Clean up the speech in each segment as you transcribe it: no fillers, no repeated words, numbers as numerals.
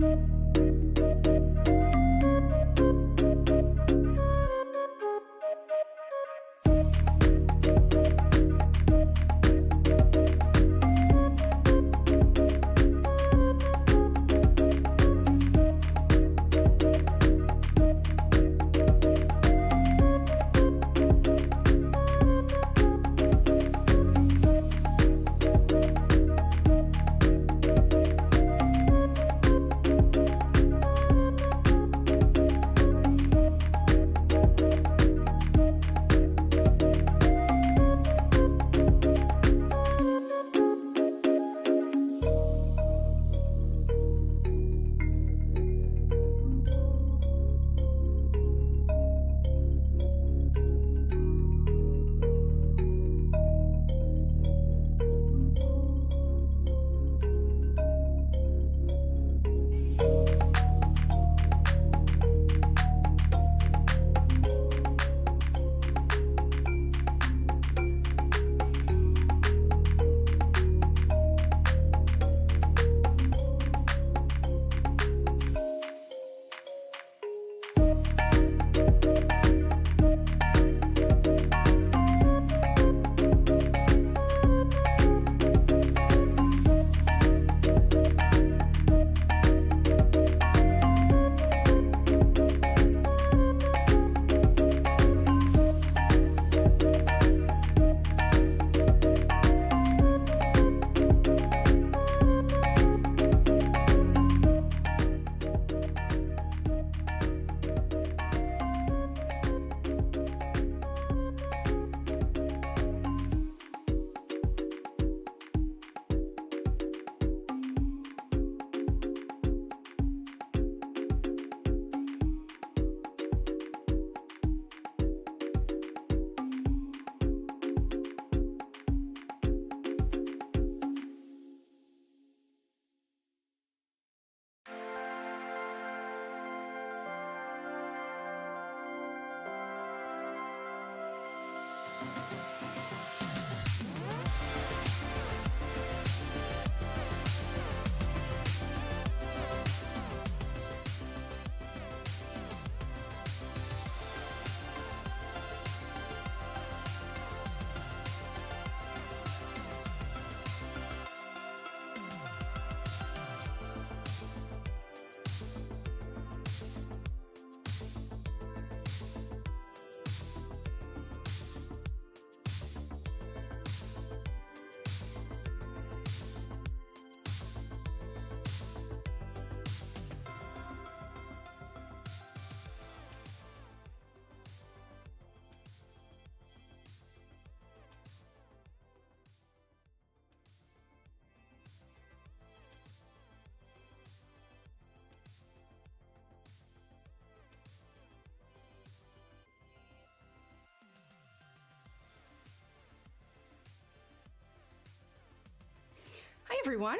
Hi everyone.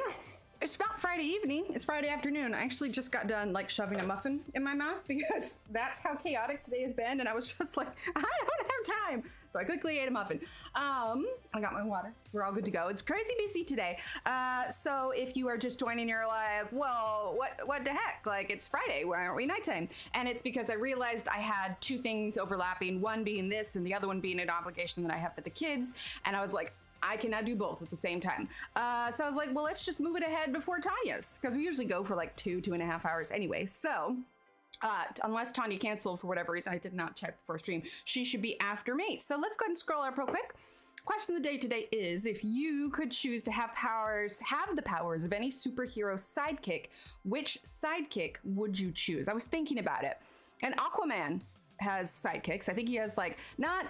It's not Friday evening, it's Friday afternoon. I actually just got done like shoving a muffin in my mouth because that's how chaotic today has been, and I was just like, I don't have time. So I quickly ate a muffin. I got my water. We're all good to go. It's crazy busy today. So if you are just joining, you're like, well, what the heck? Like, it's Friday, why aren't we nighttime? And it's because I realized I had two things overlapping, one being this and the other one being an obligation that I have for the kids. And I was like, I cannot do both at the same time. So I was like, well, let's just move it ahead before Tanya's, because we usually go for like 2.5 hours anyway. So unless Tanya canceled for whatever reason, I did not check before stream, she should be after me. So let's go ahead and scroll up real quick. Question of the day today is, if you could choose to have the powers of any superhero sidekick, which sidekick would you choose? I was thinking about it. And Aquaman has sidekicks. I think he has like, not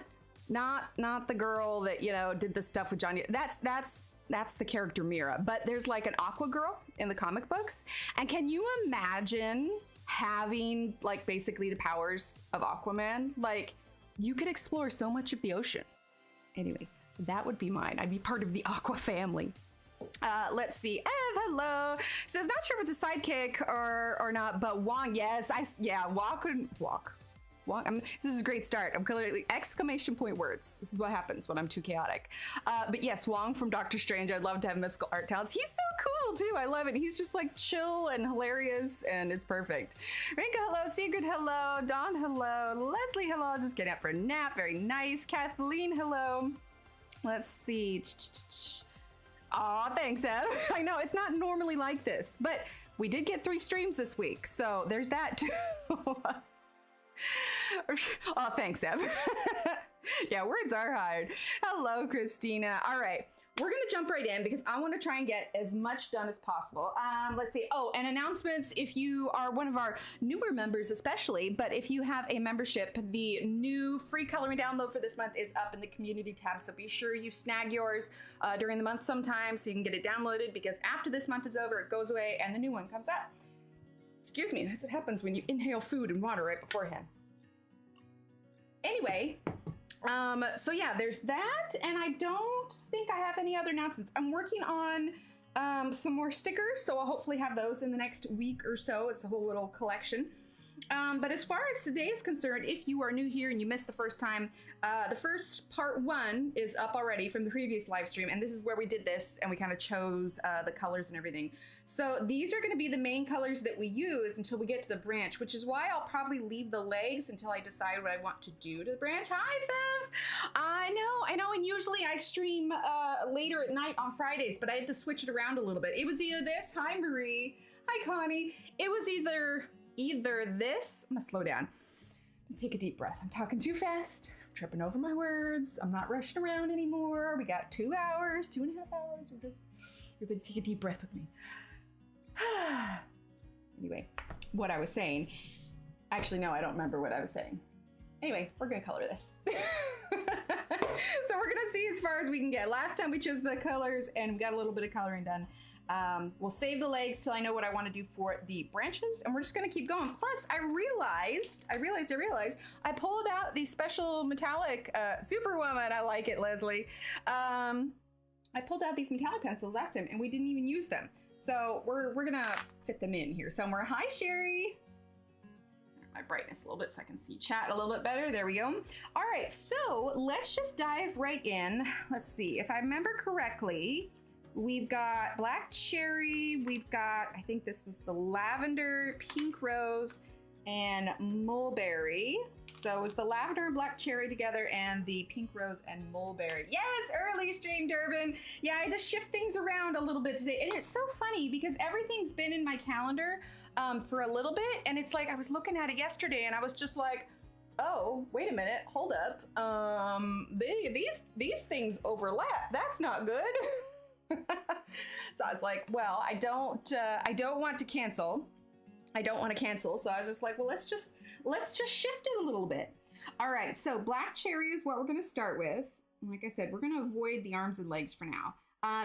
the girl that, you know, did the stuff with Johnny. That's the character Mira, but there's like an Aqua girl in the comic books. And can you imagine having like basically the powers of Aquaman? Like, you could explore so much of the ocean. Anyway, that would be mine. I'd be part of the Aqua family. Let's see. Ev, hello. So it's not sure if it's a sidekick or not, but Wong, yes, Walk. This is a great start. I'm clearly exclamation point words. This is what happens when I'm too chaotic. But yes, Wong from Doctor Strange. I'd love to have mystical art talents. He's so cool too. I love it. He's just like chill and hilarious, and it's perfect. Rinka, hello. Sigrid, hello. Dawn, hello. Leslie, hello. Just getting up for a nap. Very nice. Kathleen, hello. Let's see. Aw, thanks, Ev. I know it's not normally like this, but we did get 3 streams this week, so there's that too. Oh, thanks, Ev. Yeah, words are hard. Hello, Christina. All right, we're gonna jump right in because I want to try and get as much done as possible. Let's see. Oh, and announcements if you are one of our newer members especially, but if you have a membership, the new free coloring download for this month is up in the community tab, so be sure you snag yours during the month sometime so you can get it downloaded, because after this month is over, it goes away and the new one comes up. Excuse me, that's what happens when you inhale food and water right beforehand. Anyway, so yeah, there's that, and I don't think I have any other announcements. I'm working on some more stickers, so I'll hopefully have those in the next week or so. It's a whole little collection. But as far as today is concerned, if you are new here and you missed the first time, the first part 1 is up already from the previous live stream, and this is where we did this and we kind of chose the colors and everything. So these are going to be the main colors that we use until we get to the branch, which is why I'll probably leave the legs until I decide what I want to do to the branch. Hi, Fev! I know, and usually I stream later at night on Fridays, but I had to switch it around a little bit. It was either this, hi Marie, hi Connie, it was either this, I'm gonna slow down, take a deep breath. I'm talking too fast, I'm tripping over my words, I'm not rushing around anymore. We got 2 hours, 2.5 hours. Everybody take a deep breath with me. Anyway, what I was saying, actually no, I don't remember what I was saying. Anyway, we're gonna color this. So we're gonna see as far as we can get. Last time we chose the colors and we got a little bit of coloring done. We'll save the legs till I know what I want to do for the branches, and we're just gonna keep going. Plus, I realized I pulled out the special metallic Superwoman. I like it, Leslie. I pulled out these metallic pencils last time, and we didn't even use them. So we're gonna fit them in here somewhere. Hi, Sherry. My brightness a little bit so I can see chat a little bit better. There we go. All right, so let's just dive right in. Let's see if I remember correctly. We've got black cherry, we've got, I think this was the lavender, pink rose, and mulberry. So it was the lavender and black cherry together and the pink rose and mulberry. Yes, early stream, Durbin. Yeah, I had to shift things around a little bit today. And it's so funny because everything's been in my calendar for a little bit. And it's like, I was looking at it yesterday and I was just like, oh, wait a minute, hold up. These things overlap. That's not good. So I was like, well, I don't want to cancel. So I was just like, well, let's just shift it a little bit. All right, so black cherry is what we're gonna start with. Like I said, we're gonna avoid the arms and legs for now.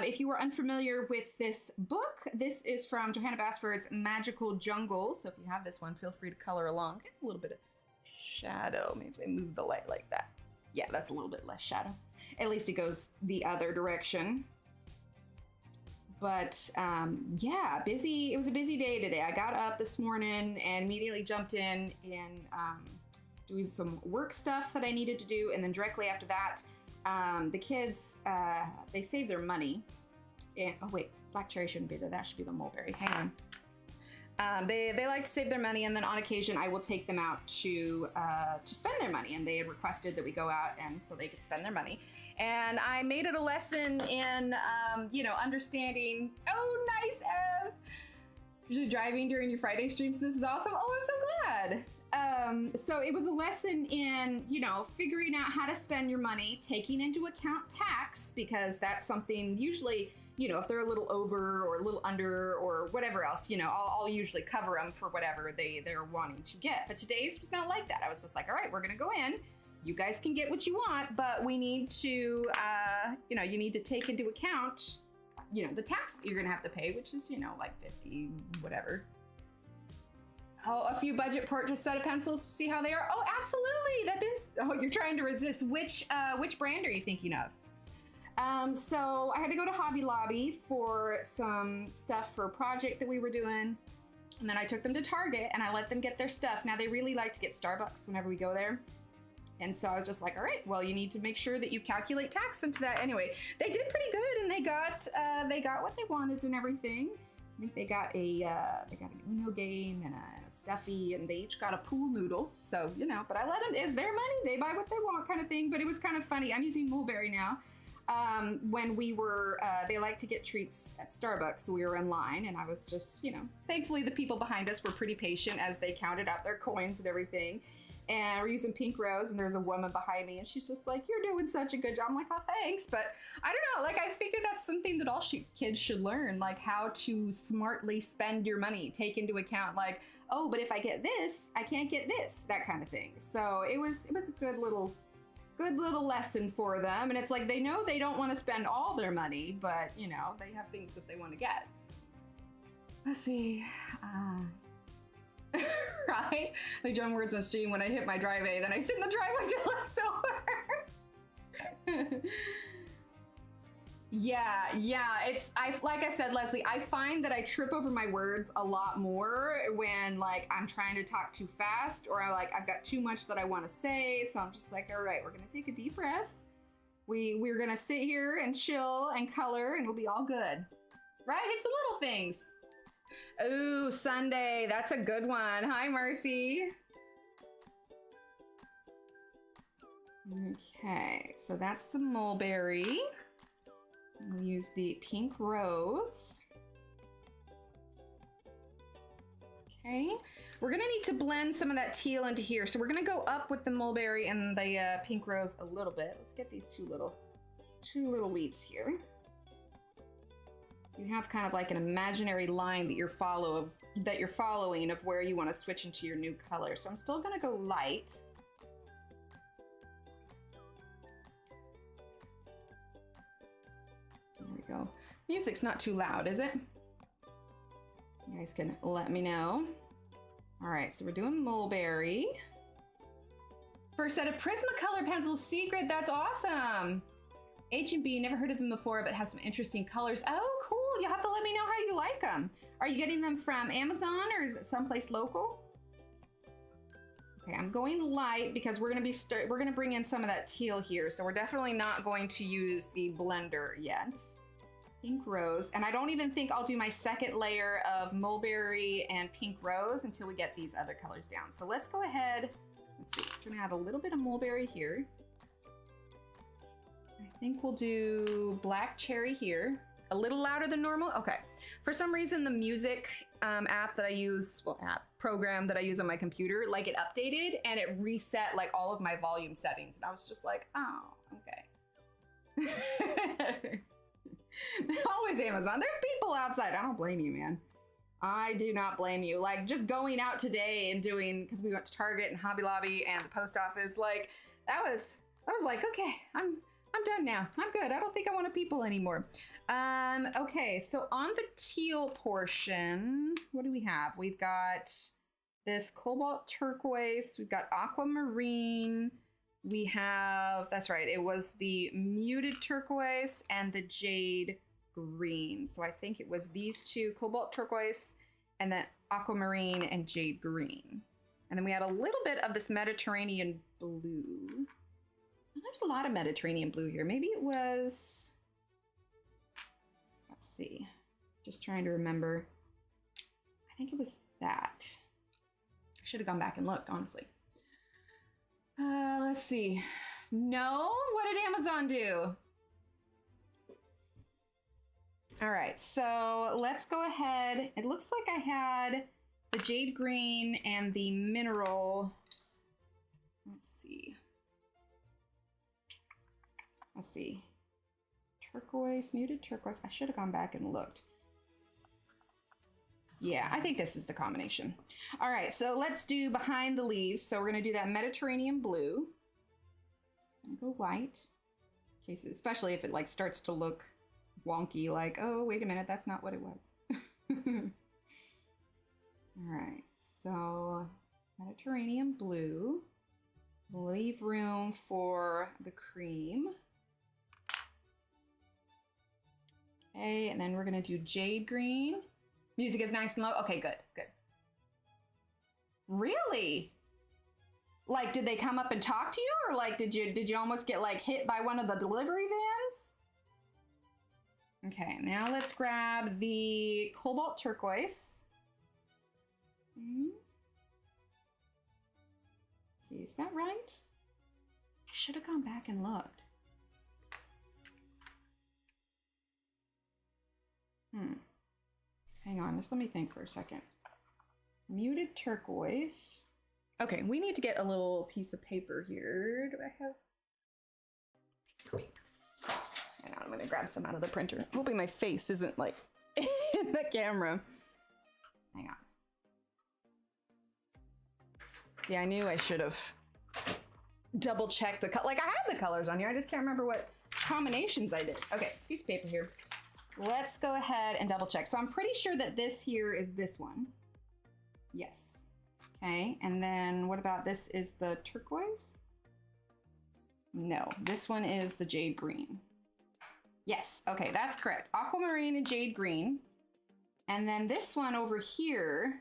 If you are unfamiliar with this book, this is from Johanna Basford's Magical Jungle. So if you have this one, feel free to color along. Get a little bit of shadow. Maybe if I move the light like that. Yeah, that's a little bit less shadow. At least it goes the other direction. But yeah, busy. It was a busy day today. I got up this morning and immediately jumped in and doing some work stuff that I needed to do. And then directly after that, the kids, they saved their money. And, oh wait, black cherry shouldn't be there. That should be the mulberry. Hang on. They like to save their money, and then on occasion I will take them out to spend their money. And they had requested that we go out, and so they could spend their money. And I made it a lesson in, understanding. Oh, nice, Ev. Usually driving during your Friday streams. This is awesome. Oh, I'm so glad. So it was a lesson in, figuring out how to spend your money, taking into account tax, because that's something usually, if they're a little over or a little under or whatever else, I'll usually cover them for whatever they're wanting to get. But today's was not like that. I was just like, all right, we're going to go in. You guys can get what you want, but we need to, you need to take into account, the tax that you're gonna have to pay, which is, like 50, whatever. Oh, a few budget purchase set of pencils to see how they are. Oh, absolutely. You're trying to resist. Which brand are you thinking of? So I had to go to Hobby Lobby for some stuff for a project that we were doing. And then I took them to Target and I let them get their stuff. Now they really like to get Starbucks whenever we go there. And so I was just like, all right, well, you need to make sure that you calculate tax into that. Anyway, they did pretty good, and they got what they wanted and everything. I think they got an Uno game and a stuffy, and they each got a pool noodle. So, you know, but I let them, it's their money, they buy what they want kind of thing. But it was kind of funny. I'm using Mulberry now. When we were, they like to get treats at Starbucks, so we were in line, and I was just, you know, thankfully the people behind us were pretty patient as they counted out their coins and everything. And we're using Pink Rose, and there's a woman behind me, and she's just like, you're doing such a good job. I'm like, oh, thanks. But I don't know, like, I figure that's something that all kids should learn, like how to smartly spend your money, take into account, like, oh, but if I get this, I can't get this, that kind of thing. So it was a good little lesson for them. And it's like, they know they don't want to spend all their money, but, you know, they have things that they want to get. Let's see. Right? Like John Words on stream, when I hit my driveway, then I sit in the driveway till it's over. Yeah, it's, like I said, Leslie, I find that I trip over my words a lot more when like I'm trying to talk too fast, or I've got too much that I want to say. So I'm just like, all right, we're gonna take a deep breath. We're gonna sit here and chill and color, and we'll be all good. Right? It's the little things. Ooh, Sunday. That's a good one. Hi, Mercy. Okay, so that's the mulberry. We'll use the pink rose. Okay, we're gonna need to blend some of that teal into here. So we're gonna go up with the mulberry and the pink rose a little bit. Let's get these two little leaves here. You have kind of like an imaginary line that you're following of where you want to switch into your new color. So I'm still gonna go light. There we go. Music's not too loud, is it? You guys can let me know. All right, so we're doing mulberry. First set of Prismacolor pencils, secret, that's awesome. H&B, never heard of them before, but has some interesting colors. Oh, cool. You'll have to let me know how you like them. Are you getting them from Amazon, or is it someplace local? Okay, I'm going light because we're gonna bring in some of that teal here. So we're definitely not going to use the blender yet. Pink rose, and I don't even think I'll do my second layer of mulberry and pink rose until we get these other colors down. So let's go ahead. Let's see. I'm gonna add a little bit of mulberry here. I think we'll do black cherry here. A little louder than normal. Okay. For some reason, the music app that I use, program that I use on my computer, like it updated and it reset like all of my volume settings. And I was just like, oh, okay. Always Amazon. There's people outside. I don't blame you, man. I do not blame you. Like just going out today and doing, because we went to Target and Hobby Lobby and the post office, like I was like, okay, I'm done now. I'm good. I don't think I want to people anymore. Okay, so on the teal portion, what do we have? We've got this cobalt turquoise. We've got aquamarine. We have, that's right, it was the muted turquoise and the jade green. So I think it was these two, cobalt turquoise and then aquamarine and jade green. And then we had a little bit of this Mediterranean blue. There's a lot of Mediterranean blue here. Maybe it was, let's see, just trying to remember. I think it was that. I should have gone back and looked, honestly. Let's see. No, what did Amazon do? All right, so let's go ahead. It looks like I had the jade green and the mineral. Let's see. Let's see. Turquoise, muted turquoise. I should have gone back and looked. Yeah, I think this is the combination. All right, so let's do behind the leaves. So we're gonna do that Mediterranean blue. I'm gonna go white, in case, especially if it like starts to look wonky, like, oh, wait a minute, that's not what it was. All right, so Mediterranean blue. Leave room for the cream. Okay, and then we're gonna do jade green. Music is nice and low. Okay, good, good. Really? Like, did they come up and talk to you, or like, did you almost get like hit by one of the delivery vans? Okay, now let's grab the cobalt turquoise. See, is that right? I should have gone back and looked. Hang on, just let me think for a second. Muted turquoise. Okay, we need to get a little piece of paper here. Do I have paper? Hang on, I'm gonna grab some out of the printer. Hoping my face isn't like in the camera. Hang on. See, I knew I should have double checked the color. Like, I have the colors on here, I just can't remember what combinations I did. Okay, piece of paper here. Let's go ahead and double check. So I'm pretty sure that this here is this one. Yes. Okay, and then what about this is the turquoise? No, this one is the jade green. Yes, okay, that's correct. Aquamarine and jade green. And then this one over here,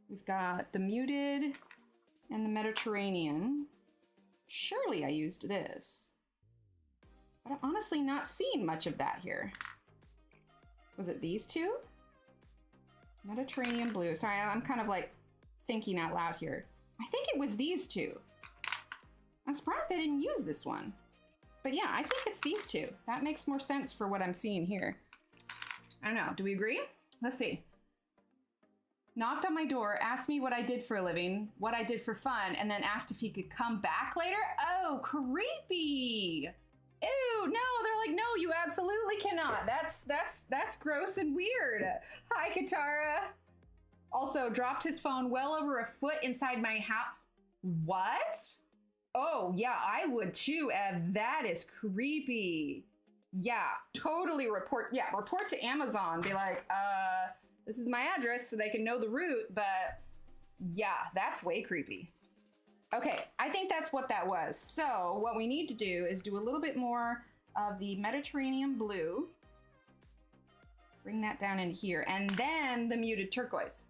we've got the muted and the Mediterranean. Surely I used this, but I'm honestly not seeing much of that here. Was it these two? Mediterranean blue. Sorry, I'm kind of like thinking out loud here. I think it was these two. I'm surprised I didn't use this one. But yeah, I think it's these two. That makes more sense for what I'm seeing here. I don't know, do we agree? Let's see. Knocked on my door, asked me what I did for a living, what I did for fun, and then asked if he could come back later. Oh, creepy. Ew, no, they're like, no, you absolutely cannot. That's gross and weird. Hi, Katara. Also, dropped his phone well over a foot inside my house. What? Oh, yeah, I would too, Ev. That is creepy. Yeah, totally report. Yeah, report to Amazon. Be like, this is my address so they can know the route, but yeah, that's way creepy. Okay, I think that's what that was. So what we need to do is do a little bit more of the Mediterranean blue. Bring that down in here, and then the muted turquoise.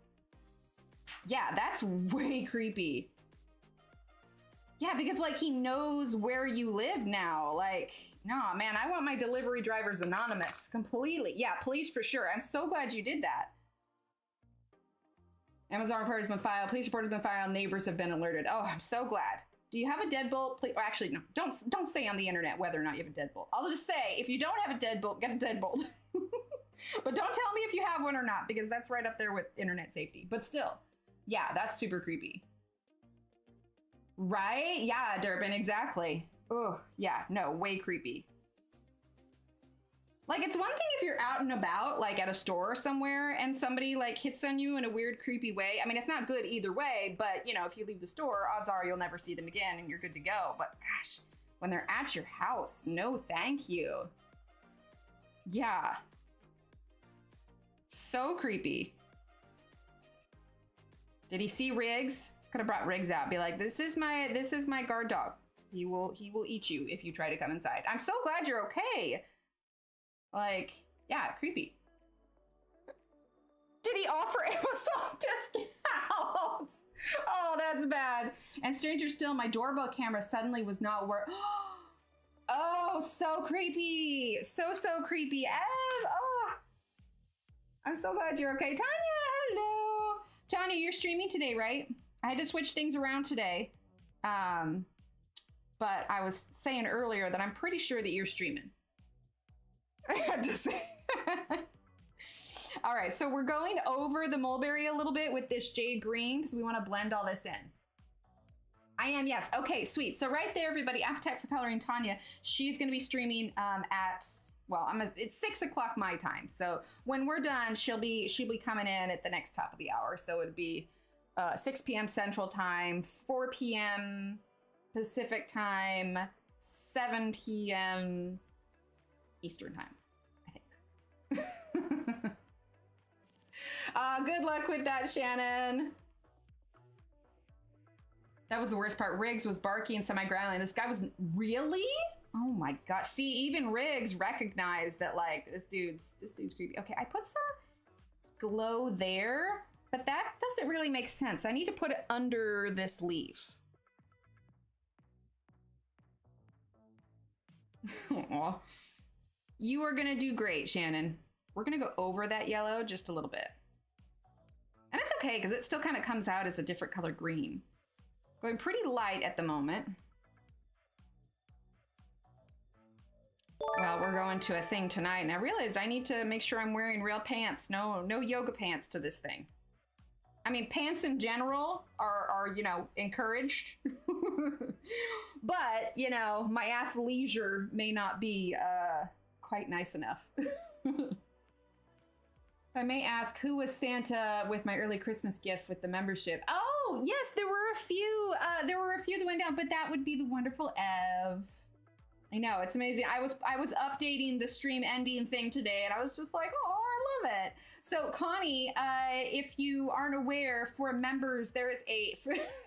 Yeah, that's way creepy. Yeah, because like he knows where you live now. Like, nah, man, I want my delivery drivers anonymous completely. Yeah, police for sure. I'm so glad you did that. Amazon report has been filed. Police report has been filed. Neighbors have been alerted. Oh, I'm so glad. Do you have a deadbolt? Please, well, actually, no. Don't say on the internet whether or not you have a deadbolt. I'll just say if you don't have a deadbolt, get a deadbolt. But don't tell me if you have one or not, because that's right up there with internet safety. But still, yeah, that's super creepy. Right? Yeah, Durbin, exactly. Oh, yeah, no, way creepy. Like, it's one thing if you're out and about, like at a store or somewhere, and somebody like hits on you in a weird, creepy way. I mean, it's not good either way, but you know, if you leave the store, odds are you'll never see them again and you're good to go. But gosh, when they're at your house, no thank you. Yeah. So creepy. Did he see Riggs? Could have brought Riggs out. Be like, this is my guard dog. He will eat you if you try to come inside. I'm so glad you're okay. Like, yeah, creepy. Did he offer Amazon discounts? Oh, that's bad. And stranger still, my doorbell camera suddenly was not working. Oh, so creepy. So creepy. Oh, I'm so glad you're okay. Tanya, hello. Tanya, you're streaming today, right? I had to switch things around today. But I was saying earlier that I'm pretty sure that you're streaming. I had to say. All right, so we're going over the mulberry a little bit with this jade green because we want to blend all this in. I am, yes. Okay, sweet. So right there, everybody, Appetite for Coloring Tanya, she's going to be streaming at, well, it's 6 o'clock my time. So when we're done, she'll be coming in at the next top of the hour. So it'd be 6 p.m. Central Time, 4 p.m. Pacific Time, 7 p.m. Eastern Time, I think. Good luck with that, Shannon. That was the worst part. Riggs was barky and semi-growling. This guy was really? Oh my gosh. See, even Riggs recognized that like this dude's creepy. Okay, I put some glow there. but that doesn't really make sense. I need to put it under this leaf. Aw. You are gonna do great, Shannon. We're gonna go over that yellow just a little bit. And it's okay, because it still kind of comes out as a different color green. Going pretty light at the moment. Well, we're going to a thing tonight, and I realized I need to make sure I'm wearing real pants. No yoga pants to this thing. I mean, pants in general are you know, encouraged. But, you know, my athleisure may not be quite nice enough. I may ask, who was Santa with my early Christmas gift with the membership? Oh, yes, there were a few. There were a few that went down, but that would be the wonderful Ev. I know, it's amazing. I was updating the stream ending thing today, and I was just like, oh, I love it. So Connie, if you aren't aware, for members, there is a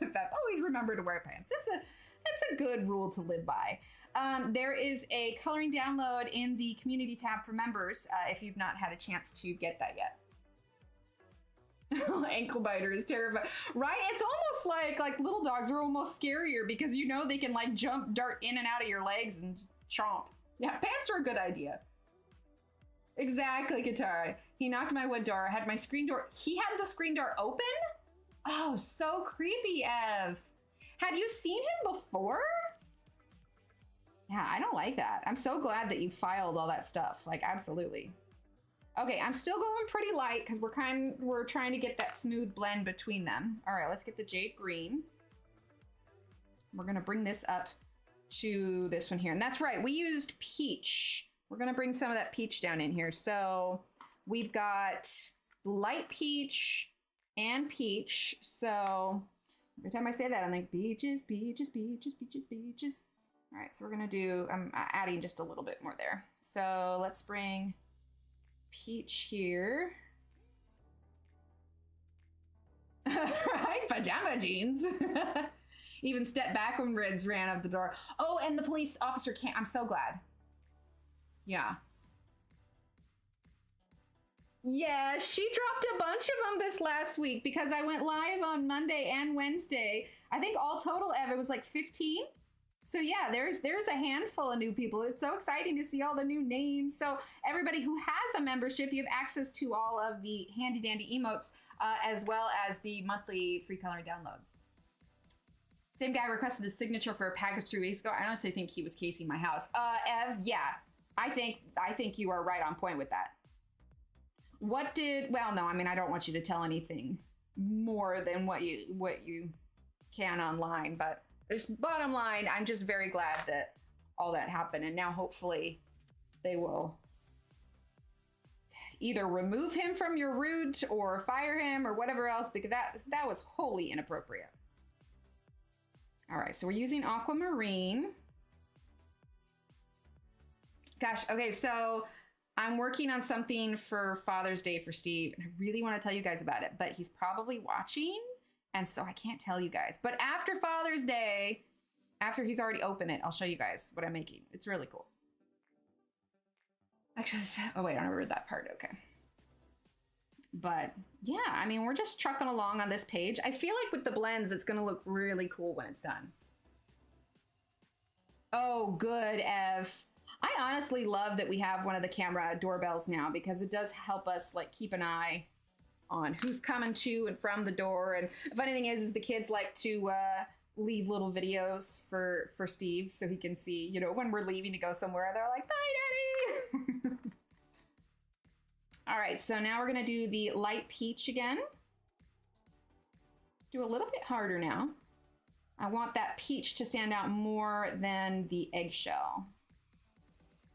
always remember to wear pants. It's a good rule to live by. There is a coloring download in the community tab for members, if you've not had a chance to get that yet. Ankle biter is terrifying, right? It's almost like little dogs are almost scarier because you know they can like jump, dart in and out of your legs and chomp. Yeah, pants are a good idea. Exactly, Katara. He knocked my wood door, had my screen door. He had the screen door open? Oh, so creepy, Ev. Had you seen him before? Yeah, I don't like that. I'm so glad that you filed all that stuff. Like, absolutely. Okay, I'm still going pretty light because we're trying to get that smooth blend between them. All right, let's get the jade green. We're gonna bring this up to this one here. And that's right, we used peach. We're gonna bring some of that peach down in here. So we've got light peach and peach. So every time I say that, I'm like, peaches, peaches, peaches, peaches, peaches. All right, so we're gonna do, I'm adding just a little bit more there. So let's bring peach here. Right, pajama jeans. Even step back when Rids ran up the door. Oh, and the police officer can't, I'm so glad. Yeah. Yeah, she dropped a bunch of them this last week because I went live on Monday and Wednesday. I think all total, Ev, it was like 15. So yeah, there's a handful of new people. It's so exciting to see all the new names. So everybody who has a membership, you have access to all of the handy dandy emotes, as well as the monthly free coloring downloads. Same guy requested a signature for a package 3 weeks ago. I honestly think he was casing my house. Ev, yeah, I think you are right on point with that. What did, well, no, I mean, I don't want you to tell anything more than what you can online, but just bottom line, I'm just very glad that all that happened. And now hopefully they will either remove him from your route or fire him or whatever else, because that was wholly inappropriate. All right, so we're using aquamarine. Gosh, okay, so I'm working on something for Father's Day for Steve, and I really want to tell you guys about it, but he's probably watching, and so I can't tell you guys. But after Father's Day, after he's already opened it, I'll show you guys what I'm making. It's really cool. Actually, oh wait, I don't remember that part, okay. But yeah, I mean, we're just trucking along on this page. I feel like with the blends, it's gonna look really cool when it's done. Oh, good, Ev. I honestly love that we have one of the camera doorbells now, because it does help us like keep an eye on who's coming to and from the door. And the funny thing is the kids like to leave little videos for Steve so he can see, you know, when we're leaving to go somewhere, they're like, bye, Daddy. All right, so now we're gonna do the light peach again. Do a little bit harder now. I want that peach to stand out more than the eggshell.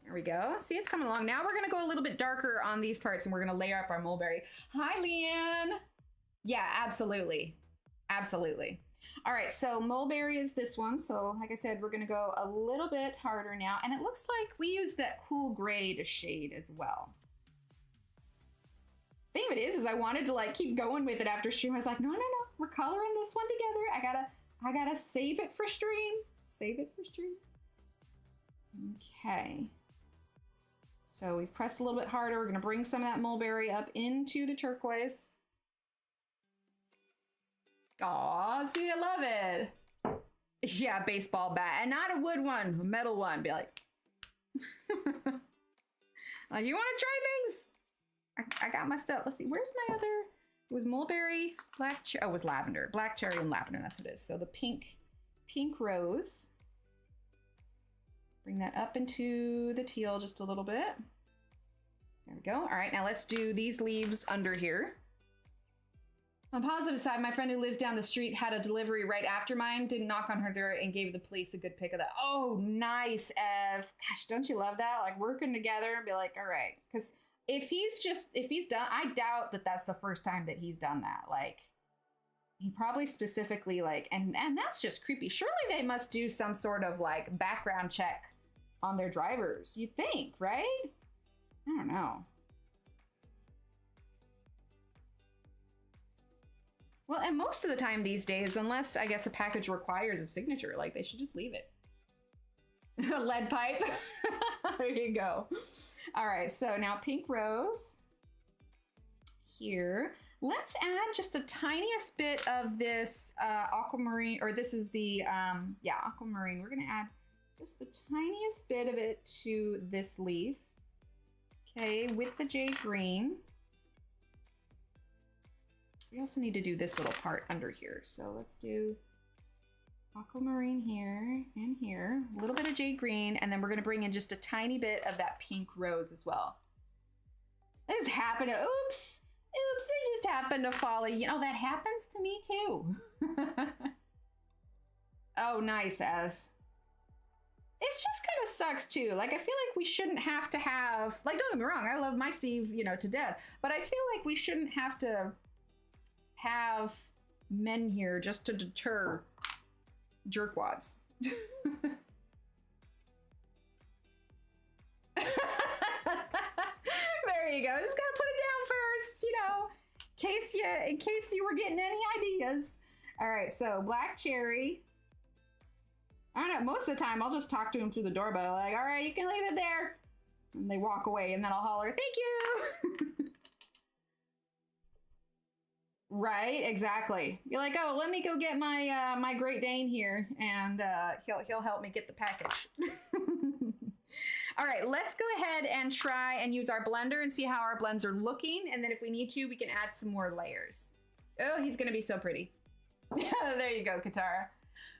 There we go. See, it's coming along. Now we're gonna go a little bit darker on these parts, and we're gonna layer up our mulberry. Hi, Leanne. Yeah, absolutely. Absolutely. All right, so mulberry is this one. So like I said, we're gonna go a little bit harder now. And it looks like we used that cool gray to shade as well. Thing of it is I wanted to like keep going with it after stream. I was like, no, we're coloring this one together. I gotta save it for stream. Save it for stream. Okay. So we've pressed a little bit harder. We're gonna bring some of that mulberry up into the turquoise. Aw, see, I love it. Yeah, baseball bat, and not a wood one, a metal one. Be like, like, you want to try things? I got my stuff. Let's see, where's my other? It was mulberry, black cherry. Oh, it was lavender, black cherry and lavender. That's what it is. So the pink rose. Bring that up into the teal just a little bit. There we go. All right, now let's do these leaves under here. On the positive side, my friend who lives down the street had a delivery right after mine, didn't knock on her door, and gave the police a good pic of that. Oh, nice, Ev. Gosh, don't you love that? Like, working together and be like, all right. Because if he's done, I doubt that that's the first time that he's done that. Like, he probably specifically, like, and that's just creepy. Surely they must do some sort of, like, background check on their drivers. You'd think, right? I don't know. Well, and most of the time these days, unless I guess a package requires a signature, like they should just leave it. Lead pipe. There you go. All right, so now pink rose here. Let's add just the tiniest bit of this aquamarine, or this is the, yeah, aquamarine. We're gonna add just the tiniest bit of it to this leaf. Okay, with the jade green. We also need to do this little part under here. So let's do aquamarine here and here, a little bit of jade green, and then we're gonna bring in just a tiny bit of that pink rose as well. This happened to, oops, it just happened to fall. You know, that happens to me too. Oh, nice, Ev. It's just kind of sucks too. Like, I feel like we shouldn't have to have, like, don't get me wrong, I love my Steve, you know, to death, but I feel like we shouldn't have to have men here just to deter jerkwads. There you go. Just gotta put it down first, you know, in case you were getting any ideas. All right, so black cherry. I don't know, most of the time I'll just talk to him through the doorbell, like, all right, you can leave it there. And they walk away, and then I'll holler, thank you. Right, exactly. You're like, oh, let me go get my my Great Dane here, and he'll help me get the package. All right, let's go ahead and try and use our blender and see how our blends are looking, and then if we need to, we can add some more layers. Oh, he's gonna be so pretty. There you go, Katara.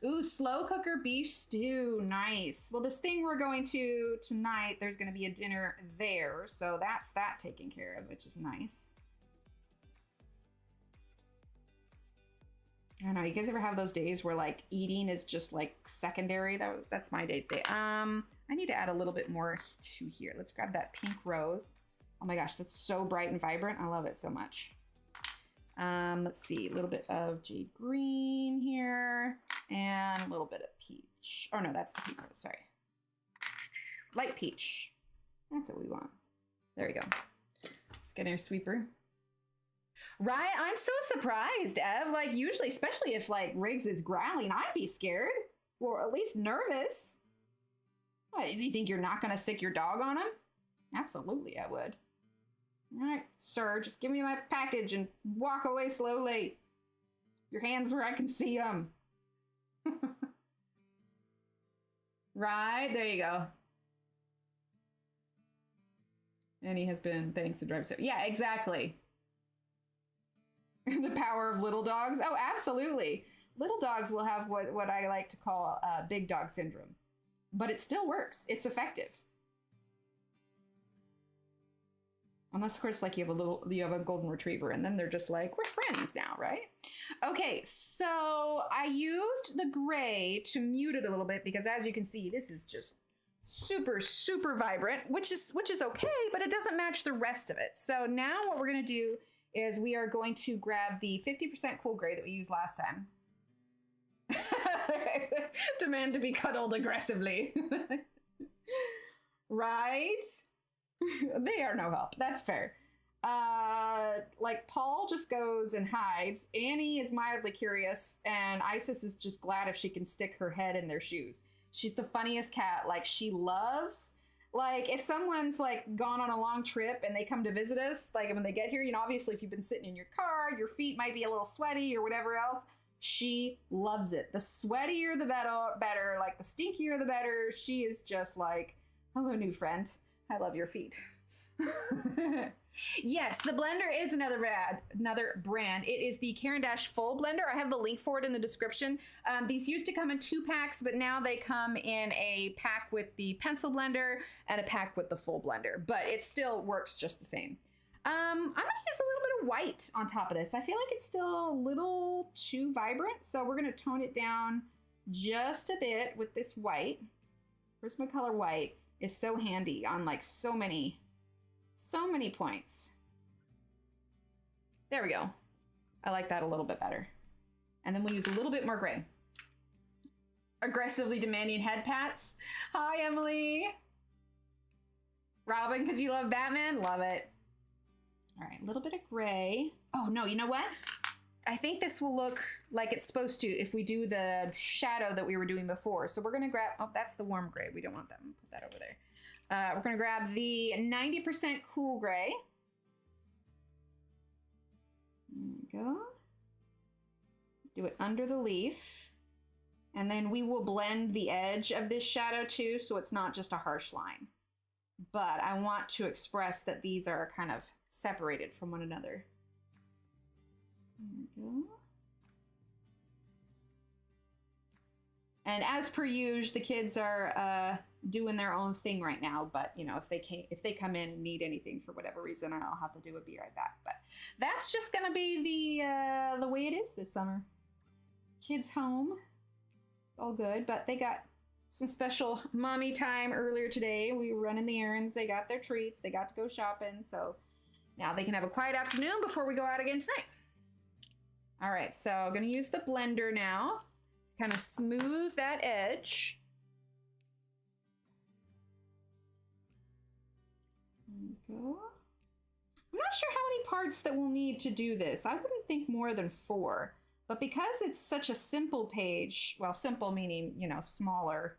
Ooh, slow cooker beef stew, nice. Well, this thing we're going to tonight, there's gonna be a dinner there, so that's that taken care of, which is nice. I don't know, you guys ever have those days where like eating is just like secondary? That's my day today. I need to add a little bit more to here. Let's grab that pink rose. Oh my gosh, that's so bright and vibrant. I love it so much. Let's see, a little bit of jade green here and a little bit of peach. Oh no, that's the pink rose, sorry. Light peach. That's what we want. There we go. Let's get our sweeper. Right? I'm so surprised, Ev. Like, usually, especially if, like, Riggs is growling, I'd be scared. Or at least nervous. What, do you think you're not going to sick your dog on him? Absolutely, I would. All right, sir, just give me my package and walk away slowly. Your hands where I can see them. Right? There you go. And he has been, thanks to drive. So, yeah, exactly. The power of little dogs. Oh, absolutely. Little dogs will have what I like to call big dog syndrome, but it still works. It's effective. Unless, of course, like you have a golden retriever, and then they're just like, we're friends now, right? Okay, so I used the gray to mute it a little bit because, as you can see, this is just super, super vibrant, which is okay, but it doesn't match the rest of it. So now what we're gonna do is we are going to grab the 50% cool gray that we used last time. Demand to be cuddled aggressively. Right? They are no help. That's fair. Like Paul just goes and hides. Annie is mildly curious, and Isis is just glad if she can stick her head in their shoes. She's the funniest cat. Like, she loves, like, if someone's like gone on a long trip and they come to visit us, like when they get here, you know, obviously if you've been sitting in your car, your feet might be a little sweaty or whatever else. She loves it. The sweatier, the better, like the stinkier, the better. She is just like, hello, new friend. I love your feet. Yes, the blender is another brand. It is the Caran d'Ache Full Blender. I have the link for it in the description. These used to come in 2 packs, but now they come in a pack with the pencil blender and a pack with the full blender, but it still works just the same. I'm gonna use a little bit of white on top of this. I feel like it's still a little too vibrant, so we're gonna tone it down just a bit with this white. Prismacolor white is so handy on like so many points. There we go. I like that a little bit better. And then we'll use a little bit more gray. Aggressively demanding head pats. Hi, Emily. Robin, because you love Batman? Love it. All right, a little bit of gray. Oh no, you know what? I think this will look like it's supposed to if we do the shadow that we were doing before. So we're gonna grab, oh, that's the warm gray. We don't want that. Put that over there. We're gonna grab the 90% cool gray. There we go. Do it under the leaf. And then we will blend the edge of this shadow too, so it's not just a harsh line. But I want to express that these are kind of separated from one another. There we go. And as per usual, the kids are doing their own thing right now, but you know, if they come in and need anything for whatever reason, I'll have to do a be right back. But that's just gonna be the way it is this summer. Kids home, all good, but they got some special mommy time earlier today. We were running the errands, they got their treats, they got to go shopping, so now they can have a quiet afternoon before we go out again tonight. All right, so I'm gonna use the blender now. Kind of smooth that edge. There we go. I'm not sure how many parts that we'll need to do this. I wouldn't think more than 4, but because it's such a simple page, well, simple meaning, you know, smaller.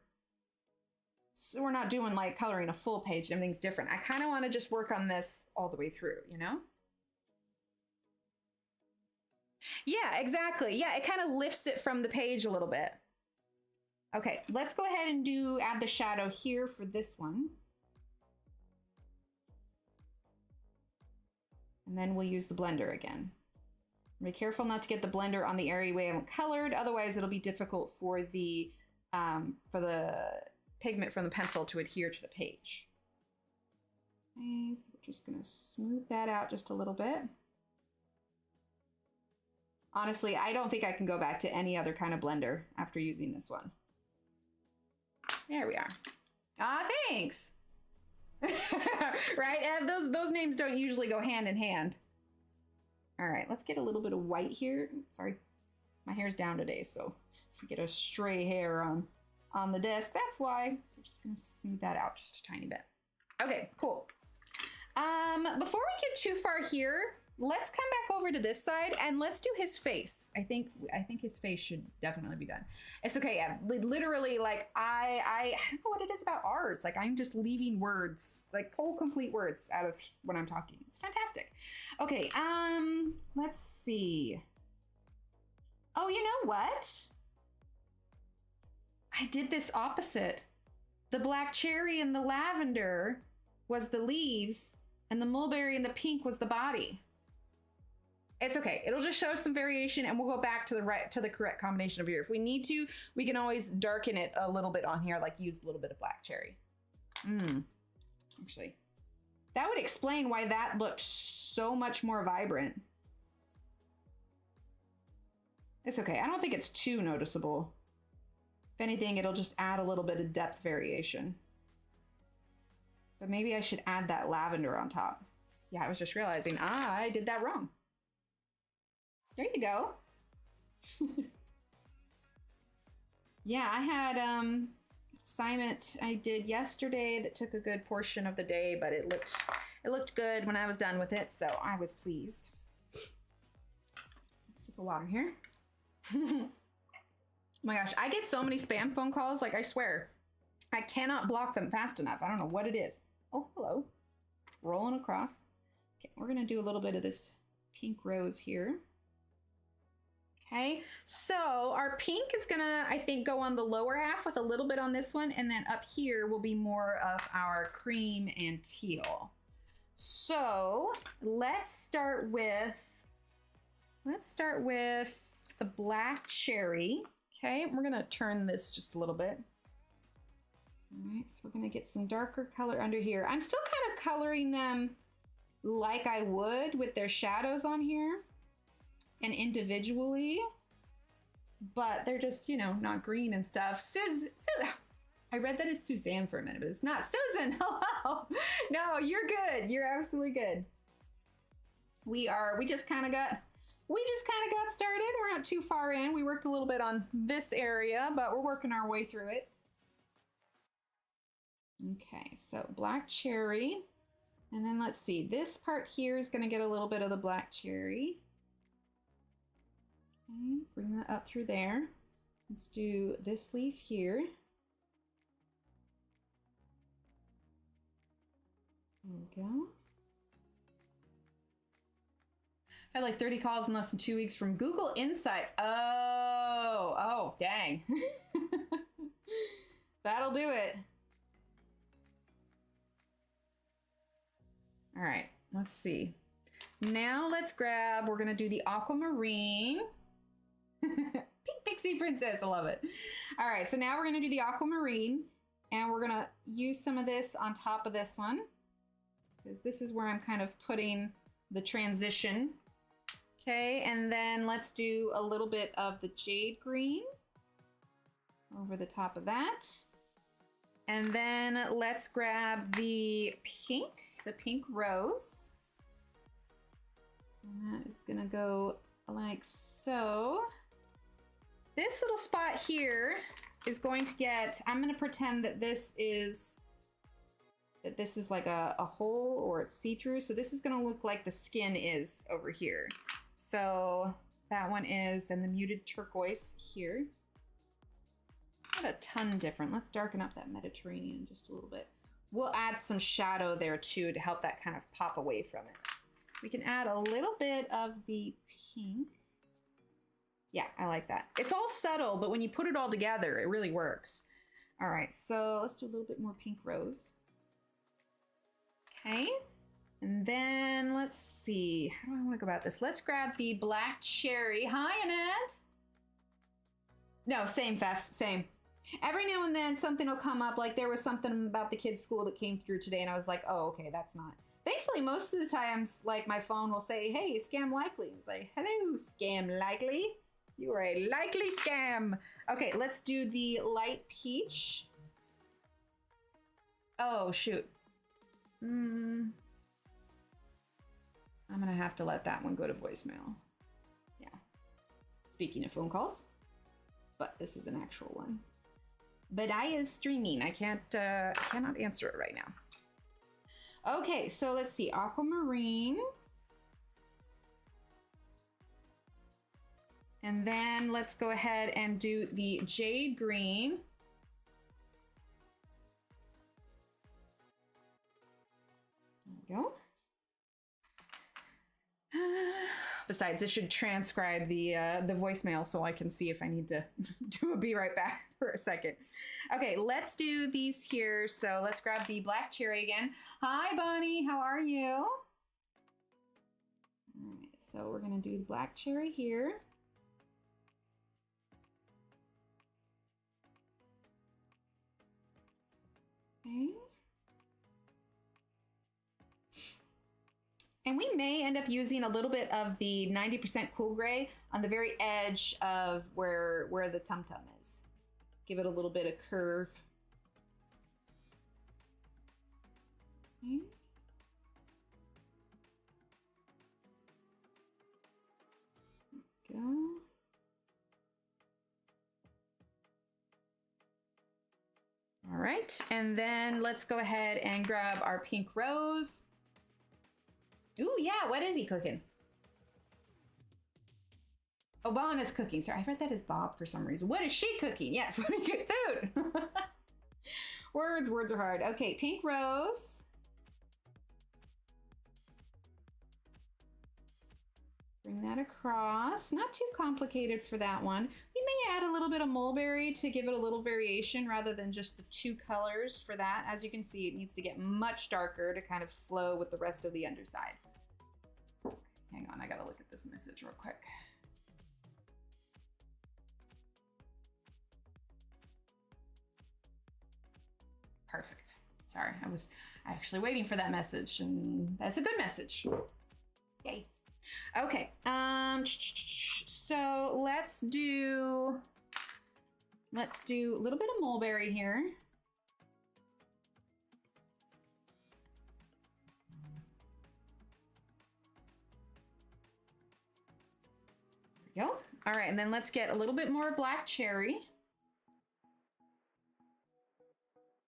So we're not doing like coloring a full page, everything's different. I kind of want to just work on this all the way through, you know? Yeah, exactly. Yeah, it kind of lifts it from the page a little bit. Okay, let's go ahead and add the shadow here for this one. And then we'll use the blender again. Be careful not to get the blender on the area we haven't colored, otherwise it'll be difficult for the pigment from the pencil to adhere to the page. Okay, so we're just gonna smooth that out just a little bit. Honestly, I don't think I can go back to any other kind of blender after using this one. There we are. Ah, thanks. Right, Ev? Those names don't usually go hand in hand. All right, let's get a little bit of white here. Sorry, my hair's down today, so if we get a stray hair on the desk, that's why. We're just gonna smooth that out just a tiny bit. Okay, cool. Before we get too far here, let's come back over to this side and let's do his face. I think his face should definitely be done. It's okay, yeah. Literally, like I don't know what it is about ours. Like I'm just leaving words, like whole complete words out of when I'm talking. It's fantastic. Okay, let's see. Oh, you know what? I did this opposite. The black cherry and the lavender was the leaves, and the mulberry and the pink was the body. It's okay. It'll just show some variation, and we'll go back to the correct combination of here. If we need to, we can always darken it a little bit on here, like use a little bit of black cherry. Actually, that would explain why that looked so much more vibrant. It's okay. I don't think it's too noticeable. If anything, it'll just add a little bit of depth variation. But maybe I should add that lavender on top. Yeah, I was just realizing, I did that wrong. There you go. Yeah, I had assignment I did yesterday that took a good portion of the day, but it looked good when I was done with it, so I was pleased. Sip of water here. Oh my gosh, I get so many spam phone calls, like I swear. I cannot block them fast enough. I don't know what it is. Oh, hello. Rolling across. Okay, we're gonna do a little bit of this pink rose here. Okay, so our pink is gonna, I think, go on the lower half with a little bit on this one, and then up here will be more of our cream and teal. So let's start with the black cherry. Okay, we're gonna turn this just a little bit. All right, so we're gonna get some darker color under here. I'm still kind of coloring them like I would with their shadows on here and individually, but they're just, you know, not green and stuff. I read that as Suzanne for a minute, but it's not. Susan, hello. No, you're good. You're absolutely good. We just kind of got started. We're not too far in. We worked a little bit on this area, but we're working our way through it. Okay, so black cherry. And then let's see, this part here is going to get a little bit of the black cherry. Okay, bring that up through there. Let's do this leaf here. There we go. I had like 30 calls in less than 2 weeks from Google Insights. Oh, dang. That'll do it. All right, let's see. Now let's grab, we're gonna do the aquamarine. Pink Pixie Princess, I love it. All right, so now we're gonna do the aquamarine, and we're gonna use some of this on top of this one, because this is where I'm kind of putting the transition. Okay, and then let's do a little bit of the jade green over the top of that. And then let's grab the pink rose. And that is gonna go like so. This little spot here is going to get, I'm gonna pretend that this is like a hole, or it's see-through. So this is gonna look like the skin is over here. So that one is then the muted turquoise here. Not a ton different. Let's darken up that Mediterranean just a little bit. We'll add some shadow there too to help that kind of pop away from it. We can add a little bit of the pink. Yeah, I like that. It's all subtle, but when you put it all together, it really works. All right, so let's do a little bit more pink rose. Okay, and then let's see. How do I want to go about this? Let's grab the black cherry. Hi, Annette. No, same, Fef, same. Every now and then something will come up, like there was something about the kids' school that came through today, and I was like, oh, okay, that's not. Thankfully, most of the times, like my phone will say, hey, scam likely. It's like, hello, scam likely. You are a likely scam. Okay, let's do the light peach. Oh, shoot. I'm gonna have to let that one go to voicemail. Yeah. Speaking of phone calls, but this is an actual one. But I is streaming. I cannot answer it right now. Okay, so let's see, aquamarine. And then let's go ahead and do the jade green. There we go. Besides, this should transcribe the voicemail so I can see if I need to do a be right back for a second. Okay, let's do these here. So let's grab the black cherry again. Hi, Bonnie, how are you? All right, so we're gonna do the black cherry here. Okay. And we may end up using a little bit of the 90% cool gray on the very edge of where the tum-tum is. Give it a little bit of curve. Okay. There we go. All right, and then let's go ahead and grab our pink rose. Ooh, yeah, what is he cooking? Oh, Bon is cooking. Sorry, I read that as Bob for some reason. What is she cooking? Yes, what a good food. Words are hard. Okay, pink rose. Bring that across. Not too complicated for that one. We may add a little bit of mulberry to give it a little variation rather than just the 2 colors for that. As you can see, it needs to get much darker to kind of flow with the rest of the underside. Hang on, I gotta look at this message real quick. Perfect. Sorry, I was actually waiting for that message, and that's a good message. Yay. Okay, so let's do a little bit of mulberry here. There we go. All right, and then let's get a little bit more black cherry.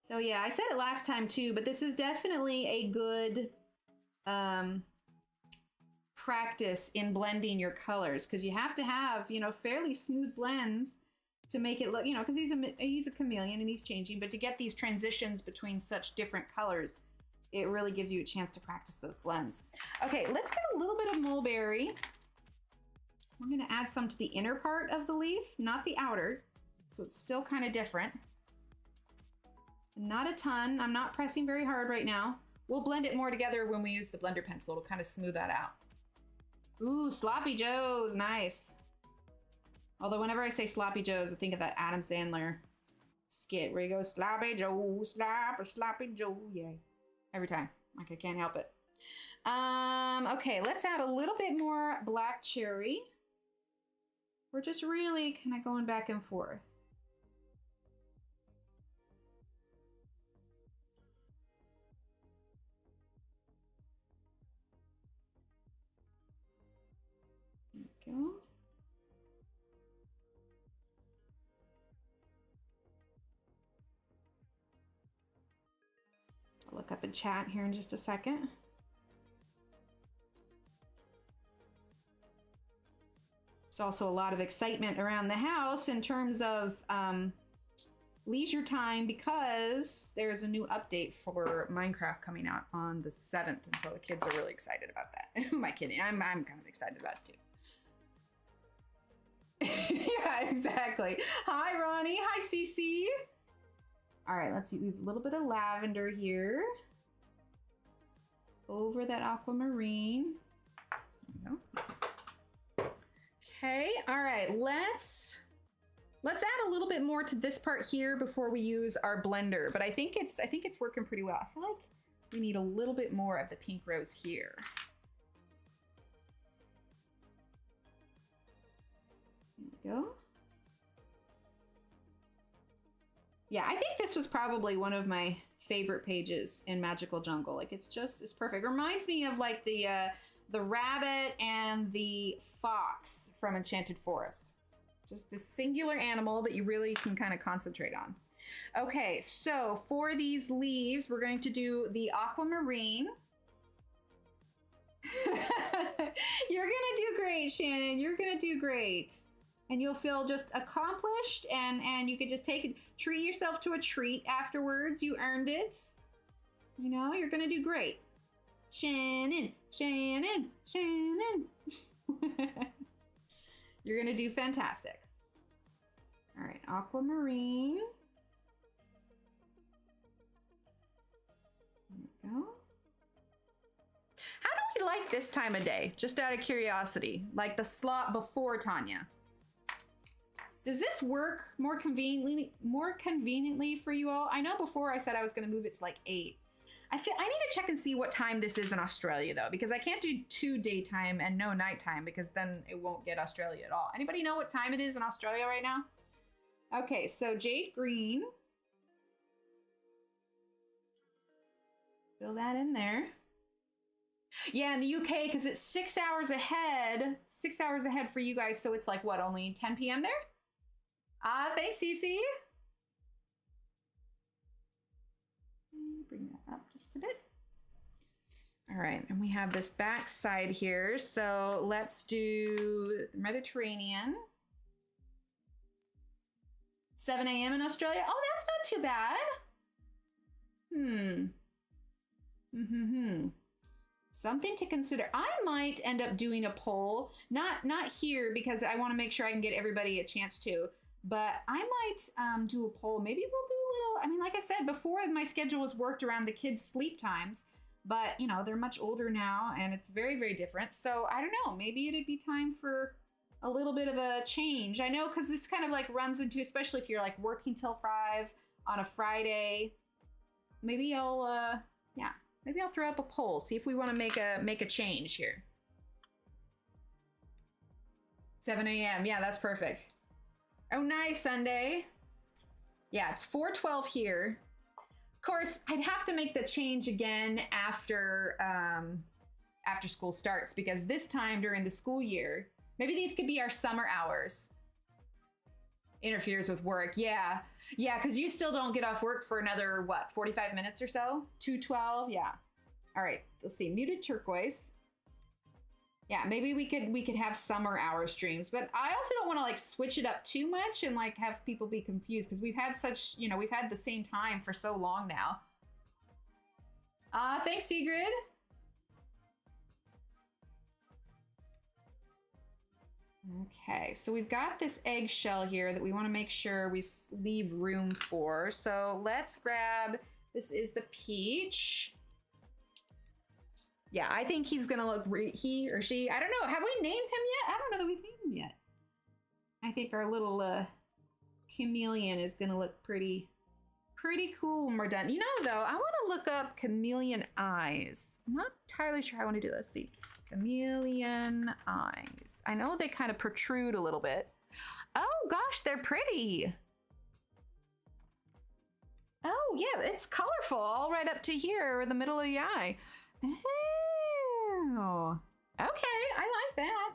So yeah, I said it last time too, but this is definitely a good practice in blending your colors, because you have to have, you know, fairly smooth blends to make it look, you know, because he's a chameleon and he's changing, but to get these transitions between such different colors, it really gives you a chance to practice those blends. Okay, let's get a little bit of mulberry. We're gonna add some to the inner part of the leaf, not the outer, so it's still kind of different. Not a ton. I'm not pressing very hard right now. We'll blend it more together when we use the blender pencil. It'll kind of smooth that out. Ooh, Sloppy Joe's, nice. Although whenever I say Sloppy Joe's, I think of that Adam Sandler skit where he goes, Sloppy Joe, Sloppy Joe, yay. Every time, like I can't help it. Okay, let's add a little bit more black cherry. We're just really kind of going back and forth. There we go. I'll look up in chat here in just a second. There's also a lot of excitement around the house in terms of leisure time, because there's a new update for Minecraft coming out on the 7th, and so the kids are really excited about that. Who am I kidding? I'm kind of excited about it too. Yeah, exactly. Hi, Ronnie. Hi, Cece. All right, let's use a little bit of lavender here over that aquamarine. There we go. Okay, all right, let's add a little bit more to this part here before we use our blender, but I think it's working pretty well. I feel like we need a little bit more of the pink rose here. There we go. Yeah, I think this was probably one of my favorite pages in Magical Jungle. Like, it's perfect. It reminds me of like the rabbit and the fox from Enchanted Forest. Just this singular animal that you really can kind of concentrate on. Okay, so for these leaves, we're going to do the aquamarine. You're gonna do great, Shannon. You're gonna do great. And you'll feel just accomplished, and you could just treat yourself to a treat afterwards. You earned it. You know, you're gonna do great. Shannon, Shannon, Shannon. You're gonna do fantastic. All right, aquamarine. There we go. How do we like this time of day? Just out of curiosity, like the slot before Tanya. Does this work more conveniently for you all? I know before I said I was going to move it to like 8. I need to check and see what time this is in Australia though, because I can't do 2 daytime and no nighttime, because then it won't get Australia at all. Anybody know what time it is in Australia right now? Okay, so jade green. Fill that in there. Yeah, in the UK, because it's 6 hours ahead. 6 hours ahead for you guys, so it's like what, only 10 p.m. there? Thanks, Cece. Bring that up just a bit. All right, and we have this back side here. So let's do Mediterranean. 7 a.m. in Australia. Oh, that's not too bad. Something to consider. I might end up doing a poll, not here because I want to make sure I can get everybody a chance to, but I might do a poll. Maybe we'll do a little, I mean, like I said, before my schedule was worked around the kids' sleep times, but you know, they're much older now and it's very, very different. So I don't know, maybe it'd be time for a little bit of a change. I know, because this kind of like runs into, especially if you're like working till 5 on a Friday, maybe I'll, yeah. Maybe I'll throw up a poll, see if we want to make a change here. 7 a.m. Yeah, that's perfect. Oh, nice, Sunday. Yeah, it's 4:12 here. Of course, I'd have to make the change again after school starts, because this time during the school year, maybe these could be our summer hours. Interferes with work. Yeah, because you still don't get off work for another, what, 45 minutes or so? 2:12, yeah. All right, let's see, muted turquoise. Yeah, maybe we could have summer hour streams, but I also don't want to like switch it up too much and like have people be confused, because we've had such, you know, we've had the same time for so long now. Thanks, Sigrid. Okay, so we've got this eggshell here that we want to make sure we leave room for. So let's grab, this is the peach. Yeah, I think he's gonna look, he or she, I don't know, have we named him yet? I don't know that we've named him yet. I think our little chameleon is gonna look pretty cool when we're done. You know though, I wanna look up chameleon eyes. I'm not entirely sure how I wanna do this. Let's see. Chameleon eyes. I know they kind of protrude a little bit. Oh gosh, they're pretty. Oh yeah, it's colorful all right up to here in the middle of the eye. Oh, okay, I like that.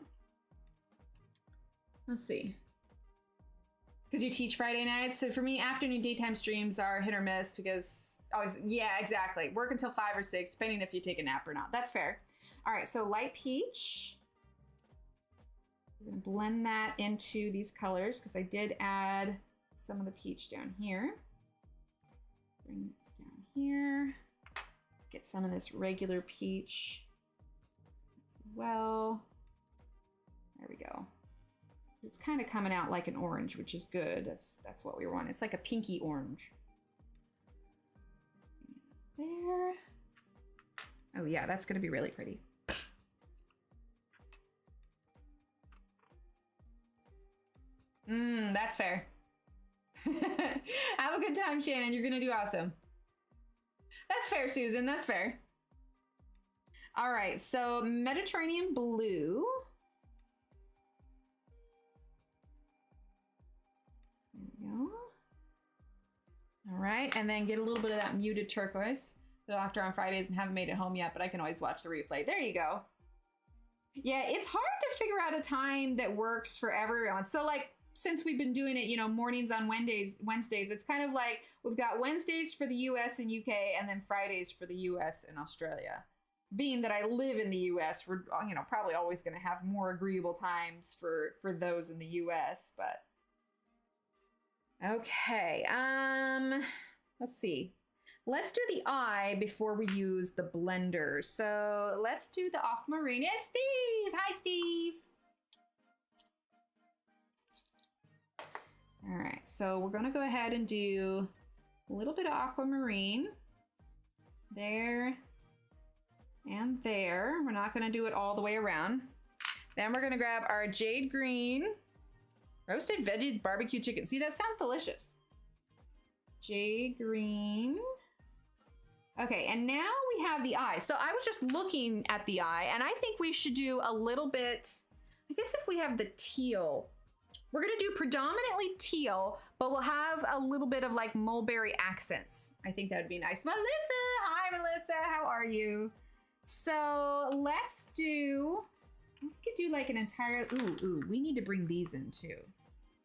Let's see. Because you teach Friday nights, so for me, afternoon daytime streams are hit or miss because always, yeah, exactly. Work until 5 or 6, depending if you take a nap or not. That's fair. All right, so light peach. We're gonna blend that into these colors because I did add some of the peach down here. Bring this down here. Let's get some of this regular peach as well. There we go. It's kind of coming out like an orange, which is good. That's what we want. It's like a pinky orange. There. Oh yeah, that's gonna be really pretty. That's fair. Have a good time, Shannon. You're gonna do awesome. That's fair, Susan. That's fair. All right, so Mediterranean blue. There we go. All right, and then get a little bit of that muted turquoise. The doctor on Fridays and haven't made it home yet, but I can always watch the replay. There you go. Yeah, it's hard to figure out a time that works for everyone. So like, since we've been doing it, you know, mornings on Wednesdays, it's kind of like we've got Wednesdays for the US and UK and then Fridays for the US and Australia. Being that I live in the US, we're, you know, probably always going to have more agreeable times for those in the US, but okay. Let's see. Let's do the eye before we use the blender. So let's do the aquamarine. Yes, Steve. Hi, Steve. All right, so we're gonna go ahead and do a little bit of aquamarine there and there. We're not gonna do it all the way around. Then we're gonna grab our jade green, roasted veggies, barbecue chicken. See, that sounds delicious. Jade green. Okay, and now we have the eye. So I was just looking at the eye, and I think we should do a little bit, I guess if we have the teal, we're gonna do predominantly teal, but we'll have a little bit of like mulberry accents. I think that would be nice. Melissa, hi Melissa, how are you? So let's do, we could do like an entire, ooh, we need to bring these in too.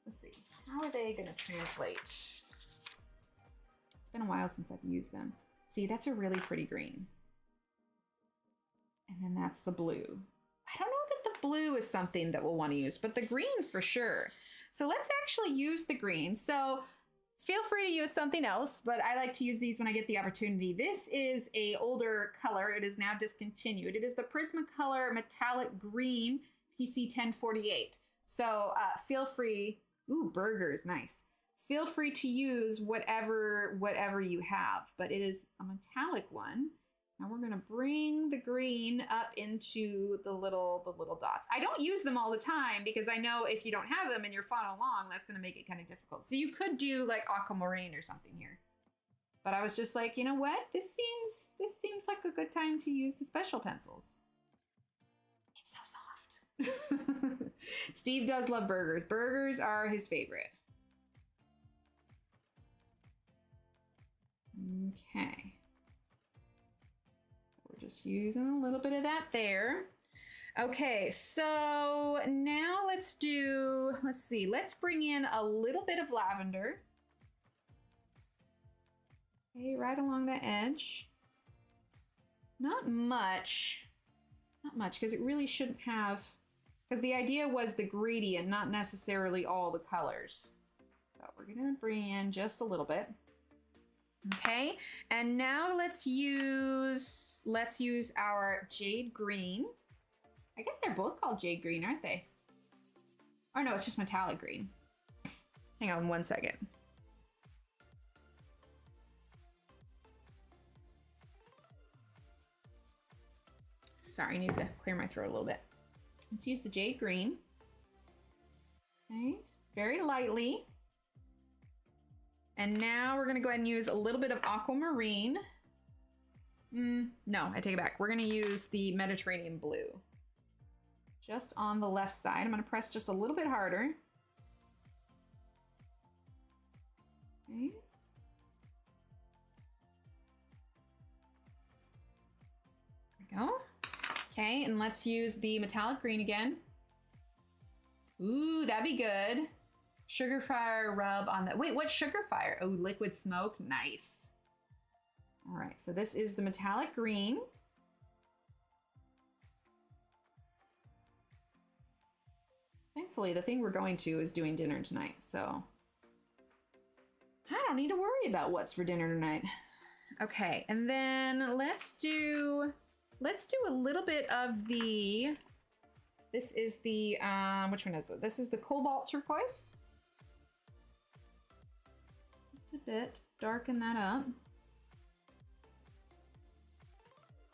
Let's see, how are they gonna translate? It's been a while since I've used them. See, that's a really pretty green. And then that's the blue. I don't know that the blue is something that we'll want to use, but the green for sure. So let's actually use the green. So Feel free to use something else, but I like to use these when I get the opportunity. This is a older color. It is now discontinued. It is the Prismacolor Metallic Green PC1048. So feel free. Ooh, burgers, nice. Feel free to use whatever you have, but it is a metallic one. Now we're gonna bring the green up into the little dots. I don't use them all the time because I know if you don't have them and you're following along, that's gonna make it kind of difficult. So you could do like aquamarine or something here. But I was just like, you know what? This seems like a good time to use the special pencils. It's so soft. Steve does love burgers. Burgers are his favorite. Okay. Just using a little bit of that there. Okay, so now let's see, let's bring in a little bit of lavender. Okay, right along the edge. Not much, because it really shouldn't have, because the idea was the gradient, not necessarily all the colors. So we're gonna bring in just a little bit. Okay, and now let's use our jade green. I guess they're both called jade green, aren't they? Or no, it's just metallic green. Hang on one second. Sorry, I need to clear my throat a little bit. Let's use the jade green. Okay, very lightly. And now we're gonna go ahead and use a little bit of aquamarine. No, I take it back. We're gonna use the Mediterranean blue. Just on the left side. I'm gonna press just a little bit harder. Okay. There we go. Okay, and let's use the metallic green again. Ooh, that'd be good. Sugar fire rub on that. Wait, what's sugar fire? Oh, liquid smoke. Nice. All right, so this is the metallic green. Thankfully, the thing we're going to is doing dinner tonight, so I don't need to worry about what's for dinner tonight. Okay, and then let's do a little bit of the, this is the, which one is it? This is the cobalt turquoise. Just a bit, darken that up.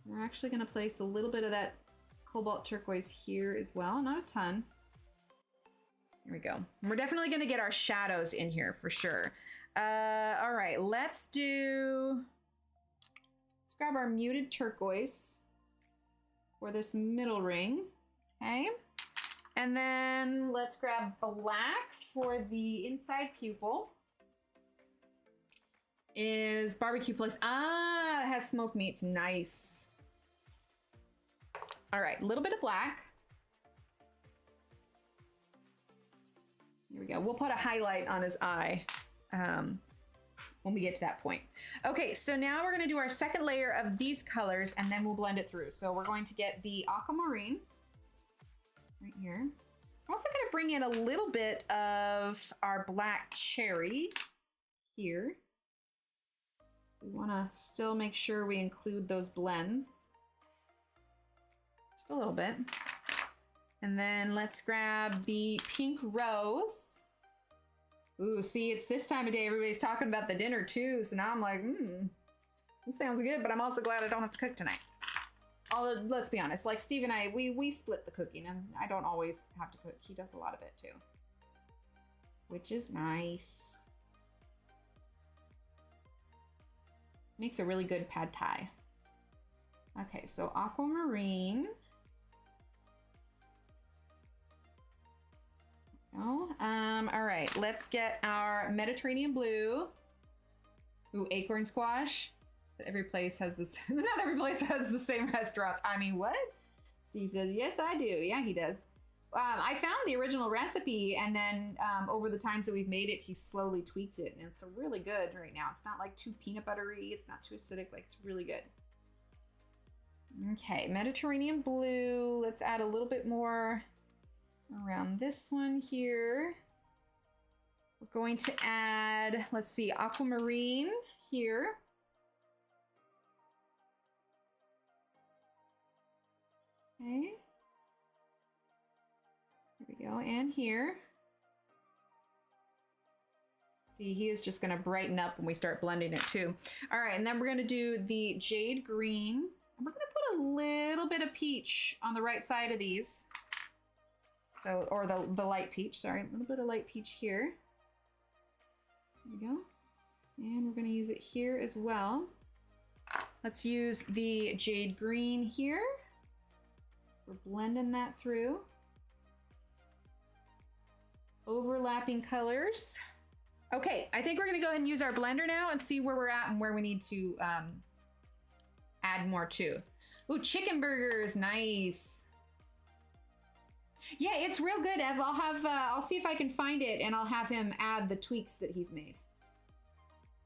We're actually gonna place a little bit of that cobalt turquoise here as well, not a ton. Here we go. We're definitely gonna get our shadows in here for sure. All right, let's grab our muted turquoise for this middle ring, okay? And then let's grab black for the inside pupil. Is barbecue place. Ah, it has smoked meats, nice. All right, a little bit of black. Here we go. We'll put a highlight on his eye when we get to that point. Okay, so now we're gonna do our second layer of these colors and then we'll blend it through. So we're going to get the aquamarine right here. I'm also gonna bring in a little bit of our black cherry here. We wanna still make sure we include those blends. Just a little bit. And then let's grab the pink rose. Ooh, see, it's this time of day, everybody's talking about the dinner too, so now I'm like, this sounds good, but I'm also glad I don't have to cook tonight. Although, let's be honest, like Steve and I, we split the cooking, and I don't always have to cook. He does a lot of it too, which is nice. Makes a really good pad thai. Okay, so aquamarine. Oh, all right, let's get our Mediterranean blue. Ooh, acorn squash. But every place has this, not every place has the same restaurants. I mean, what? Steve says, yes, I do. Yeah, he does. I found the original recipe, and then over the times that we've made it, he slowly tweaked it, and it's really good right now. It's not like too peanut buttery. It's not too acidic. Like, it's really good. Okay, Mediterranean blue. Let's add a little bit more around this one here. We're going to add, let's see, aquamarine here. Okay. There we go, and here. See, he is just gonna brighten up when we start blending it too. All right, and then we're gonna do the jade green. And we're gonna put a little bit of peach on the right side of these. So, or the light peach, sorry, a little bit of light peach here. There we go. And we're gonna use it here as well. Let's use the jade green here. We're blending that through. Overlapping colors. Okay, I think we're gonna go ahead and use our blender now and see where we're at and where we need to add more to. Ooh, chicken burgers, nice. Yeah, it's real good, Ev. I'll see if I can find it and I'll have him add the tweaks that he's made.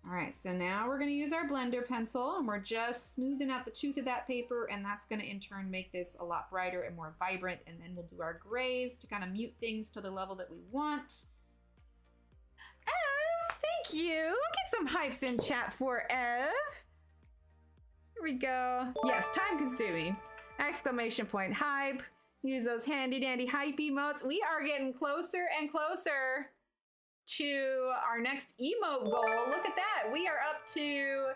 All right, so now we're gonna use our blender pencil and we're just smoothing out the tooth of that paper, and that's gonna in turn make this a lot brighter and more vibrant, and then we'll do our grays to kind of mute things to the level that we want. Ev, thank you. Get some hypes in chat for Ev. Here we go. Yes, time consuming. Exclamation point, hype. Use those handy dandy hype emotes. We are getting closer and closer to our next emote goal. Look at that. We are up to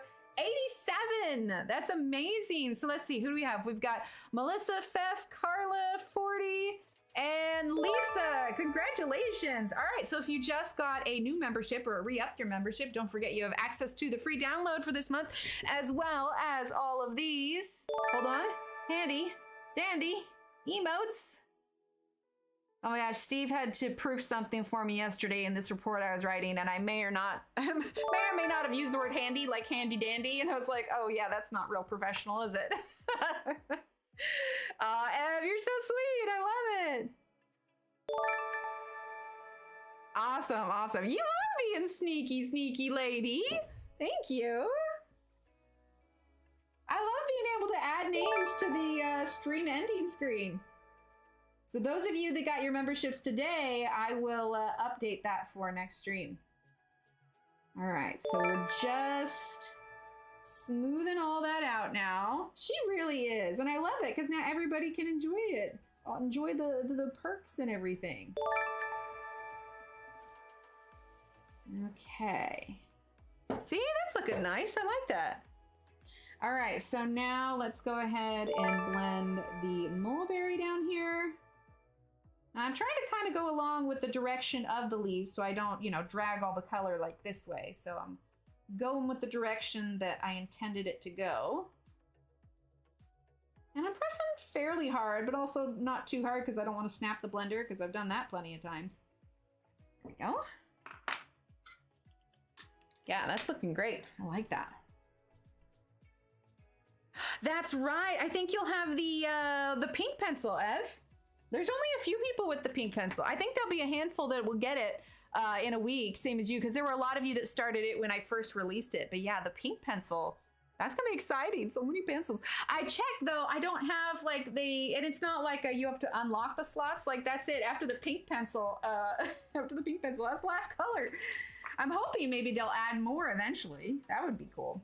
87. That's amazing. So let's see, who do we have? We've got Melissa, Fef, Carla, 40, and Lisa. Congratulations. All right, so if you just got a new membership or re-upped your membership, don't forget you have access to the free download for this month, as well as all of these. Hold on. Handy dandy emotes. Oh my gosh, Steve had to proof something for me yesterday in this report I was writing, and I may or may not have used the word handy, like handy dandy, and I was like, oh yeah, that's not real professional, is it? Ev, you're so sweet, I love it. Awesome, awesome. You are being sneaky, sneaky lady. Thank you. I love being able to add names to the stream ending screen. So those of you that got your memberships today, I will update that for next stream. All right, so we're just smoothing all that out now. She really is, and I love it because now everybody can enjoy it. I'll enjoy the perks and everything. Okay. See, that's looking nice. I like that. All right, so now let's go ahead and blend the mulberry down here. Now I'm trying to kind of go along with the direction of the leaves so I don't, you know, drag all the color like this way. So I'm going with the direction that I intended it to go. And I'm pressing fairly hard, but also not too hard because I don't want to snap the blender because I've done that plenty of times. There we go. Yeah, that's looking great. I like that. That's right. I think you'll have the pink pencil, Ev. There's only a few people with the pink pencil. I think there'll be a handful that will get it in a week, same as you, because there were a lot of you that started it when I first released it. But yeah, the pink pencil, that's gonna be exciting. So many pencils. I checked though, I don't have like and it's not like you have to unlock the slots. Like that's it. After the pink pencil, that's the last color. I'm hoping maybe they'll add more eventually. That would be cool.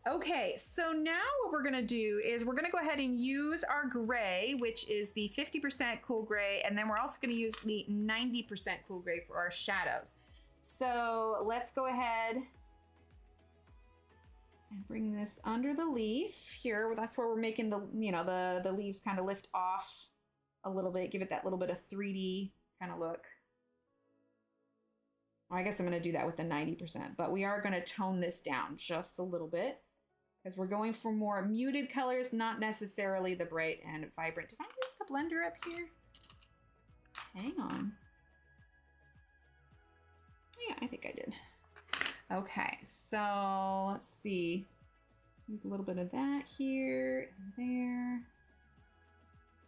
Okay, so now what we're gonna do is we're gonna go ahead and use our gray, which is the 50% cool gray, and then we're also gonna use the 90% cool gray for our shadows. So let's go ahead and bring this under the leaf here. That's where we're making the, you know, the leaves kind of lift off a little bit, give it that little bit of 3D kind of look. Well, I guess I'm gonna do that with the 90%, but we are gonna tone this down just a little bit, because we're going for more muted colors, not necessarily the bright and vibrant. Did I use the blender up here? Hang on. Yeah, I think I did. Okay, so let's see. Use a little bit of that here and there.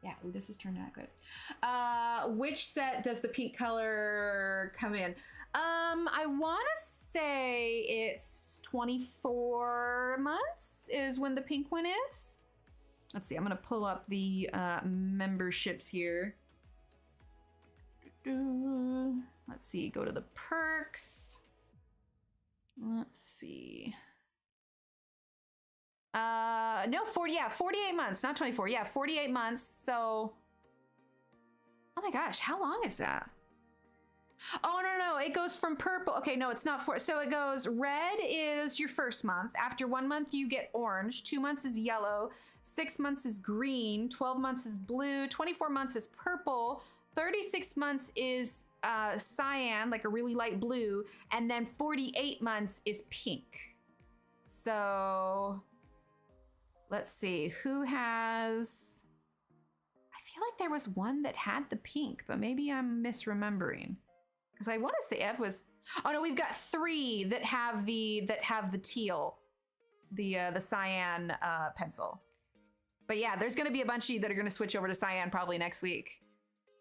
Yeah, ooh, this has turned out good. Which set does the pink color come in? I want to say it's 24 months is when the pink one is. Let's see, I'm going to pull up the memberships here. Let's see, go to the perk. works. Let's see. No, 48 months, not 24. Yeah, 48 months. So, oh my gosh, how long is that? Oh, no, it goes from purple. Okay, no, it's not so it goes, red is your first month. After 1 month, you get orange. 2 months is yellow. 6 months is green. 12 months is blue. 24 months is purple. 36 months is cyan, like a really light blue. And then 48 months is pink. So let's see, who has, I feel like there was one that had the pink, but maybe I'm misremembering. Because I want to say Ev was, oh no, we've got 3 that have the teal, the cyan pencil. But yeah, there's going to be a bunch of you that are going to switch over to cyan probably next week.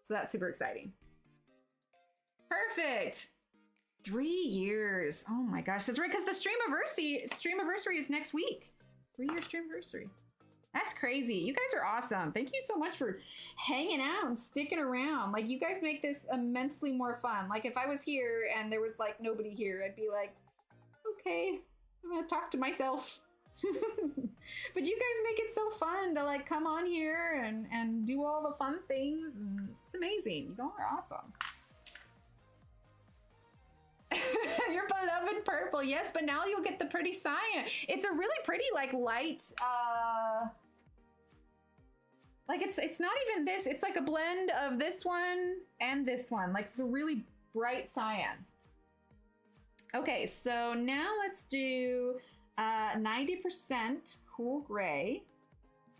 So that's super exciting. Perfect. 3 years. Oh my gosh, that's right, because the streamiversary is next week. 3-year streamiversary. That's crazy. You guys are awesome. Thank you so much for hanging out and sticking around. Like, you guys make this immensely more fun. Like, if I was here and there was like nobody here, I'd be like, okay, I'm gonna talk to myself. But you guys make it so fun to like come on here and do all the fun things, and it's amazing. You all are awesome. Your beloved purple, yes, but now you'll get the pretty cyan. It's a really pretty like light like it's not even this, it's like a blend of this one and this one. Like, it's a really bright cyan. Okay, so now let's do 90% cool gray.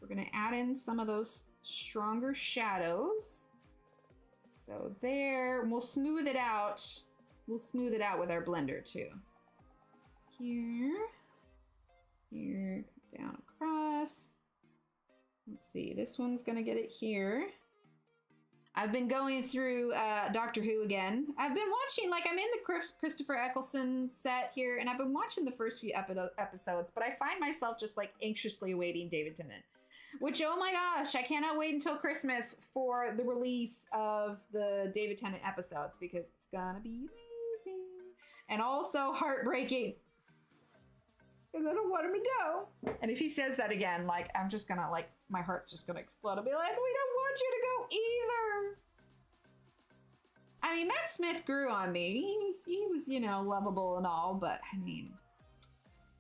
We're gonna add in some of those stronger shadows. So there, and we'll smooth it out. We'll smooth it out with our blender too. Here, down across. Let's see, this one's gonna get it here. I've been going through Doctor Who again. I've been watching, like, I'm in the Christopher Eccleston set here, and I've been watching the first few episodes, but I find myself just like anxiously awaiting David Tennant. Which, oh my gosh, I cannot wait until Christmas for the release of the David Tennant episodes, because it's gonna be amazing. And also heartbreaking, because I don't want him to go. And if he says that again, like, I'm just gonna, like, my heart's just gonna explode. I'll be like, we don't want you to go either. I mean, Matt Smith grew on me. He was, you know, lovable and all, but I mean,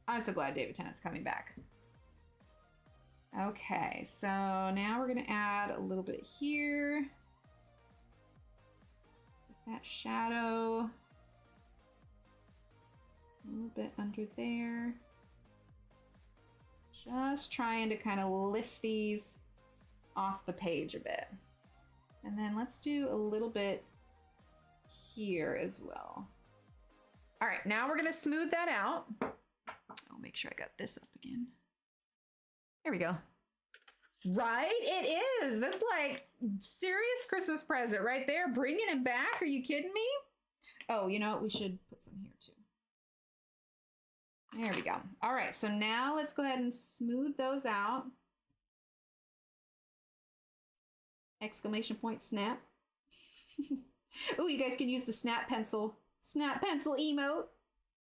I'm so glad David Tennant's coming back. Okay, so now we're gonna add a little bit here. That shadow. A little bit under there. Just trying to kind of lift these off the page a bit. And then let's do a little bit here as well. All right, now we're gonna smooth that out. I'll make sure I got this up again. There we go. Right? It is. That's like serious Christmas present right there. Bringing it back. Are you kidding me? Oh, you know what? We should put some here too. There we go. All right, so now let's go ahead and smooth those out. Exclamation point snap. Oh, you guys can use the snap pencil emote,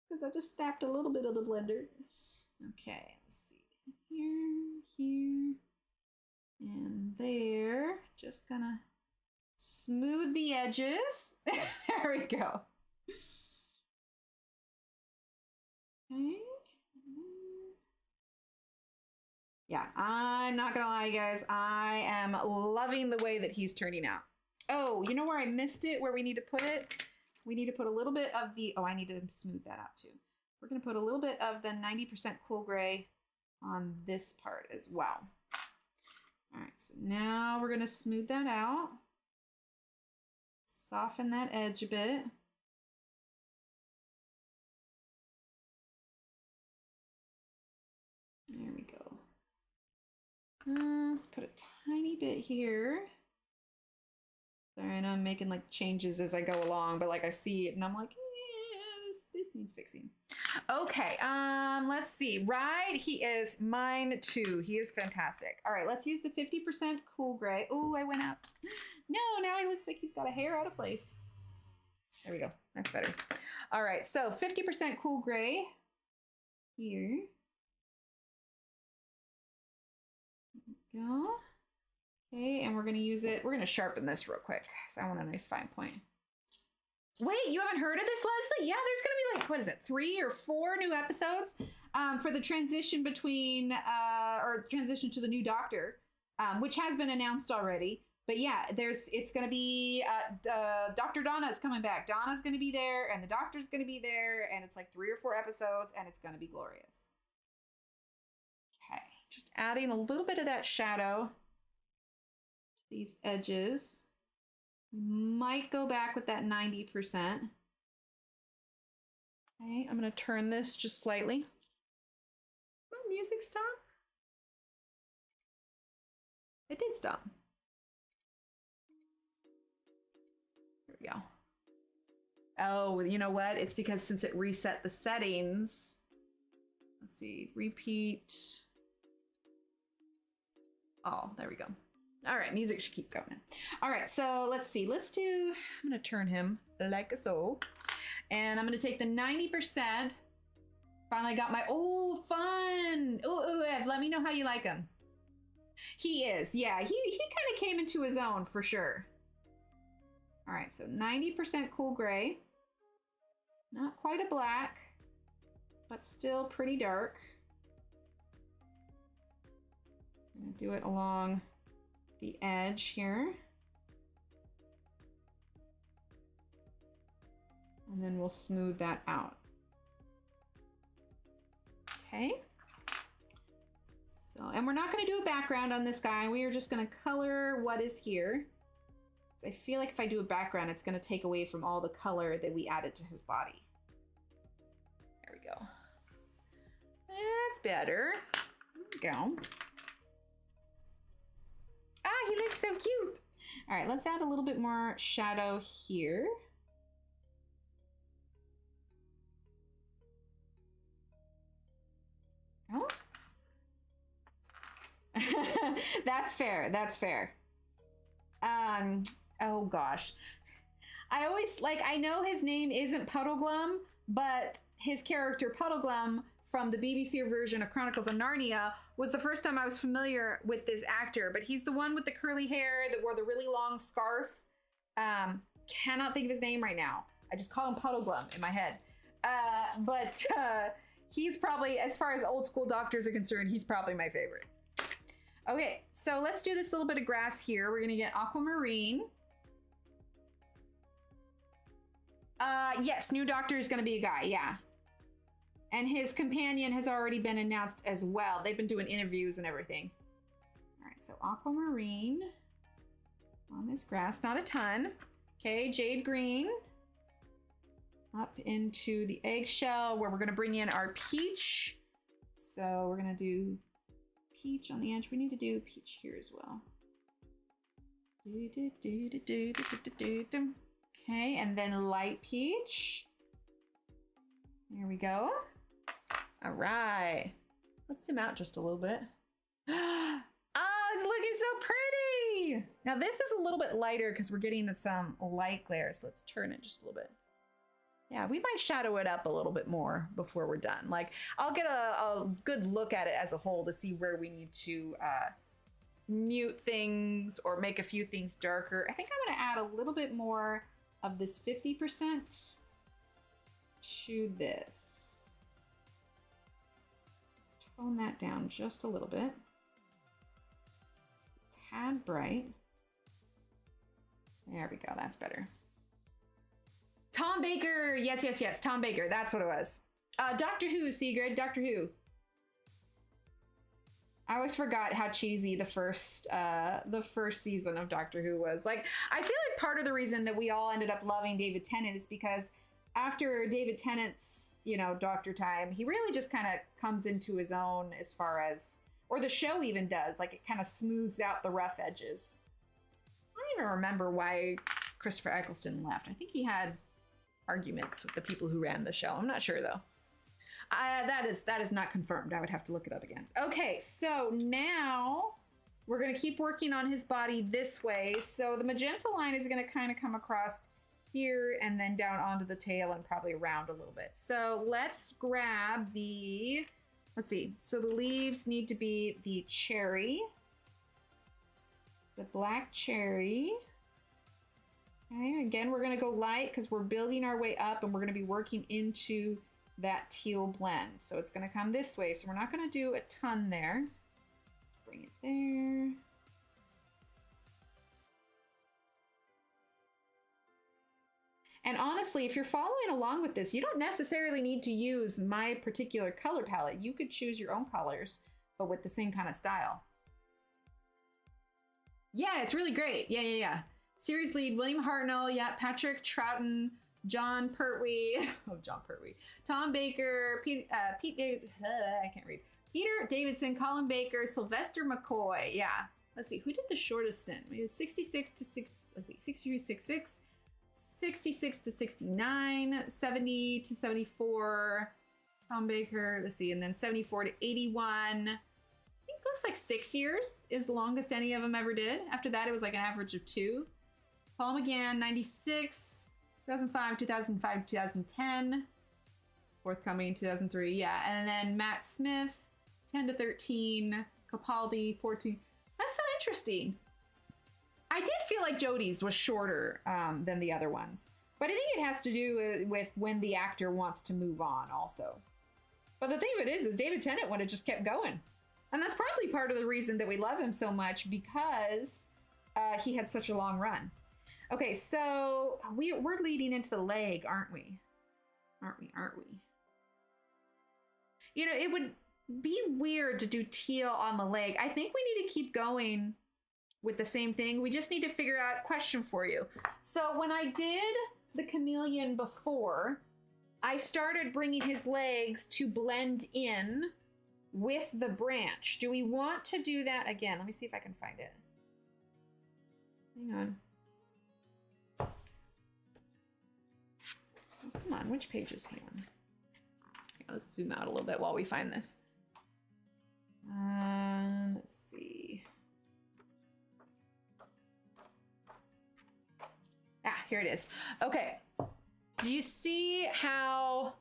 because I just snapped a little bit of the blender. Okay, let's see. Here, and there. Just gonna smooth the edges. There we go. Okay. Yeah, I'm not gonna lie, guys. I am loving the way that he's turning out. Oh, you know where I missed it? Where we need to put it? We need to put a little bit of the, oh, I need to smooth that out too. We're gonna put a little bit of the 90% cool gray on this part as well. All right, so now we're gonna smooth that out. Soften that edge a bit. There we go. Let's put a tiny bit here. Sorry, I know I'm making like changes as I go along, but like I see it and I'm like, yeah, this needs fixing. Okay, let's see. Right, he is mine too. He is fantastic. All right, let's use the 50% cool gray. Oh, I went out. No, now he looks like he's got a hair out of place. There we go. That's better. All right, so 50% cool gray here. There we go. Okay, and we're gonna use it. We're gonna sharpen this real quick because I want a nice fine point. Wait, you haven't heard of this, Leslie? Yeah, there's gonna be like, what is it, 3 or 4 new episodes for the transition between, or transition to the new Doctor, which has been announced already. But yeah, it's gonna be, Dr. Donna is coming back. Donna's gonna be there, and the Doctor's gonna be there, and it's like 3 or 4 episodes, and it's gonna be glorious. Okay, just adding a little bit of that shadow to these edges. Might go back with that 90%. Okay, I'm gonna turn this just slightly. Did my music stop? It did stop. There we go. Oh, you know what? It's because since it reset the settings. Let's see, repeat. Oh, there we go. All right, music should keep going. All right, so let's see. I'm gonna turn him like so. And I'm gonna take the 90%. Finally got my, oh, fun. Oh, Ev, let me know how you like him. He is, yeah, he kind of came into his own for sure. All right, so 90% cool gray. Not quite a black, but still pretty dark. I'm gonna do it along the edge here. And then we'll smooth that out. Okay. So, and we're not gonna do a background on this guy. We are just gonna color what is here. I feel like if I do a background, it's gonna take away from all the color that we added to his body. There we go. That's better. There we go. Ah, he looks so cute. All right, let's add a little bit more shadow here. Oh. That's fair, that's fair. Oh gosh. I always, like, I know his name isn't Puddleglum, but his character Puddleglum from the BBC version of Chronicles of Narnia was the first time I was familiar with this actor, but he's the one with the curly hair that wore the really long scarf. Cannot think of his name right now. I just call him Puddleglum in my head. But he's probably, as far as old school doctors are concerned, he's probably my favorite. Okay, so let's do this little bit of grass here. We're gonna get aquamarine. Yes, new Doctor is gonna be a guy, yeah. And his companion has already been announced as well. They've been doing interviews and everything. All right, so aquamarine on this grass, not a ton. Okay, jade green up into the eggshell where we're gonna bring in our peach. So we're gonna do peach on the edge. We need to do peach here as well. Okay, and then light peach. There we go. All right. Let's zoom out just a little bit. Oh, it's looking so pretty. Now this is a little bit lighter because we're getting some light glare. So let's turn it just a little bit. Yeah, we might shadow it up a little bit more before we're done. Like, I'll get a good look at it as a whole to see where we need to mute things or make a few things darker. I think I'm gonna add a little bit more of this 50% to this. Tone that down just a little bit. Tad bright. There we go, that's better. Tom Baker, yes, Tom Baker, that's what it was. Doctor Who, Sigrid, Doctor Who. I always forgot how cheesy the first season of Doctor Who was. Like, I feel like part of the reason that we all ended up loving David Tennant is because after David Tennant's, you know, Doctor time, he really just kind of comes into his own as far as, or the show even does, like it kind of smooths out the rough edges. I don't even remember why Christopher Eccleston left. I think he had arguments with the people who ran the show. I'm not sure though. That is not confirmed. I would have to look it up again. Okay, so now we're gonna keep working on his body this way. So the magenta line is gonna kind of come across here and then down onto the tail and probably around a little bit. So let's grab the, let's see. So the leaves need to be the cherry, the black cherry. Okay, again, we're gonna go light because we're building our way up and we're gonna be working into that teal blend. So it's gonna come this way. So we're not gonna do a ton there. Let's bring it there. And honestly, if you're following along with this, you don't necessarily need to use my particular color palette. You could choose your own colors, but with the same kind of style. Yeah, it's really great. Yeah. Series lead, William Hartnell, yeah, Patrick Troughton, John Pertwee, John Pertwee, Tom Baker, Pete David, I can't read, Peter Davidson, Colin Baker, Sylvester McCoy, yeah. Let's see, who did the shortest stint? Maybe 66 to 6, let's see, 63 to 66, 66 to 69, 70 to 74, Tom Baker, let's see, and then 74 to 81. I think it looks like 6 years is the longest any of them ever did. After that, it was like an average of 2. Paul McGann, 96, 2005, 2005, 2010. Forthcoming 2003, yeah. And then Matt Smith, 10 to 13. Capaldi, 14. That's so interesting. I did feel like Jodie's was shorter than the other ones. But I think it has to do with when the actor wants to move on also. But the thing of it is David Tennant would have just kept going. And that's probably part of the reason that we love him so much, because he had such a long run. Okay, so we're leading into the leg, aren't we? Aren't we? You know, it would be weird to do teal on the leg. I think we need to keep going with the same thing. We just need to figure out, question for you. So when I did the chameleon before, I started bringing his legs to blend in with the branch. Do we want to do that again? Let me see if I can find it. Hang on. Oh, come on, which page is he on? Okay, let's zoom out a little bit while we find this. Let's see. Ah, here it is. Okay. Do you see how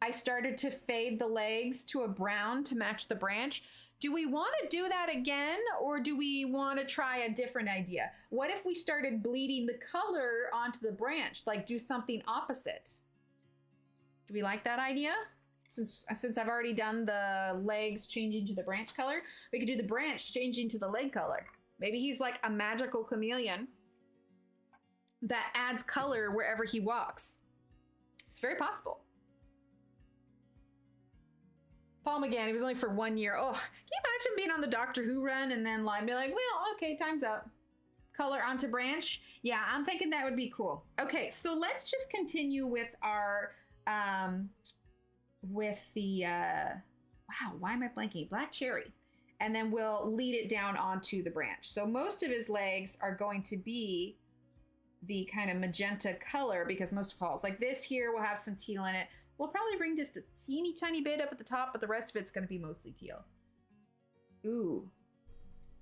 I started to fade the legs to a brown to match the branch? Do we want to do that again, or do we want to try a different idea? What if we started bleeding the color onto the branch, like do something opposite? Do we like that idea? Since I've already done the legs changing to the branch color, we could do the branch changing to the leg color. Maybe he's like a magical chameleon that adds color wherever he walks. It's very possible. Paul McGann, he was only for 1 year. Oh, can you imagine being on the Doctor Who run and then like be like, well, okay, time's up. Color onto branch. Yeah, I'm thinking that would be cool. Okay, so let's just continue with our, wow, why am I blanking? Black cherry. And then we'll lead it down onto the branch. So most of his legs are going to be the kind of magenta color, because most falls like this here will have some teal in it. We'll probably bring just a teeny tiny bit up at the top, but the rest of it's going to be mostly teal. Ooh,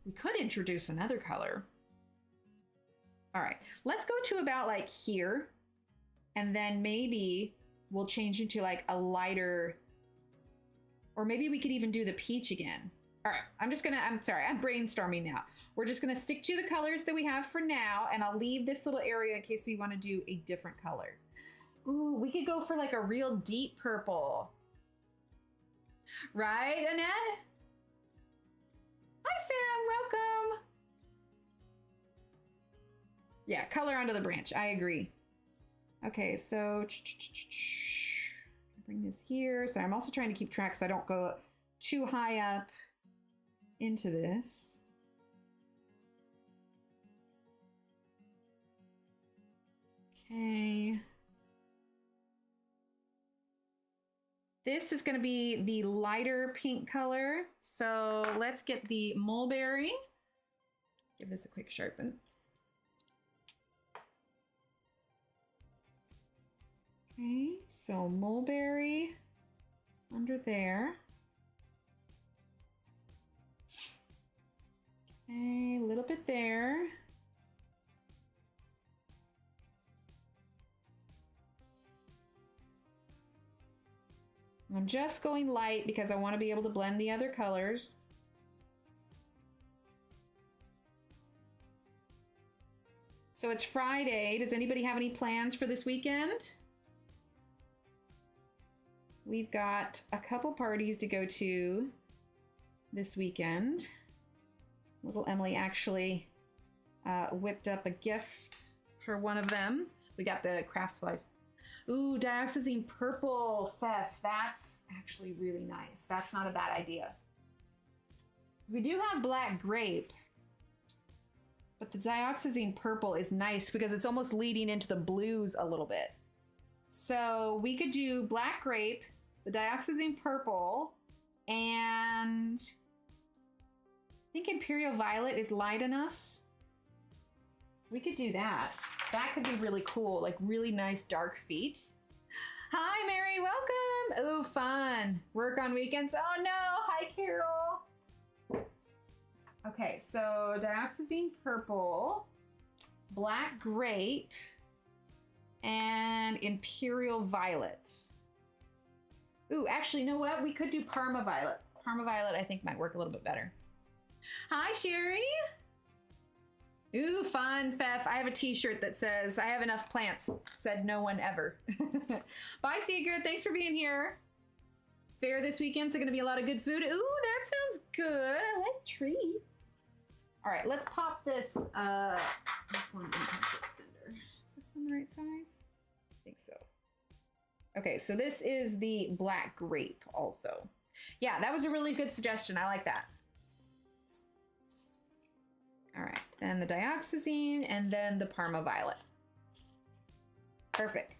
we could introduce another color. All right, let's go to about like here, and then maybe we'll change into like a lighter, or maybe we could even do the peach again. All right, I'm brainstorming now. We're just gonna stick to the colors that we have for now, and I'll leave this little area in case we want to do a different color. Ooh, we could go for like a real deep purple. Right, Annette? Hi, Sam, welcome. Yeah, color onto the branch, I agree. Okay, so bring this here. So I'm also trying to keep track so I don't go too high up into this. Okay. This is going to be the lighter pink color. So let's get the mulberry. Give this a quick sharpen. Okay, so mulberry under there. Okay, a little bit there. I'm just going light because I want to be able to blend the other colors. So it's Friday. Does anybody have any plans for this weekend? We've got a couple parties to go to this weekend. Little Emily actually whipped up a gift for one of them. We got the craft supplies. Ooh, dioxazine purple, Fef. That's actually really nice. That's not a bad idea. We do have black grape, but the dioxazine purple is nice because it's almost leading into the blues a little bit. So we could do black grape, the dioxazine purple, and I think Imperial Violet is light enough. We could do that. That could be really cool, like really nice dark feet. Hi, Mary, welcome. Oh, fun. Work on weekends. Oh no, hi, Carol. Okay, so dioxazine purple, black grape, and Imperial Violet. Ooh, actually, you know what? We could do Parma Violet. Parma Violet, I think, might work a little bit better. Hi, Sherry. Ooh, fun, Fef. I have a t-shirt that says, I have enough plants, said no one ever. Bye, Sigrid. Thanks for being here. Fair this weekend, so gonna be a lot of good food. Ooh, that sounds good. I like treats. All right, let's pop this one in the pencil extender. Is this one the right size? I think so. Okay, so this is the black grape also. Yeah, that was a really good suggestion. I like that. All right, then the dioxazine and then the Parma Violet. Perfect.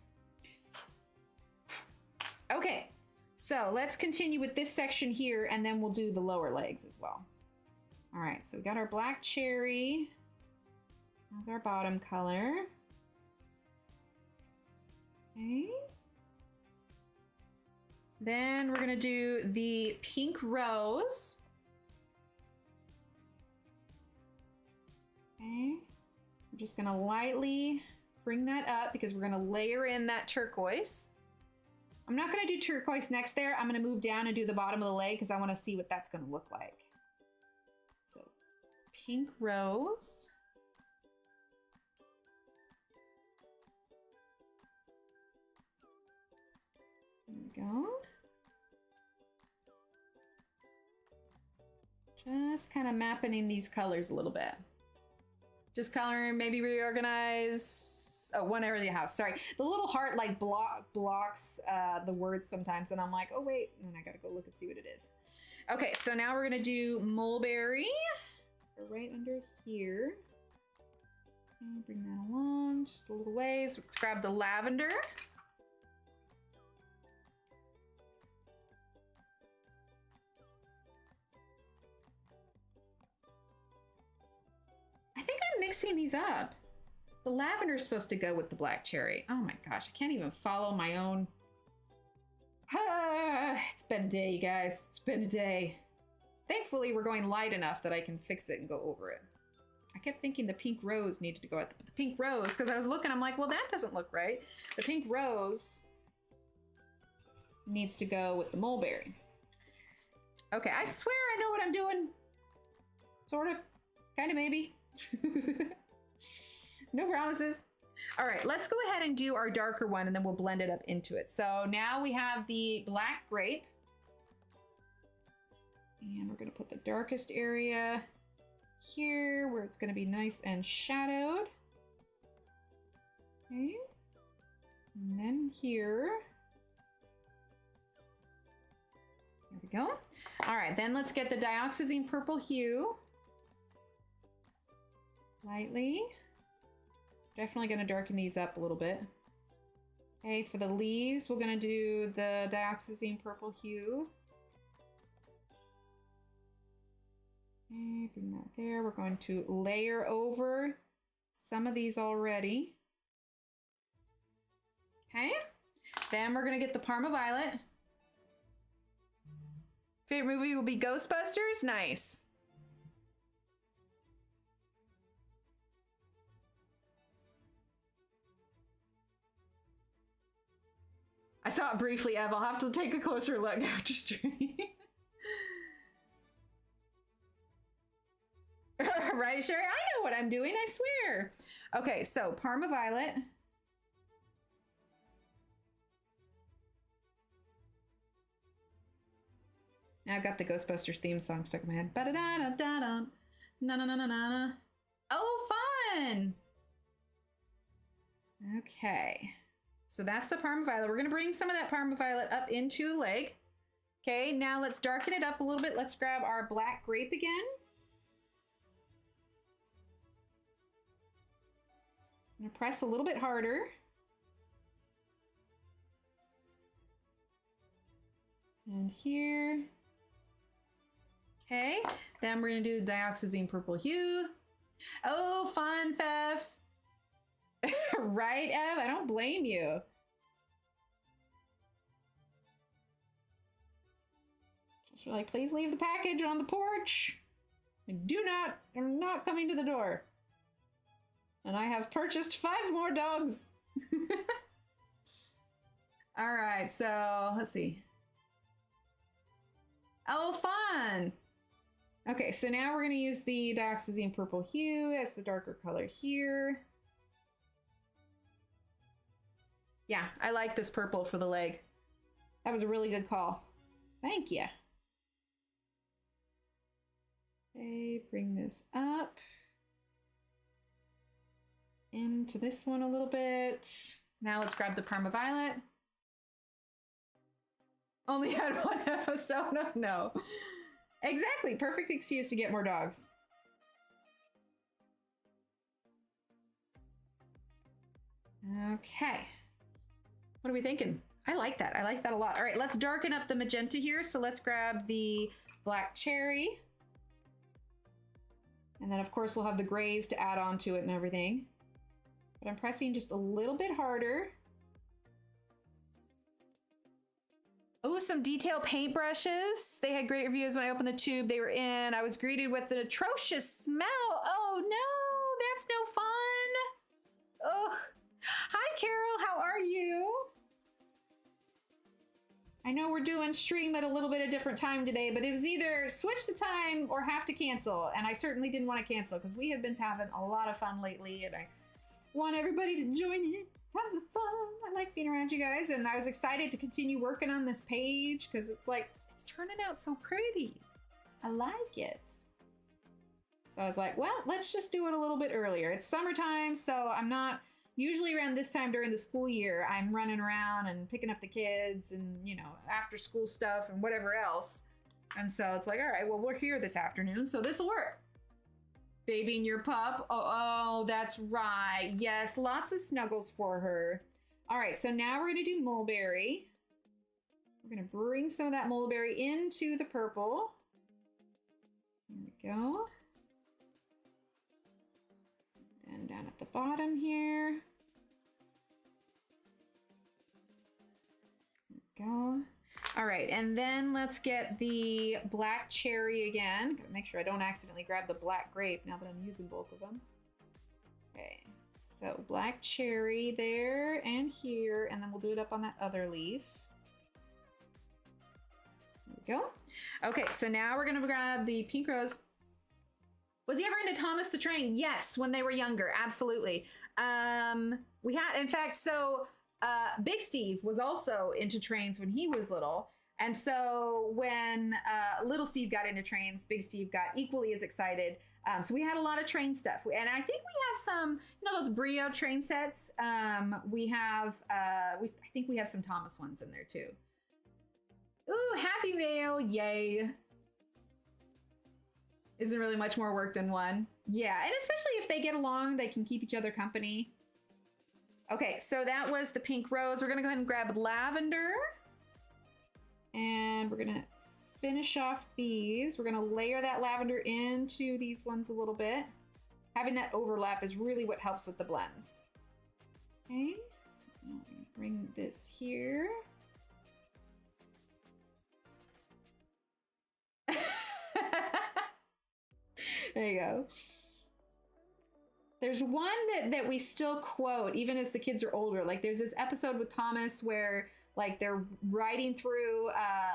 Okay, so let's continue with this section here and then we'll do the lower legs as well. All right, so we got our black cherry. That's our bottom color. Okay. Then we're gonna do the pink rose. Okay, I'm just gonna lightly bring that up because we're gonna layer in that turquoise. I'm not gonna do turquoise next there. I'm gonna move down and do the bottom of the leg because I wanna see what that's gonna look like. So, pink rose. There we go. Just kind of mapping in these colors a little bit. Just coloring, maybe reorganize. Oh, one area of the house. Sorry. The little heart like blocks the words sometimes. And I'm like, oh, wait. And I got to go look and see what it is. Okay, so now we're going to do mulberry. Right under here. And bring that along just a little ways. Let's grab the lavender. I think I'm mixing these up. The lavender is supposed to go with the black cherry. Oh my gosh, I can't even follow my own. It's been a day, you guys. It's been a day. Thankfully, we're going light enough that I can fix it and go over it. I kept thinking the pink rose needed to go at the pink rose because I was looking, I'm like, well, that doesn't look right. The pink rose needs to go with the mulberry. Okay, I swear I know what I'm doing. Sort of, kind of, maybe. No promises. All right, let's go ahead and do our darker one and then we'll blend it up into it. So now we have the black grape. And we're gonna put the darkest area here where it's gonna be nice and shadowed. Okay. And then here. There we go. All right, then let's get the dioxazine purple hue. Lightly. Definitely gonna darken these up a little bit. Okay, for the leaves, we're gonna do the dioxazine purple hue. Okay, bring that there. We're going to layer over some of these already. Okay, then we're gonna get the Parma Violet. Favorite movie will be Ghostbusters? Nice. I saw it briefly, Ev. I'll have to take a closer look after stream. Right, Sherry? I know what I'm doing, I swear. Okay, so Parma Violet. Now I've got the Ghostbusters theme song stuck in my head. Ba-da-da-da-da-da. Na-na-na-na-na. Oh, fun! Okay. So that's the Parma Violet. We're going to bring some of that Parma Violet up into the leg. Okay, now let's darken it up a little bit. Let's grab our black grape again. I'm going to press a little bit harder. And here. Okay, then we're going to do the dioxazine purple hue. Oh, fun, Feff. Right, Ev? I don't blame you. She's like, please leave the package on the porch. I'm not coming to the door. And I have purchased 5 more dogs. All right, so let's see. Oh, fun. Okay, so now we're going to use the dioxazine purple hue as the darker color here. Yeah, I like this purple for the leg. That was a really good call. Thank you. Okay, bring this up into this one a little bit. Now let's grab the Parma Violet. Only had 1 episode? No. Exactly, perfect excuse to get more dogs. Okay. What are we thinking? I like that. I like that a lot. All right, let's darken up the magenta here. So let's grab the black cherry. And then of course we'll have the grays to add on to it and everything. But I'm pressing just a little bit harder. Oh, some detail paintbrushes. They had great reviews when I opened the tube they were in. I was greeted with an atrocious smell. Oh no, that's no fun. Ugh. Hi, Carol, how are you? I know we're doing stream at a little bit of different time today, but it was either switch the time or have to cancel. And I certainly didn't want to cancel because we have been having a lot of fun lately and I want everybody to join in. Having fun. I like being around you guys, and I was excited to continue working on this page because it's like, it's turning out so pretty. I like it. So I was like, well, let's just do it a little bit earlier. It's summertime, so I'm not, usually around this time during the school year, I'm running around and picking up the kids and, you know, after school stuff and whatever else. And so it's like, all right, well, we're here this afternoon, so this will work. Babying your pup. Oh, that's right. Yes, lots of snuggles for her. All right, so now we're going to do mulberry. We're going to bring some of that mulberry into the purple. There we go. And down at the bottom here. There we go. All right, and then let's get the black cherry again. Gotta make sure I don't accidentally grab the black grape now that I'm using both of them. Okay, so black cherry there and here, and then we'll do it up on that other leaf. There we go. Okay, so now we're gonna grab the pink rose. Was he ever into Thomas the Train? Yes, when they were younger, absolutely. We had, in fact, so Big Steve was also into trains when he was little. And so when little Steve got into trains, Big Steve got equally as excited. So we had a lot of train stuff. And I think we have some, you know, those Brio train sets. We have, I think we have some Thomas ones in there too. Ooh, Happy Mail, yay. Isn't really much more work than one. Yeah, and especially if they get along, they can keep each other company. Okay, so that was the pink rose. We're gonna go ahead and grab lavender. And we're gonna finish off these. We're gonna layer that lavender into these ones a little bit. Having that overlap is really what helps with the blends. Okay, so now I'm gonna bring this here. There you go. There's one that we still quote, even as the kids are older. Like there's this episode with Thomas where like they're riding through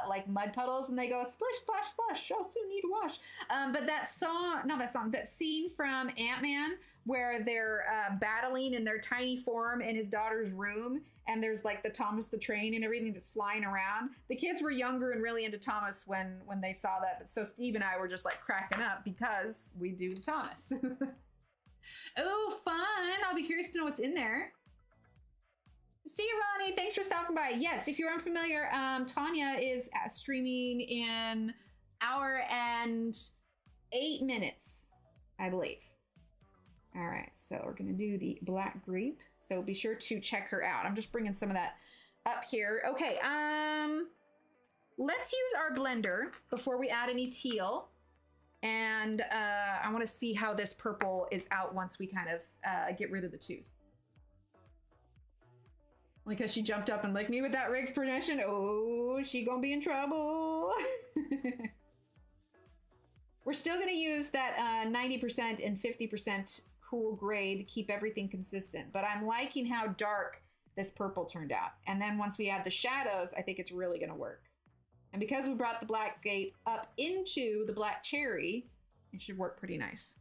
like mud puddles and they go splish, splash, splash, I'll soon need to wash. But that song, not that song, that scene from Ant-Man where they're battling in their tiny form in his daughter's room, and there's like the Thomas the Train and everything that's flying around. The kids were younger and really into Thomas when they saw that. So Steve and I were just like cracking up because we do Thomas. Oh, fun. I'll be curious to know what's in there. See you, Ronnie. Thanks for stopping by. Yes, if you're unfamiliar, Tanya is streaming in an hour and 8 minutes, I believe. All right, so we're gonna do the black grape. So be sure to check her out. I'm just bringing some of that up here. Okay, let's use our blender before we add any teal. And I wanna see how this purple is out once we kind of get rid of the tooth. Only because she jumped up and licked me with that Rig's permission. Oh, she gonna be in trouble. We're still gonna use that 90% and 50% cool gray to keep everything consistent, but I'm liking how dark this purple turned out. And then once we add the shadows, I think it's really gonna work. And because we brought the black grape up into the black cherry, it should work pretty nice.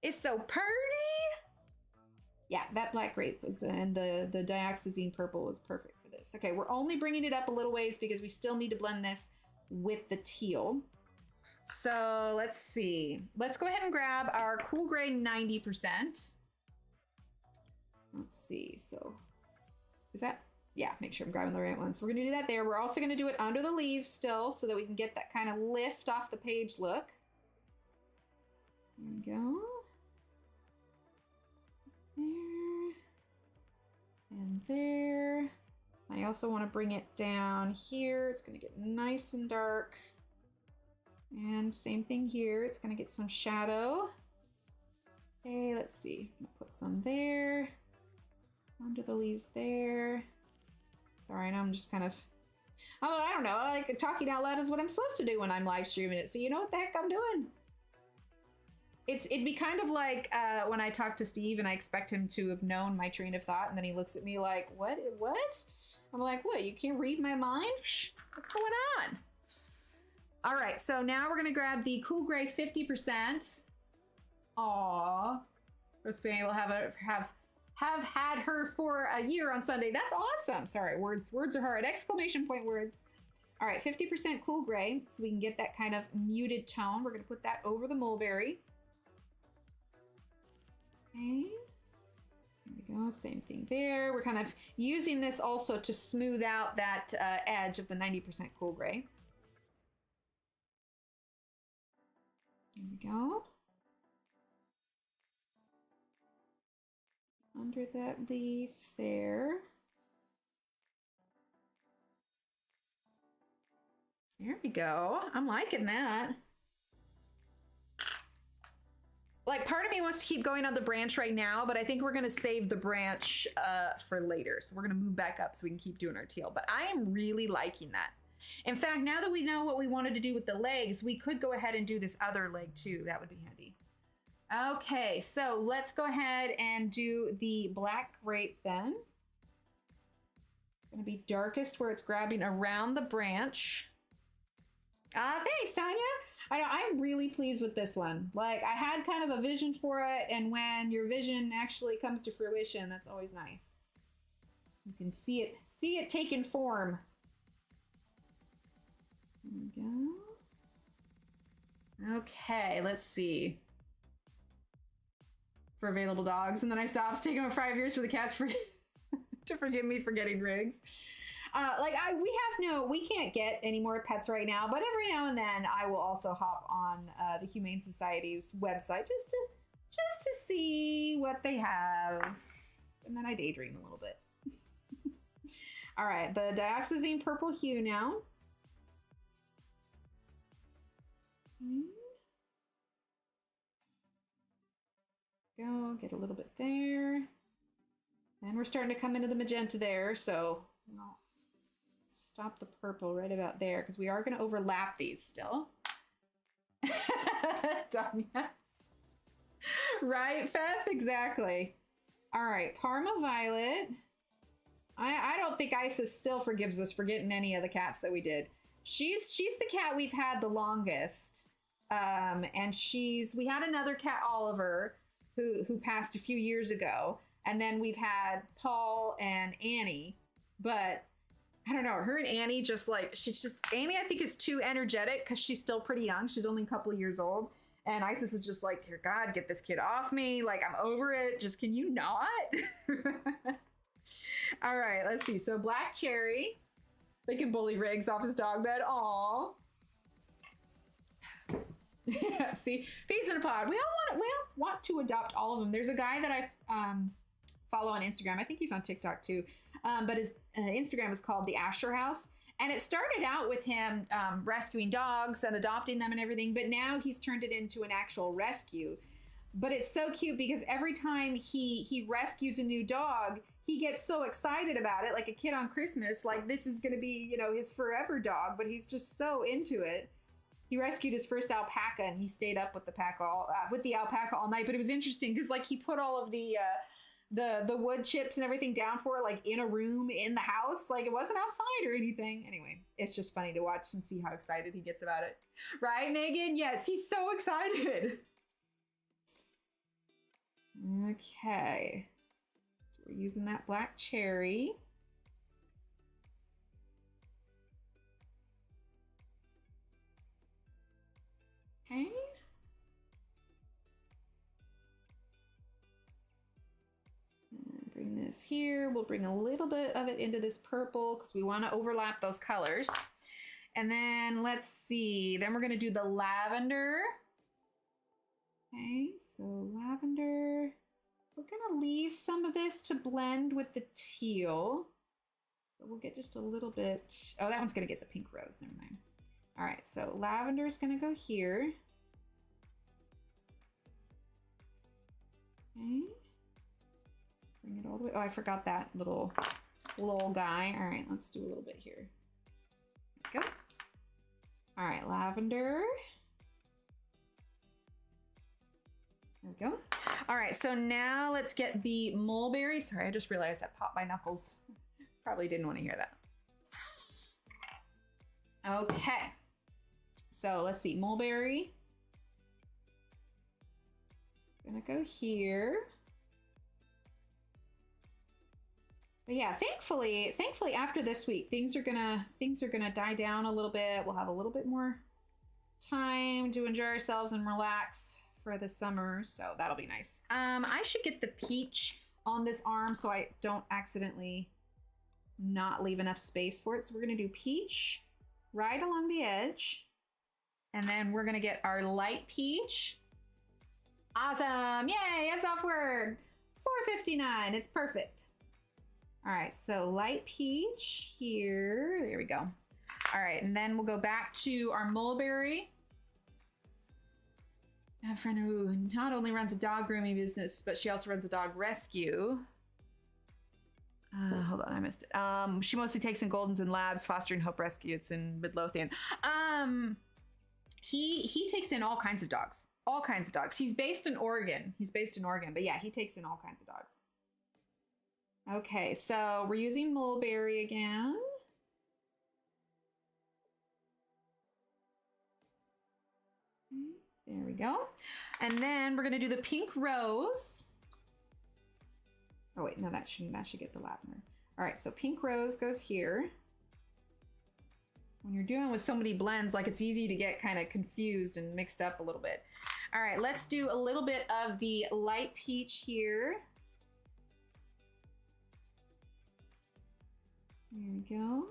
It's so pretty. Yeah, that black grape was, and the dioxazine purple was perfect for this. Okay, we're only bringing it up a little ways because we still need to blend this with the teal. So let's see. Let's go ahead and grab our cool gray 90%. Let's see. So is that, yeah, make sure I'm grabbing the right one. So we're gonna do that there. We're also gonna do it under the leaves still so that we can get that kind of lift off the page look. There we go. There and there. I also want to bring it down here. It's going to get nice and dark. And same thing here. It's going to get some shadow. Okay, let's see. I'll put some there. Under the leaves there. Sorry, now I'm just kind of, oh, I don't know. Like talking out loud is what I'm supposed to do when I'm live streaming it. So you know what the heck I'm doing. It'd be kind of like when I talk to Steve and I expect him to have known my train of thought, and then he looks at me like, what? I'm like, what? You can't read my mind? What's going on? All right, so now we're gonna grab the cool gray 50%. Aw, first being able to have had her for a year on Sunday. That's awesome. Sorry, words are hard. Exclamation point words. All right, 50% cool gray, so we can get that kind of muted tone. We're gonna put that over the mulberry. Okay, there we go, same thing there. We're kind of using this also to smooth out that edge of the 90% cool gray. There we go. Under that leaf there. There we go. I'm liking that. Like, part of me wants to keep going on the branch right now, but I think we're gonna save the branch for later. So we're gonna move back up so we can keep doing our teal. But I am really liking that. In fact, now that we know what we wanted to do with the legs, we could go ahead and do this other leg too. That would be handy. Okay, so let's go ahead and do the black grape then. It's gonna be darkest where it's grabbing around the branch. Thanks, Tanya. I know, I'm really pleased with this one. Like, I had kind of a vision for it, and when your vision actually comes to fruition, that's always nice. You can see it taking form. There we go. Okay, let's see. For available dogs, and then I stopped. It's taken over 5 years for the cats to forgive me for getting Rigs. We can't get any more pets right now, but every now and then I will also hop on the Humane Society's website just to see what they have, and then I daydream a little bit. All right, the dioxazine purple hue now. Go get a little bit there, and we're starting to come into the magenta there, so I'll stop the purple right about there because we are going to overlap these still. Damia. Right, Feth? Exactly. All right, Parma Violet. I don't think Isis still forgives us for getting any of the cats that we did. She's the cat we've had the longest. And we had another cat, Oliver, who passed a few years ago. And then we've had Paul and Annie. But I don't know, her and Annie Annie I think is too energetic because she's still pretty young. She's only a couple of years old. And Isis is just like, dear God, get this kid off me. Like, I'm over it. Just, can you not? All right, let's see. So Black Cherry. They can bully Riggs off his dog bed. Aw. Yeah, see, peas in a pod. We all want to adopt all of them. There's a guy that I follow on Instagram. I think he's on TikTok too. But his Instagram is called The Asher House. And it started out with him rescuing dogs and adopting them and everything, but now he's turned it into an actual rescue. But it's so cute because every time he rescues a new dog, he gets so excited about it, like a kid on Christmas, like this is going to be, you know, his forever dog, but he's just so into it. He rescued his first alpaca and he stayed up with the alpaca all night. But it was interesting because like he put all of the wood chips and everything down for it, like in a room in the house, like it wasn't outside or anything. Anyway, it's just funny to watch and see how excited he gets about it. Right, Megan? Yes, he's so excited. Okay. So we're using that Black Cherry. Okay. Bring this here. We'll bring a little bit of it into this purple because we want to overlap those colors. And then let's see. Then we're going to do the lavender. Okay, so lavender. We're going to leave some of this to blend with the teal. So we'll get just a little bit. Oh, that one's going to get the pink rose. Never mind. All right, so lavender is going to go here. Okay. Bring it all the way. Oh, I forgot that little guy. All right, let's do a little bit here. There we go. All right, lavender. There we go. All right, so now let's get the mulberry. Sorry, I just realized I popped my knuckles. Probably didn't want to hear that. Okay. So let's see, mulberry. Gonna go here. But yeah, thankfully after this week, things are gonna die down a little bit. We'll have a little bit more time to enjoy ourselves and relax for the summer, so that'll be nice. I should get the peach on this arm so I don't accidentally not leave enough space for it. So we're gonna do peach right along the edge, and then we're gonna get our light peach. Awesome! Yay! It's off word. $4.59. It's perfect. All right, so light peach here. There we go. All right, and then we'll go back to our mulberry. I have a friend who not only runs a dog grooming business, but she also runs a dog rescue. Hold on, I missed it. She mostly takes in Goldens and Labs, Fostering Hope Rescue. It's in Midlothian. He takes in all kinds of dogs. All kinds of dogs. He's based in Oregon. But yeah, he takes in all kinds of dogs. Okay, so we're using mulberry again. There we go. And then we're gonna do the pink rose. Oh wait, no, that should get the lavender. All right, so pink rose goes here. When you're doing with so many blends, like it's easy to get kind of confused and mixed up a little bit. All right, let's do a little bit of the light peach here. There we go.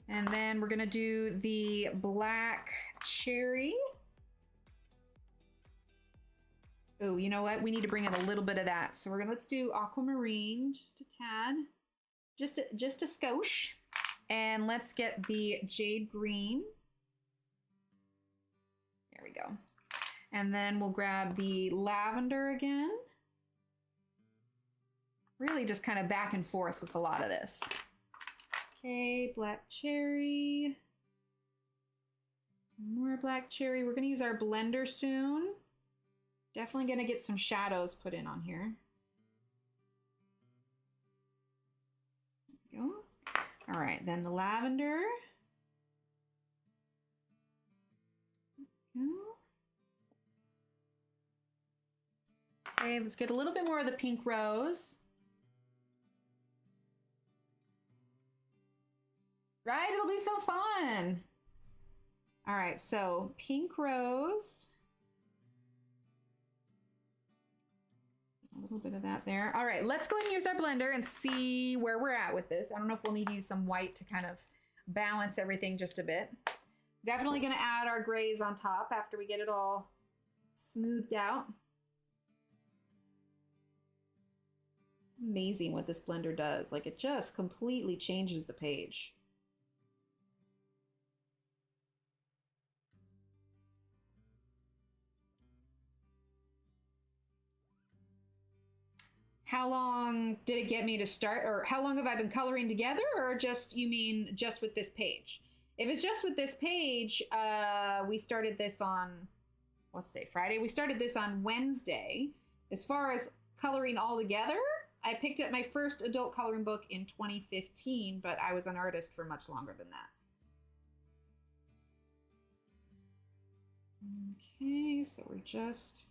And then we're gonna do the black cherry. Oh, you know what? We need to bring in a little bit of that. So let's do aquamarine, just a tad, just a skosh. And let's get the jade green. There we go. And then we'll grab the lavender again. Really just kind of back and forth with a lot of this. Okay, black cherry. More black cherry. We're gonna use our blender soon. Definitely gonna get some shadows put in on here. right, then the lavender. Okay, let's get a little bit more of the pink rose. Right, it'll be so fun. All right, so pink rose. A little bit of that there. All right, let's go ahead and use our blender and see where we're at with this. I don't know if we'll need to use some white to kind of balance everything just a bit. Definitely gonna add our grays on top after we get it all smoothed out. It's amazing what this blender does. Like, it just completely changes the page. How long did it get me to start, or how long have I been coloring together, or just, you mean just with this page? If it's just with this page, we started this on, what's today, Friday? We started this on Wednesday. As far as coloring all together, I picked up my first adult coloring book in 2015, but I was an artist for much longer than that. Okay, so we're just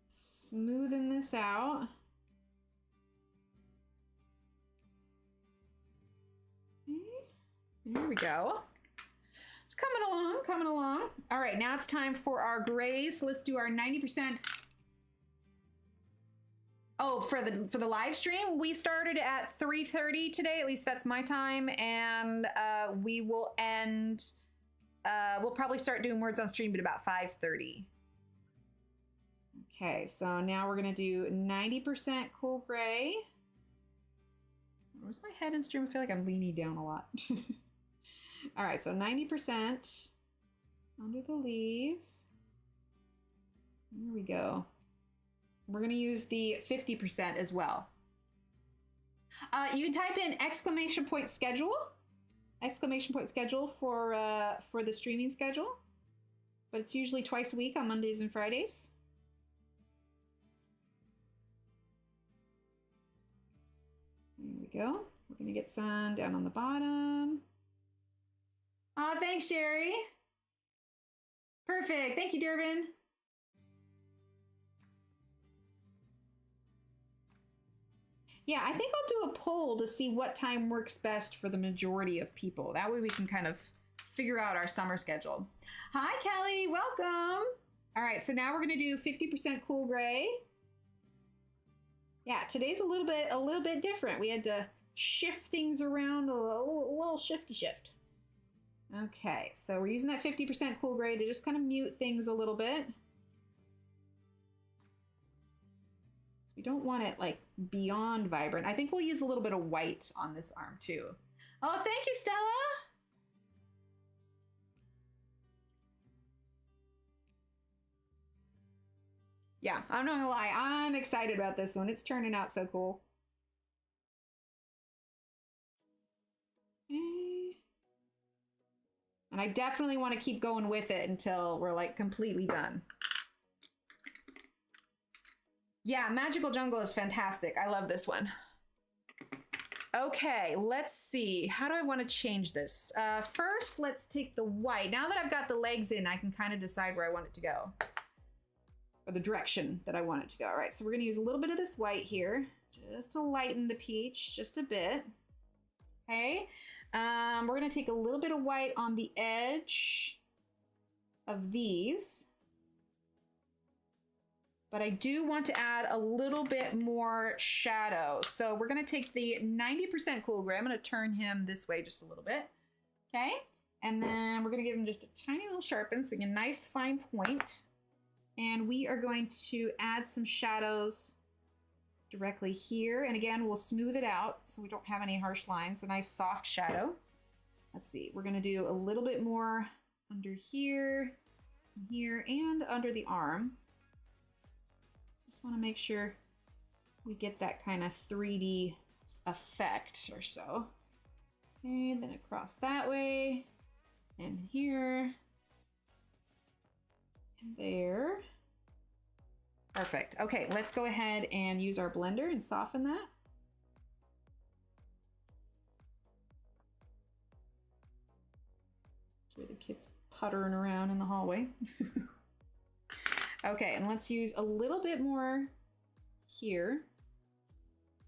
smoothing this out. There we go. It's coming along, coming along. All right, now it's time for our grays. Let's do our 90%. Oh, for the live stream, we started at 3:30 today. At least that's my time, and we will end. We'll probably start doing words on stream at about 5:30. Okay, so now we're gonna do 90% cool gray. Where's my head in stream? I feel like I'm leaning down a lot. All right, so 90% under the leaves. There we go. We're gonna use the 50% as well. You can type in exclamation point schedule for the streaming schedule, but it's usually twice a week on Mondays and Fridays. There we go. We're gonna get some down on the bottom. Oh, thanks, Sherry. Perfect. Thank you, Durbin. Yeah, I think I'll do a poll to see what time works best for the majority of people. That way we can kind of figure out our summer schedule. Hi, Kelly. Welcome. All right, so now we're going to do 50% cool gray. Yeah, today's a little bit different. We had to shift things around, a little shifty shift. Okay, so we're using that 50% cool gray to just kind of mute things a little bit. We don't want it like beyond vibrant. I think we'll use a little bit of white on this arm too. Oh, thank you, Stella. Yeah, I'm not gonna lie. I'm excited about this one. It's turning out so cool. And I definitely want to keep going with it until we're like completely done. Yeah, Magical Jungle is fantastic. I love this one. Okay, let's see. How do I want to change this? First, let's take the white. Now that I've got the legs in, I can kind of decide where I want it to go. Or the direction that I want it to go. All right, so we're going to use a little bit of this white here, just to lighten the peach just a bit. Okay. We're going to take a little bit of white on the edge of these. But I do want to add a little bit more shadow. So we're going to take the 90% cool gray. I'm going to turn him this way just a little bit. Okay. And then we're going to give him just a tiny little sharpen so we get a nice fine point. And we are going to add some shadows directly here. And again, we'll smooth it out so we don't have any harsh lines. A nice soft shadow. Let's see. We're going to do a little bit more under here, and under the arm. Just want to make sure we get that kind of 3D effect or so. Okay, and then across that way, and here, and there. Perfect. Okay, let's go ahead and use our blender and soften that. Hear the kids puttering around in the hallway. Okay, and let's use a little bit more here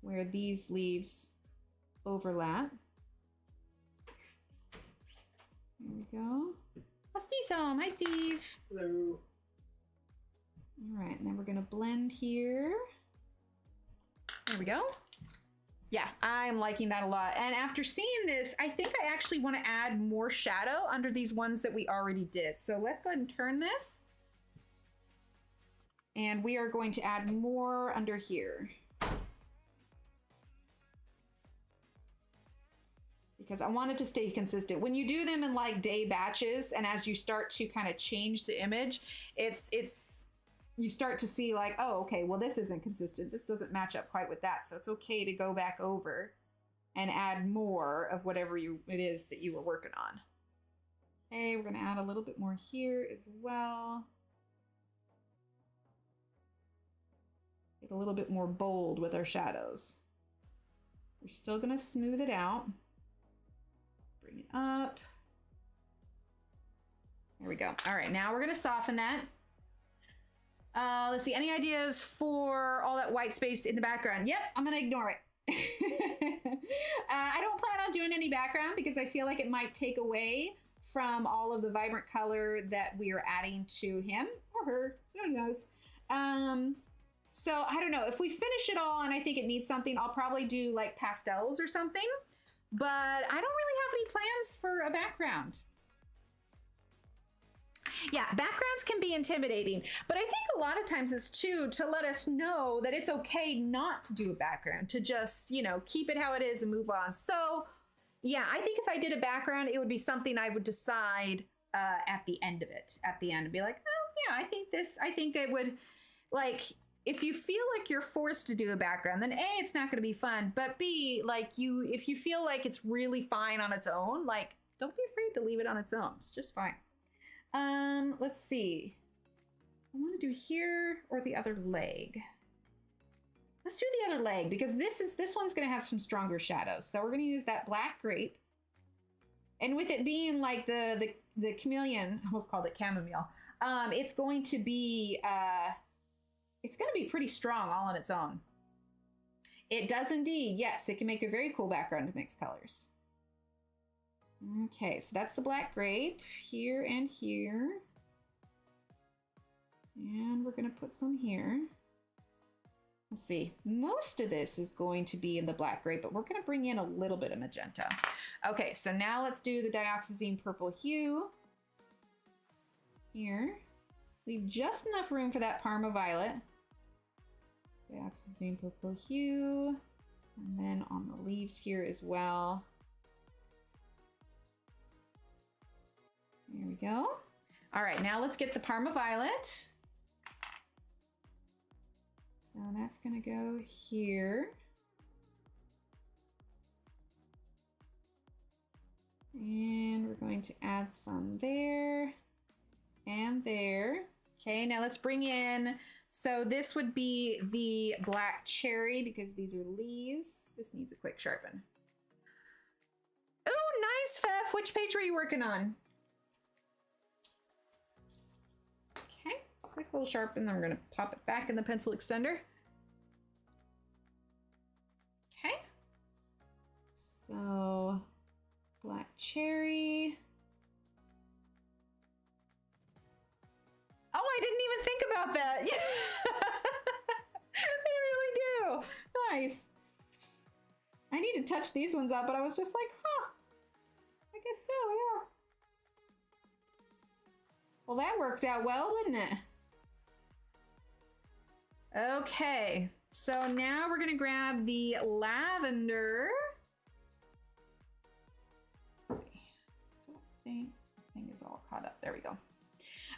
where these leaves overlap. There we go. Oh, Steve's home. Hi, Steve. Hello. All right, and then we're gonna blend here. There we go. Yeah, I'm liking that a lot. And after seeing this, I think I actually want to add more shadow under these ones that we already did. So let's go ahead and turn this. And we are going to add more under here. Because I want it to stay consistent. When you do them in like day batches, and as you start to kind of change the image, you start to see like, oh, okay, well, this isn't consistent. This doesn't match up quite with that. So it's okay to go back over and add more of whatever it is that you were working on. Okay, we're gonna add a little bit more here as well. Get a little bit more bold with our shadows. We're still gonna smooth it out. Bring it up. There we go. All right, now we're gonna soften that. Let's see, any ideas for all that white space in the background? Yep, I'm gonna ignore it. I don't plan on doing any background because I feel like it might take away from all of the vibrant color that we are adding to him or her, who knows. So I don't know, if we finish it all and I think it needs something, I'll probably do like pastels or something, but I don't really have any plans for a background. Yeah, backgrounds can be intimidating, but I think a lot of times it's too to let us know that it's okay not to do a background, to just, you know, keep it how it is and move on. So yeah, I think if I did a background, it would be something I would decide at the end of it, and be like, oh yeah, I think it would, like, if you feel like you're forced to do a background, then A, it's not gonna be fun, but B, like if you feel like it's really fine on its own, like don't be afraid to leave it on its own. It's just fine. Let's see. I want to do here or the other leg. Let's do the other leg because this one's going to have some stronger shadows. So we're going to use that black grape. And with it being like the chameleon, I almost called it chamomile. It's going to be pretty strong all on its own. It does indeed. Yes, it can make a very cool background to mix colors. Okay, so that's the black grape here and here. And we're gonna put some here. Let's see, most of this is going to be in the black grape, but we're gonna bring in a little bit of magenta. Okay, so now let's do the dioxazine purple hue. Here, leave just enough room for that Parma violet. Dioxazine purple hue, and then on the leaves here as well. There we go. All right, now let's get the Parma violet. So that's gonna go here. And we're going to add some there and there. Okay, now let's bring in, so this would be the black cherry because these are leaves. This needs a quick sharpen. Oh, nice, Pfeff. Which page were you working on? Quick little sharpen, then we're going to pop it back in the pencil extender. Okay. So, black cherry. Oh, I didn't even think about that. They really do. Nice. I need to touch these ones up, but I was just like, huh. I guess so, yeah. Well, that worked out well, didn't it? Okay, so now we're gonna grab the lavender. Let's see. I think it's all caught up. There we go.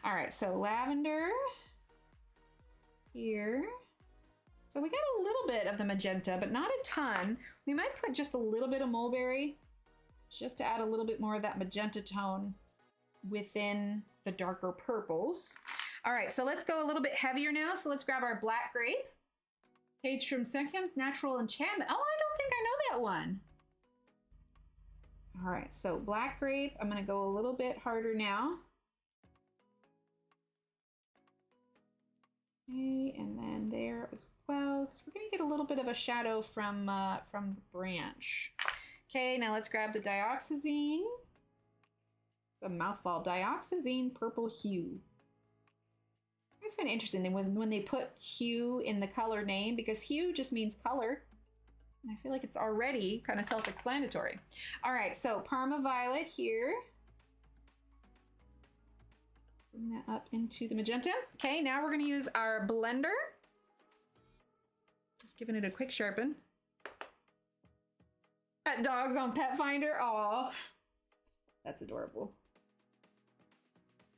All right, so lavender here. So we got a little bit of the magenta, but not a ton. We might put just a little bit of mulberry just to add a little bit more of that magenta tone within the darker purples. All right, so let's go a little bit heavier now. So let's grab our black grape. Page from Sekhem's Natural Enchantment. Oh, I don't think I know that one. All right, so black grape, I'm gonna go a little bit harder now. Okay, and then there as well, because we're gonna get a little bit of a shadow from the branch. Okay, now let's grab the dioxazine. The mouthful, dioxazine purple hue. It's kind of interesting when they put hue in the color name, because hue just means color. And I feel like it's already kind of self-explanatory. All right, so Parma Violet here. Bring that up into the magenta. Okay, now we're gonna use our blender. Just giving it a quick sharpen. That dog's on Pet Finder. Aw, that's adorable.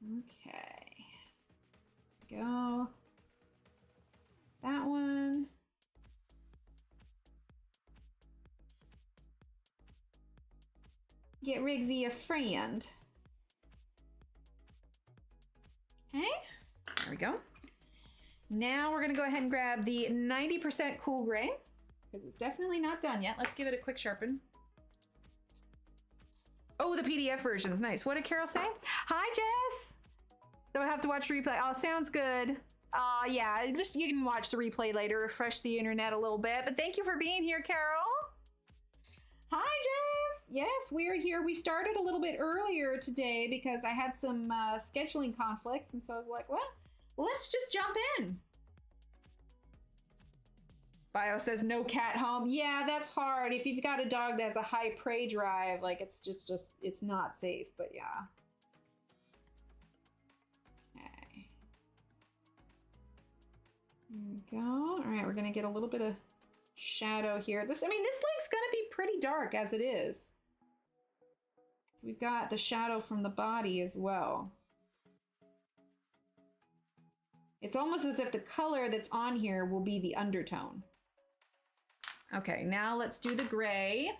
Okay, go. That one. Get Rigsy a friend. Okay, there we go. Now we're gonna go ahead and grab the 90% cool gray, because it's definitely not done yet. Let's give it a quick sharpen. Oh, the PDF version is nice. What did Carol say? Hi, Jess. Do I have to watch replay? Oh, sounds good. Yeah, just you can watch the replay later, refresh the internet a little bit. But thank you for being here, Carol. Hi, Jess. Yes, we're here. We started a little bit earlier today because I had some scheduling conflicts, and so I was like, well, let's just jump in. Bio says no cat home. Yeah, that's hard. If you've got a dog that has a high prey drive, like it's just it's not safe, but yeah. Okay. There we go. All right, we're gonna get a little bit of shadow here. This lake's gonna be pretty dark as it is. So we've got the shadow from the body as well. It's almost as if the color that's on here will be the undertone. Okay, now let's do the gray.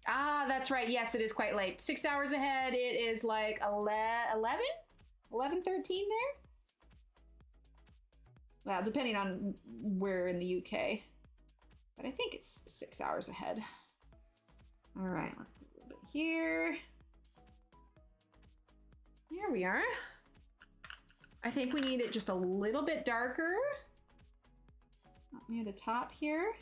Ah, that's right. Yes, it is quite late. 6 hours ahead. It is like 11:13 there. Well, depending on where in the UK. But I think it's 6 hours ahead. All right, let's put a little bit here. Here we are. I think we need it just a little bit darker. Up near the top here.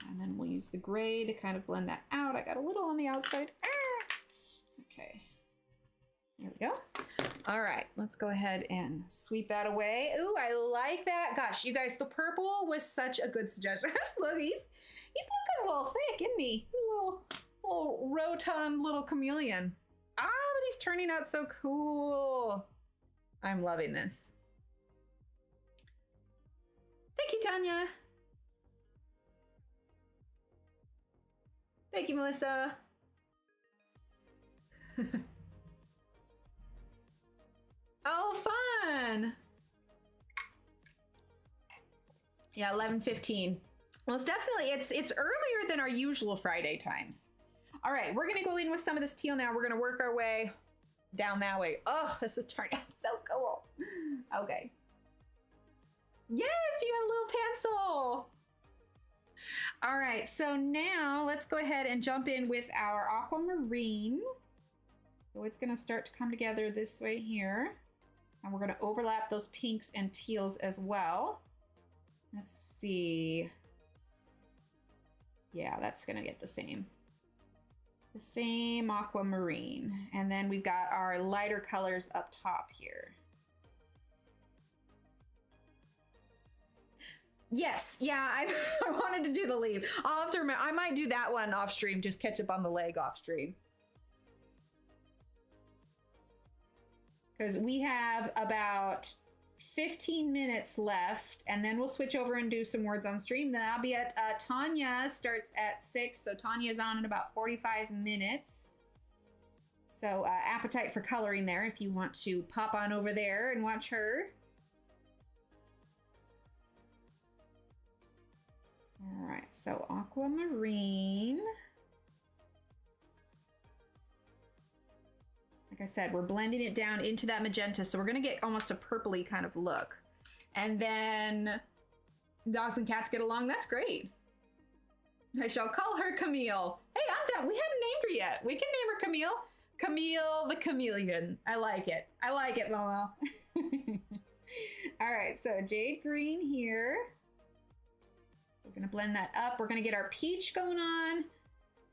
And then we'll use the gray to kind of blend that out. I got a little on the outside. Ah! Okay. There we go. All right, let's go ahead and sweep that away. Ooh, I like that. Gosh, you guys, the purple was such a good suggestion. Look, he's looking a little thick, isn't he? A little rotund little chameleon. Ah, but he's turning out so cool. I'm loving this. Thank you, Tanya. Thank you, Melissa. Oh, fun. Yeah, 11:15. Well, it's definitely, it's earlier than our usual Friday times. All right, we're gonna go in with some of this teal now. We're gonna work our way down that way. Oh, this is turning out so cool. Okay. Yes, you got a little pencil. All right, so now let's go ahead and jump in with our aquamarine. So it's gonna start to come together this way here. And we're gonna overlap those pinks and teals as well. Let's see. Yeah, that's gonna get the same aquamarine. And then we've got our lighter colors up top here. Yes, yeah, I wanted to do the leaf. I'll have to remember, I might do that one off stream, just catch up on the leg off stream. Because we have about 15 minutes left, and then we'll switch over and do some words on stream. Then I'll be at, Tanya starts at 6, so Tanya's on in about 45 minutes. So appetite for coloring there if you want to pop on over there and watch her. All right, so aquamarine. Like I said, we're blending it down into that magenta, so we're gonna get almost a purpley kind of look. And then dogs and cats get along, that's great. I shall call her Camille. Hey, I'm done. We haven't named her yet. We can name her Camille. Camille the Chameleon. I like it. I like it, Momo. All right, so jade green here. We're gonna blend that up. We're gonna get our peach going on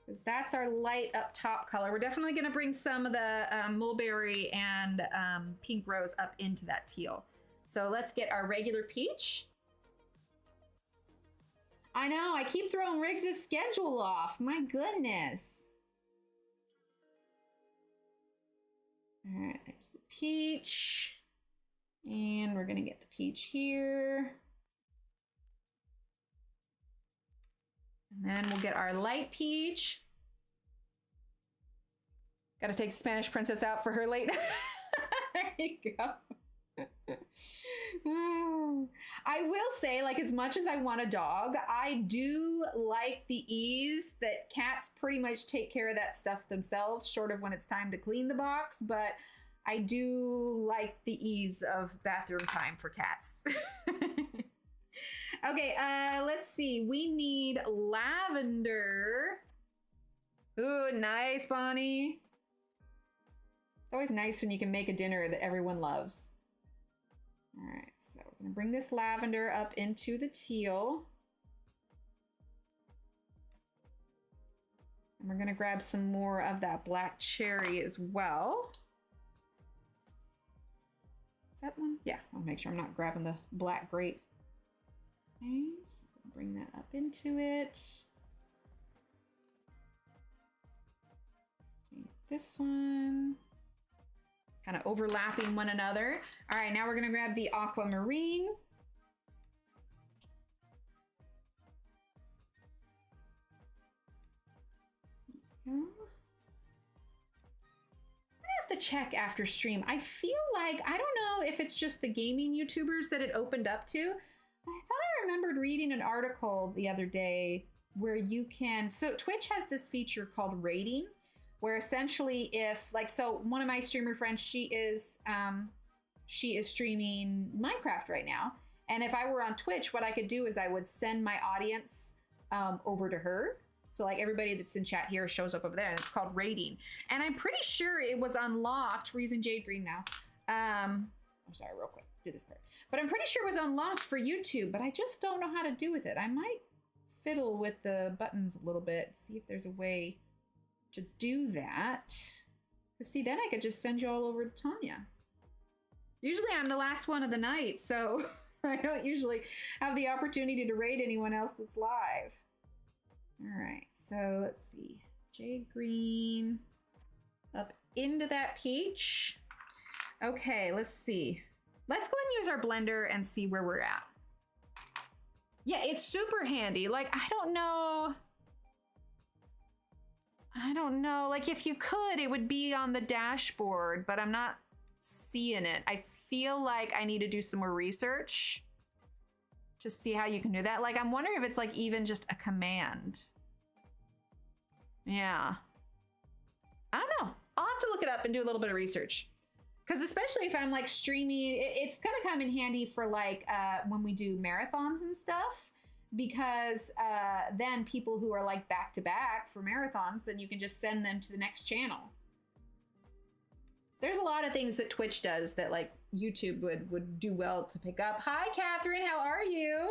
because that's our light up top color. We're definitely gonna bring some of the mulberry and pink rose up into that teal. So let's get our regular peach. I know, I keep throwing Riggs's schedule off. My goodness. All right, there's the peach. And we're gonna get the peach here. And then we'll get our light peach. Gotta take the Spanish princess out for her late. There you go. I will say, like, as much as I want a dog, I do like the ease that cats pretty much take care of that stuff themselves, short of when it's time to clean the box, but I do like the ease of bathroom time for cats. Okay, let's see. We need lavender. Ooh, nice, Bonnie. It's always nice when you can make a dinner that everyone loves. All right, so we're gonna bring this lavender up into the teal. And we're gonna grab some more of that black cherry as well. Is that one? Yeah, I'll make sure I'm not grabbing the black grape. Okay, so bring that up into it. See this one. Kind of overlapping one another. All right, now we're gonna grab the aquamarine. I have to check after stream. I feel like, I don't know if it's just the gaming YouTubers that it opened up to. I thought I remembered reading an article the other day where you can, so Twitch has this feature called rating, where essentially if, like, so one of my streamer friends, she is streaming Minecraft right now. And if I were on Twitch, what I could do is I would send my audience over to her. So like everybody that's in chat here shows up over there, and it's called rating. And I'm pretty sure it was unlocked. We're using jade green now. I'm sorry, real quick, do this part. But I'm pretty sure it was unlocked for YouTube, but I just don't know how to do with it. I might fiddle with the buttons a little bit, see if there's a way to do that. See, then I could just send you all over to Tanya. Usually I'm the last one of the night, so I don't usually have the opportunity to raid anyone else that's live. All right, so let's see. Jade green up into that peach. Okay, let's see. Let's go ahead and use our blender and see where we're at. Yeah, it's super handy. Like, I don't know. Like, if you could, it would be on the dashboard, but I'm not seeing it. I feel like I need to do some more research to see how you can do that. Like, I'm wondering if it's like even just a command. Yeah. I don't know. I'll have to look it up and do a little bit of research. Because especially if I'm like streaming, it's going to come in handy for like when we do marathons and stuff. Because then people who are like back to back for marathons, then you can just send them to the next channel. There's a lot of things that Twitch does that like YouTube would do well to pick up. Hi, Catherine, how are you?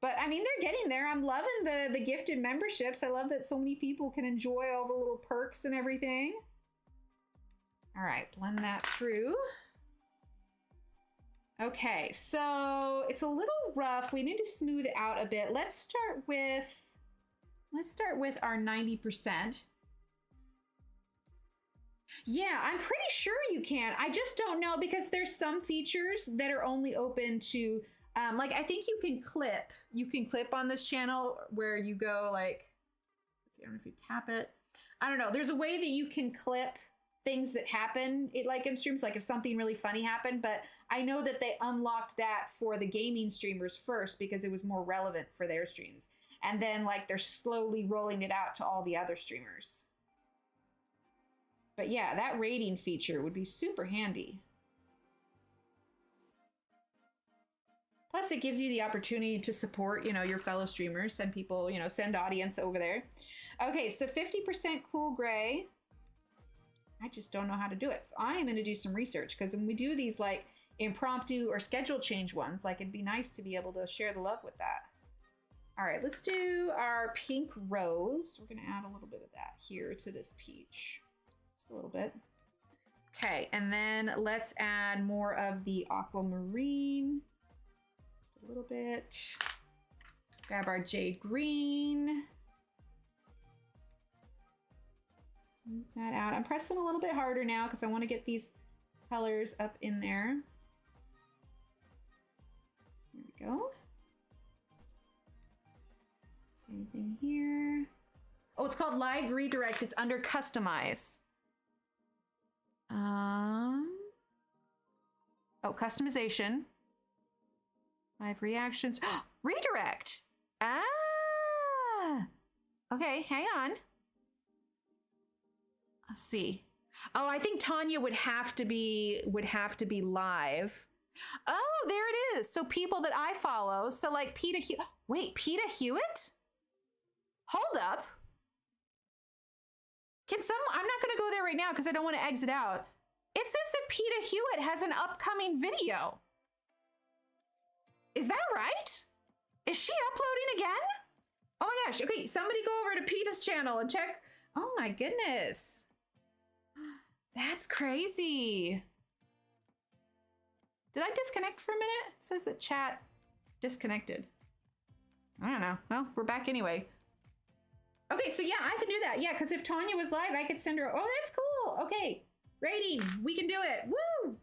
But I mean, they're getting there. I'm loving the gifted memberships. I love that so many people can enjoy all the little perks and everything. All right, blend that through. Okay, so it's a little rough. We need to smooth it out a bit. Let's start with our 90%. Yeah, I'm pretty sure you can. I just don't know because there's some features that are only open to, like I think you can clip on this channel where you go like, let's see, I don't know if you tap it. I don't know. There's a way that you can clip things that happen like in streams, like if something really funny happened, but I know that they unlocked that for the gaming streamers first because it was more relevant for their streams. And then like they're slowly rolling it out to all the other streamers. But yeah, that rating feature would be super handy. Plus it gives you the opportunity to support, you know, your fellow streamers, send people, you know, send audience over there. Okay, so 50% cool gray. I just don't know how to do it. So I am going to do some research, because when we do these like impromptu or schedule change ones, like it'd be nice to be able to share the love with that. All right, let's do our pink rose. We're going to add a little bit of that here to this peach. Just a little bit. Okay, and then let's add more of the aquamarine. Just a little bit. Grab our jade green. Smooth that out. I'm pressing a little bit harder now because I want to get these colors up in there. There we go. Same thing here. Oh, it's called Live Redirect. It's under Customize. Oh, customization. Live reactions. Redirect. Ah. Okay, hang on. Let's see. Oh, I think Tanya would have to be live. Oh, there it is. So people that I follow. So like wait, Pt.2 Hewitt? Hold up. I'm not going to go there right now because I don't want to exit out. It says that Pt.2 Hewitt has an upcoming video. Is that right? Is she uploading again? Oh my gosh. Okay, somebody go over to Peta's channel and check. Oh my goodness. That's crazy. Did I disconnect for a minute? It says that chat disconnected. I don't know. Well, we're back anyway. Okay, so yeah, I can do that. Yeah, because if Tanya was live, I could send her. Oh, that's cool. Okay, rating. We can do it. Woo!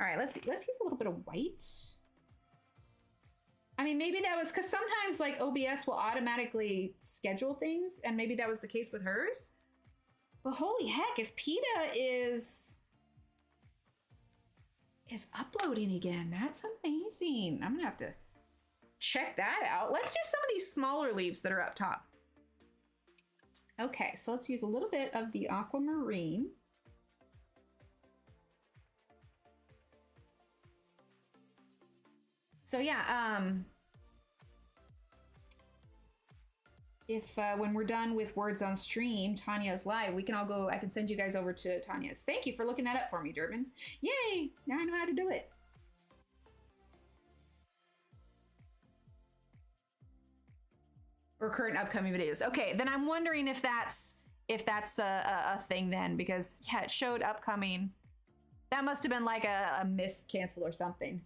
All right, let's use a little bit of white. I mean, maybe that was because sometimes like OBS will automatically schedule things, and maybe that was the case with hers. But holy heck, if Peta is uploading again, that's amazing. I'm gonna have to check that out. Let's do some of these smaller leaves that are up top. Okay, so let's use a little bit of the aquamarine. So yeah, if when we're done with words on stream, Tanya's live, we can all go, I can send you guys over to Tanya's. Thank you for looking that up for me, Durbin. Yay, now I know how to do it. Or current upcoming videos. Okay, then I'm wondering if that's a thing then, because yeah, it showed upcoming. That must have been like a missed cancel or something.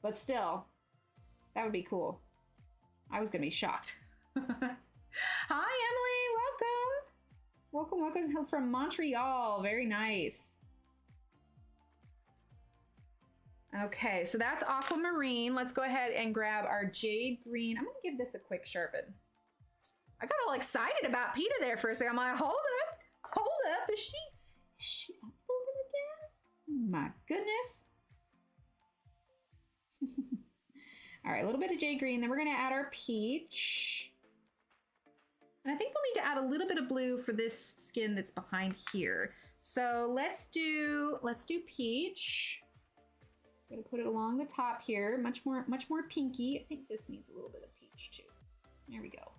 But still, that would be cool. I was gonna be shocked. Hi, Emily, welcome. Welcome from Montreal, very nice. Okay, so that's aquamarine. Let's go ahead and grab our jade green. I'm gonna give this a quick sharpen. I got all excited about Peta there for a second. I'm like, hold up, is she uploading again? My goodness. All right, a little bit of jade green, then we're gonna add our peach. And I think we'll need to add a little bit of blue for this skin that's behind here. So let's do peach. I'm gonna put it along the top here, much more pinky. I think this needs a little bit of peach too. There we go.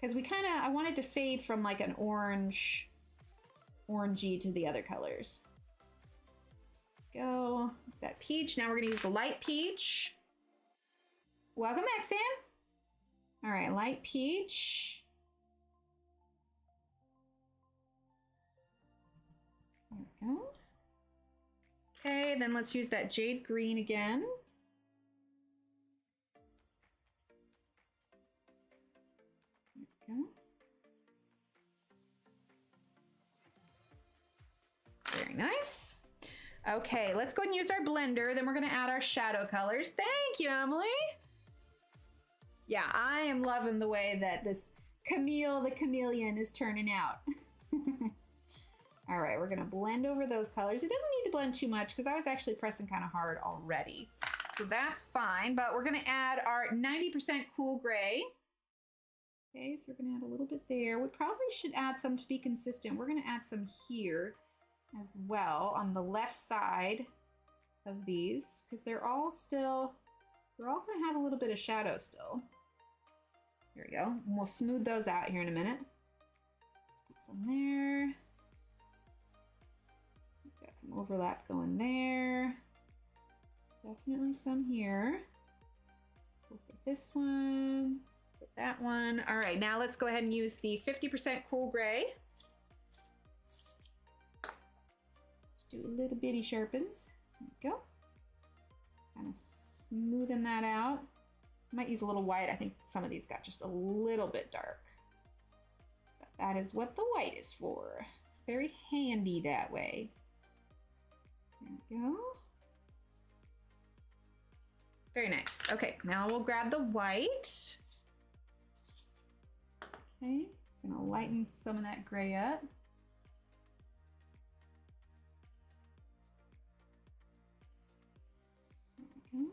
Because I wanted to fade from like an orangey to the other colors. Go, it's that peach. Now we're gonna use the light peach. Welcome back, Sam. All right, light peach. There we go. Okay, then let's use that jade green again. There we go. Very nice. Okay, let's go and use our blender. Then we're gonna add our shadow colors. Thank you, Emily. Yeah, I am loving the way that this Camille the Chameleon is turning out. All right, we're gonna blend over those colors. It doesn't need to blend too much because I was actually pressing kind of hard already. So that's fine, but we're gonna add our 90% cool gray. Okay, so we're gonna add a little bit there. We probably should add some to be consistent. We're gonna add some here as well on the left side of these because they're all still They're all gonna have a little bit of shadow still. Here we go. And we'll smooth those out here in a minute. Put some there. Got some overlap going there. Definitely some here. We'll put this one, put that one. All right, now let's go ahead and use the 50% cool gray. Let's do a little bitty sharpens. There we go. Kind of smoothing that out. Might use a little white. I think some of these got just a little bit dark. But that is what the white is for. It's very handy that way. There we go. Very nice. Okay, now we'll grab the white. Okay, gonna lighten some of that gray up. There we go.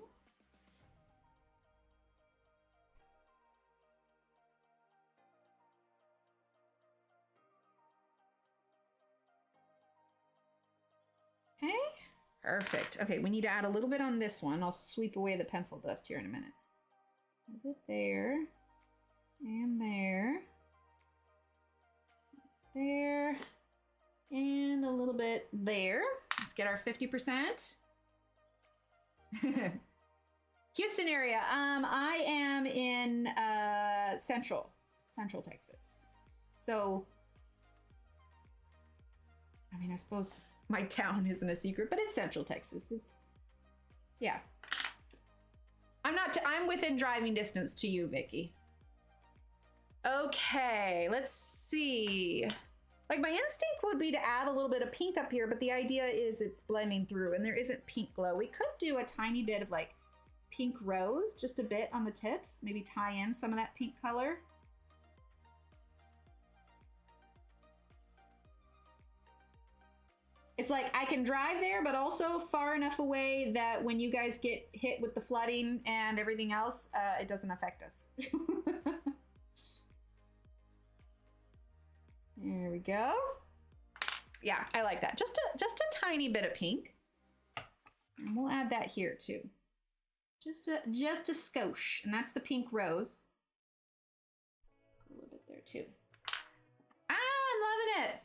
Okay, perfect. Okay, we need to add a little bit on this one. I'll sweep away the pencil dust here in a minute. A little bit there, and there, there, and a little bit there. Let's get our 50%. Houston area. I am in Central Texas. So, I mean, I suppose my town isn't a secret, but it's Central Texas. It's, yeah. I'm within driving distance to you, Vicky. Okay, let's see. Like, my instinct would be to add a little bit of pink up here, but the idea is it's blending through and there isn't pink glow. We could do a tiny bit of like pink rose, just a bit on the tips, maybe tie in some of that pink color. It's like I can drive there, but also far enough away that when you guys get hit with the flooding and everything else, it doesn't affect us. There we go. Yeah, I like that. Just a tiny bit of pink. And we'll add that here too. Just a skosh, and that's the pink rose. A little bit there too. Ah, I'm loving it.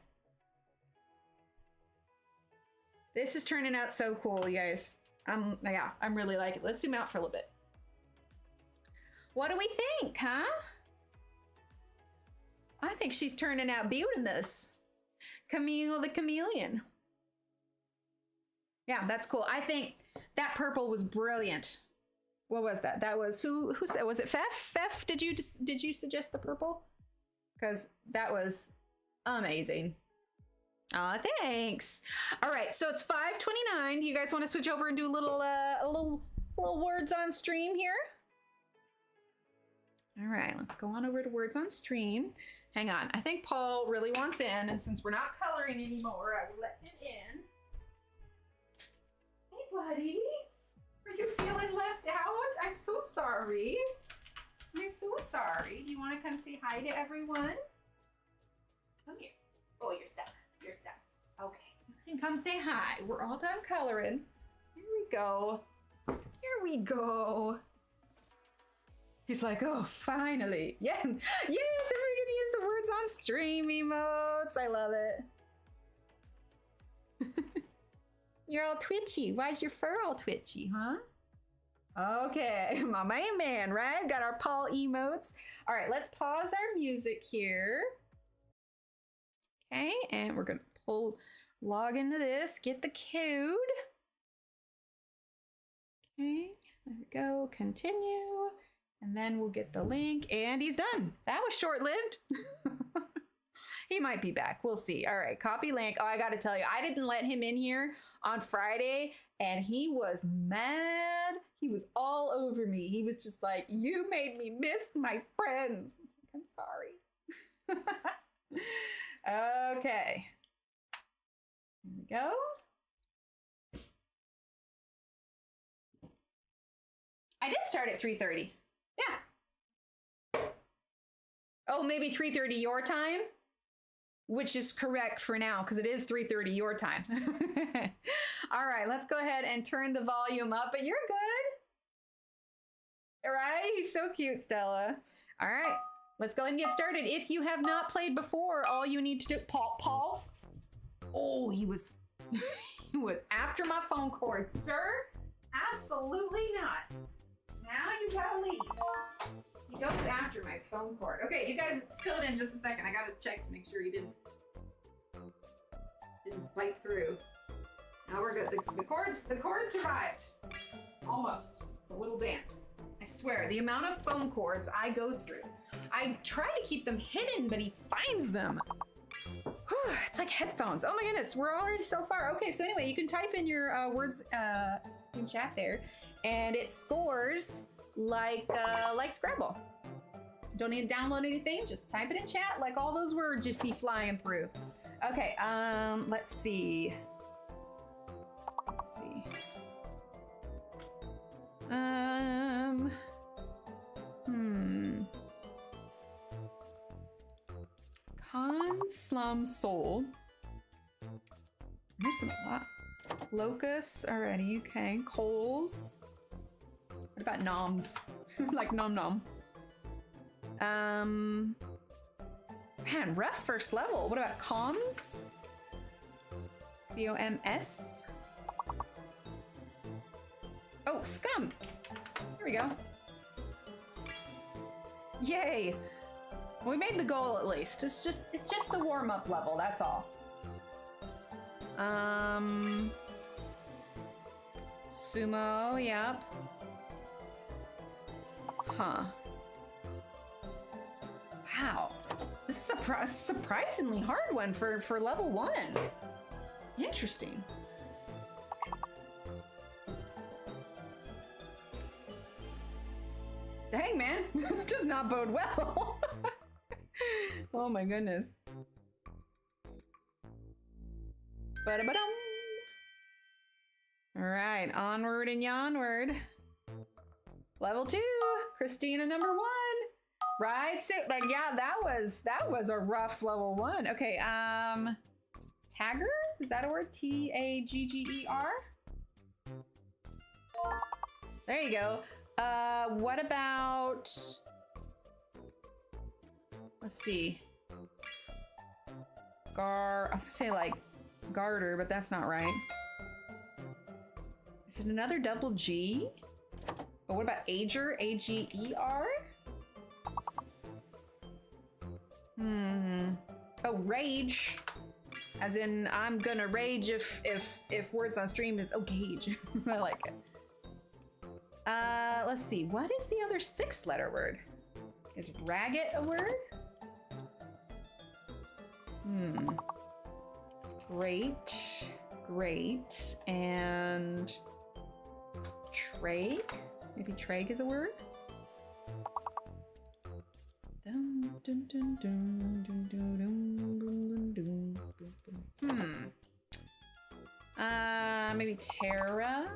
This is turning out so cool, you guys. Yeah, I'm really liking it. Let's zoom out for a little bit. What do we think, huh? I think she's turning out beautimous. Camille the Chameleon. Yeah, that's cool. I think that purple was brilliant. What was that? That was who said, was it Fef? Fef, did you suggest the purple? Because that was amazing. Aw, thanks. All right, so it's 5:29. You guys want to switch over and do a little words on stream here? All right, let's go on over to words on stream. Hang on, I think Paul really wants in, and since we're not coloring anymore, I will let him in. Hey, buddy. Are you feeling left out? I'm so sorry. I'm so sorry. Do you want to come say hi to everyone? Come here. Oh, you're stuck. You're stuck. Okay. You can come say hi. We're all done coloring. Here we go. Here we go. He's like, oh, finally. Yeah. Yes, and we're going to use the words on stream emotes. I love it. You're all twitchy. Why is your fur all twitchy, huh? Okay, my main man, right? Got our Paul emotes. All right, let's pause our music here. Okay, and we're gonna log into this, get the code. Okay, there we go, continue. And then we'll get the link, and he's done. That was short-lived. He might be back, we'll see. All right, copy link. Oh, I gotta tell you, I didn't let him in here on Friday, and he was mad. He was all over me. He was just like, you made me miss my friends. I'm sorry. Okay. Here we go. I did start at 3:30. Yeah. Oh, maybe 3:30 your time? Which is correct for now, because it is 3:30 your time. All right, let's go ahead and turn the volume up, but you're good. Right? He's so cute, Stella. All right, let's go ahead and get started. If you have not played before, all you need to do, Paul. Oh, he was, he was after my phone cord, sir. Absolutely not. Now you gotta leave. He goes after my phone cord. Okay, you guys fill it in just a second. I gotta check to make sure you didn't bite through. Now we're good. The cord survived. Almost. It's a little damp. I swear, the amount of phone cords I go through. I try to keep them hidden, but he finds them. Whew, it's like headphones. Oh my goodness, we're already so far. Okay, so anyway, you can type in your words in chat there, and it scores like Scrabble. Don't need to download anything, just type it in chat like all those words you see flying through. Okay, let's see. Con Slum Soul. Missing a lot. Locusts already, okay. Coals. What about noms? Like nom nom. Man, rough first level. What about comms? C-O-M-S. Oh, scum. Here we go. Yay. We made the goal at least. It's just the warm-up level, that's all. Sumo, yep. Huh. Wow. This is a surprisingly hard one for level 1. Interesting. Dang, man. Does not bode well. Oh my goodness. Ba-da-ba-dum. All right, onward and onward. Level 2, Christina number 1. Right, so like yeah, that was a rough level 1. Okay, Tagger? Is that a word? T-A-G-G-E-R? There you go. What about, let's see. I'm gonna say like garter, but that's not right. Is it another double G? Oh, what about ager? A-G-E-R? Oh, rage. As in, I'm gonna rage if words on stream is, oh, gauge. I like it. Let's see, what is the other 6-letter word? Is ragged a word? Great, and trag? Maybe trag is a word? Maybe Terra?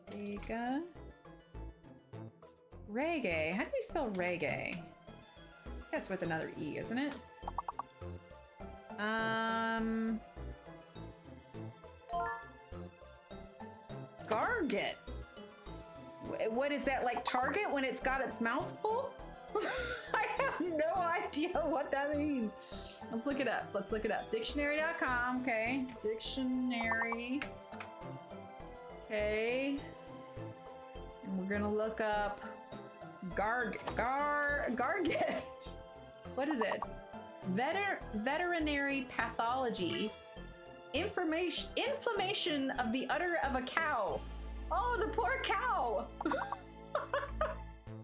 Tega? Reggae. How do you spell reggae? That's with another E, isn't it? Garget. What is that, like Target when it's got its mouth full? I have no idea what that means. Let's look it up. Let's look it up. Dictionary.com. Okay. Dictionary. Okay. And we're gonna look up Garget. What is it? Veterinary pathology. Inflammation of the udder of a cow. Oh, the poor cow. I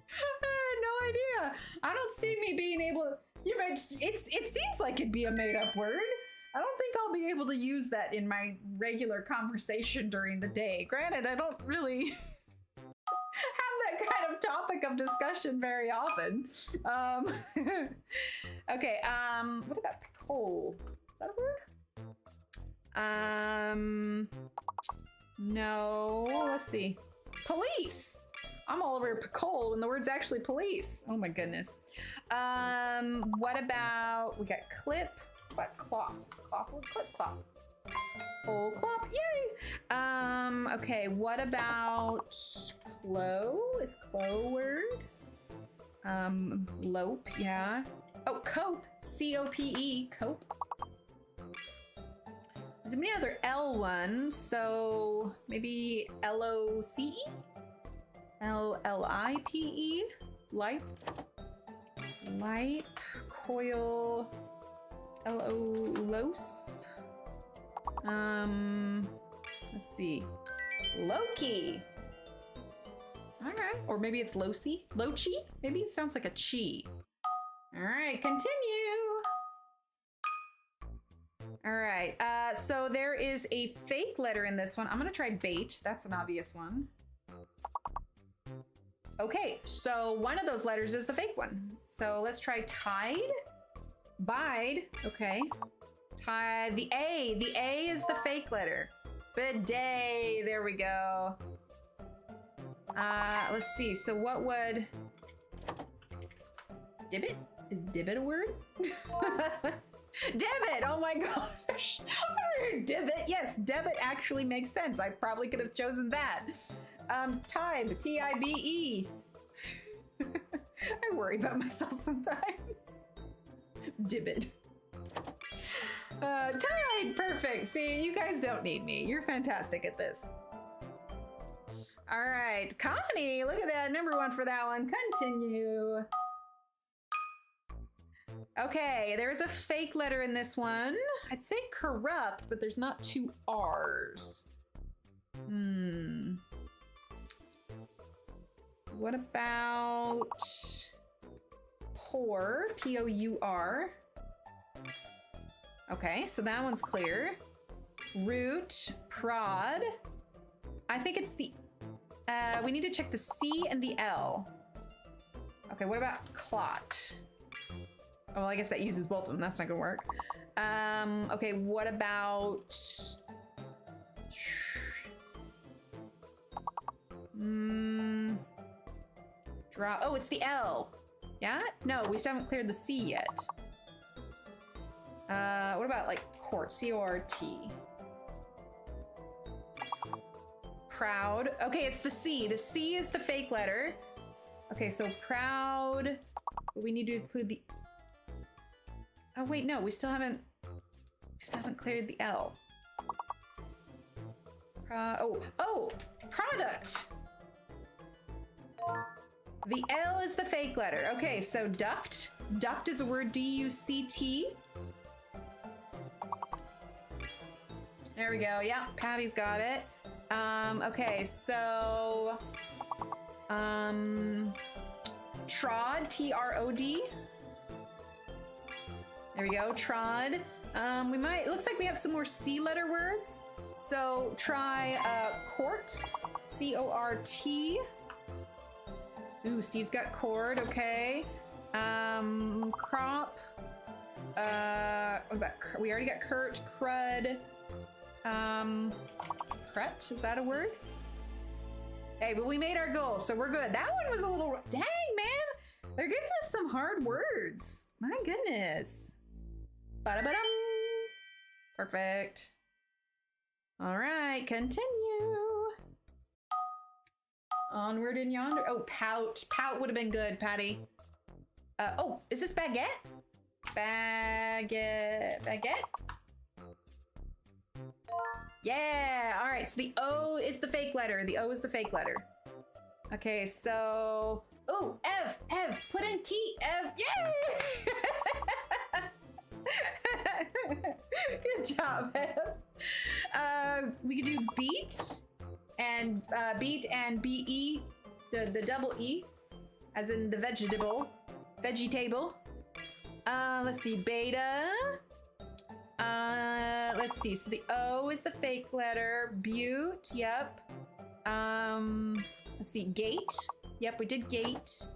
had no idea. I don't see me being able to, it seems like it'd be a made-up word. I don't think I'll be able to use that in my regular conversation during the day. Granted, I don't really have that kind of topic of discussion very often. Okay, what about coal? Is that a word? No, let's see. Police. I'm all over coal when the word's actually police. Oh my goodness. What about, we got clip, what clop? Is clop or clip clop? Whole clop, yay! Okay, what about clo? Is clo a word? Lope, yeah. Oh, cope, C-O-P-E, cope. There's many other L ones, so maybe L-O-C-E? L-L-I-P-E? Lipe? Lipe, coil, L-O-Los? Let's see. Loki. All right. Or maybe it's Loci? Lochi? Maybe it sounds like a chi. All right, continue. All right, so there is a fake letter in this one. I'm gonna try bait. That's an obvious one. Okay, so one of those letters is the fake one. So let's try tide. Bide, okay. Tide, the A is the fake letter. Bidet, there we go. Let's see, so what would, Dibbit? Is Dibbit a word? Debit, oh my gosh. Debit, yes, debit actually makes sense. I probably could have chosen that. Tibe, T-I-B-E. I worry about myself sometimes. Dibbit. Tide, perfect. See, you guys don't need me. You're fantastic at this. All right, Connie, look at that, number one for that one. Continue. Okay, there's a fake letter in this one. I'd say corrupt, but there's not two R's. What about pour, P-O-U-R? Okay, so that one's clear. Root, prod. I think it's the, we need to check the C and the L. Okay, what about clot? Oh, well, I guess that uses both of them. That's not gonna work. Okay, what about... Drop. Oh, it's the L. Yeah? No, we still haven't cleared the C yet. What about like court? C-O-R-T. Proud. Okay, it's the C. The C is the fake letter. Okay, so proud. We need to include the... Oh wait, no, we still haven't cleared the L. Oh, product. The L is the fake letter. Okay, so duct. Duct is a word, D-U-C-T. There we go. Yeah, Patty's got it. Okay, so trod, T-R-O-D. There we go, trod. We might, it looks like we have some more C letter words. So try court, C-O-R-T. Ooh, Steve's got cord, okay. Crop. What about, we already got Kurt, crud. Crut, is that a word? Hey, but we made our goal, so we're good. That one was a little, dang man. They're giving us some hard words. My goodness. Ba-da-ba-dum. Perfect. All right, continue. Onward and yonder. Oh, pout. Pout would have been good, Patty. Oh, is this baguette? Baguette? Yeah, all right, so the O is the fake letter. The O is the fake letter. Okay, so, oh, Ev, put in T, Ev, yay! Good job, Ev. We could do beat and BE, the double E, as in the vegetable. Let's see, beta. Let's see, so the O is the fake letter. Butte, yep. Let's see, gate. Yep, we did gate.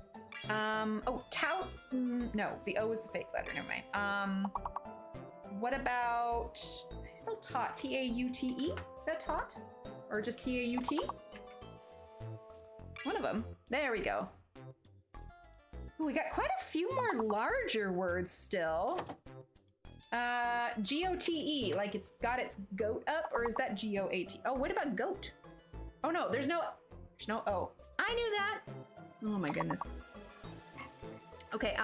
Oh, tout. No, the O is the fake letter, never mind. What about, I spell taut, T-A-U-T-E? Is that taut? Or just T-A-U-T? One of them. There we go. Ooh, we got quite a few more larger words still. G-O-T-E, like it's got its goat up, or is that G-O-A-T? Oh, what about goat? Oh no, there's no O. I knew that. Oh my goodness. Okay,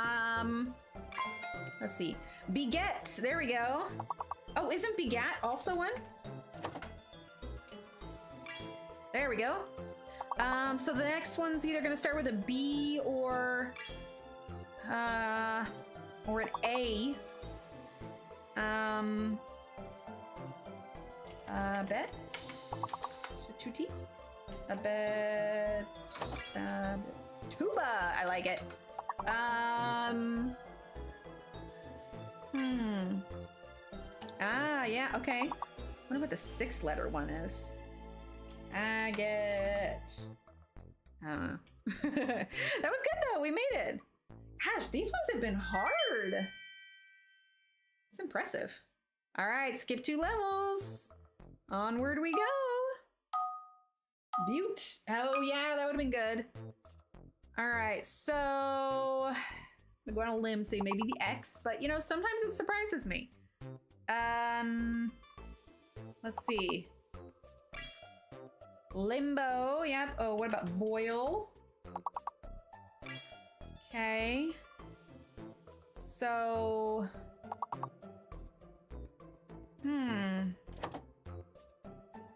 let's see. Beget, there we go. Oh, isn't begat also one? There we go. So the next one's either gonna start with a B or an A. Bet. Two T's? A bet. Tuba. I like it. Yeah, okay. What about the 6-letter one is? I don't know. That was good though. We made it. Gosh, these ones have been hard. It's impressive. All right, skip 2 levels. Onward we go. Butte. Oh yeah, that would have been good. All right, so I'm going on a limb, say maybe the X, but you know, sometimes it surprises me. Let's see. Limbo, yep. Oh, what about boil? Okay. So,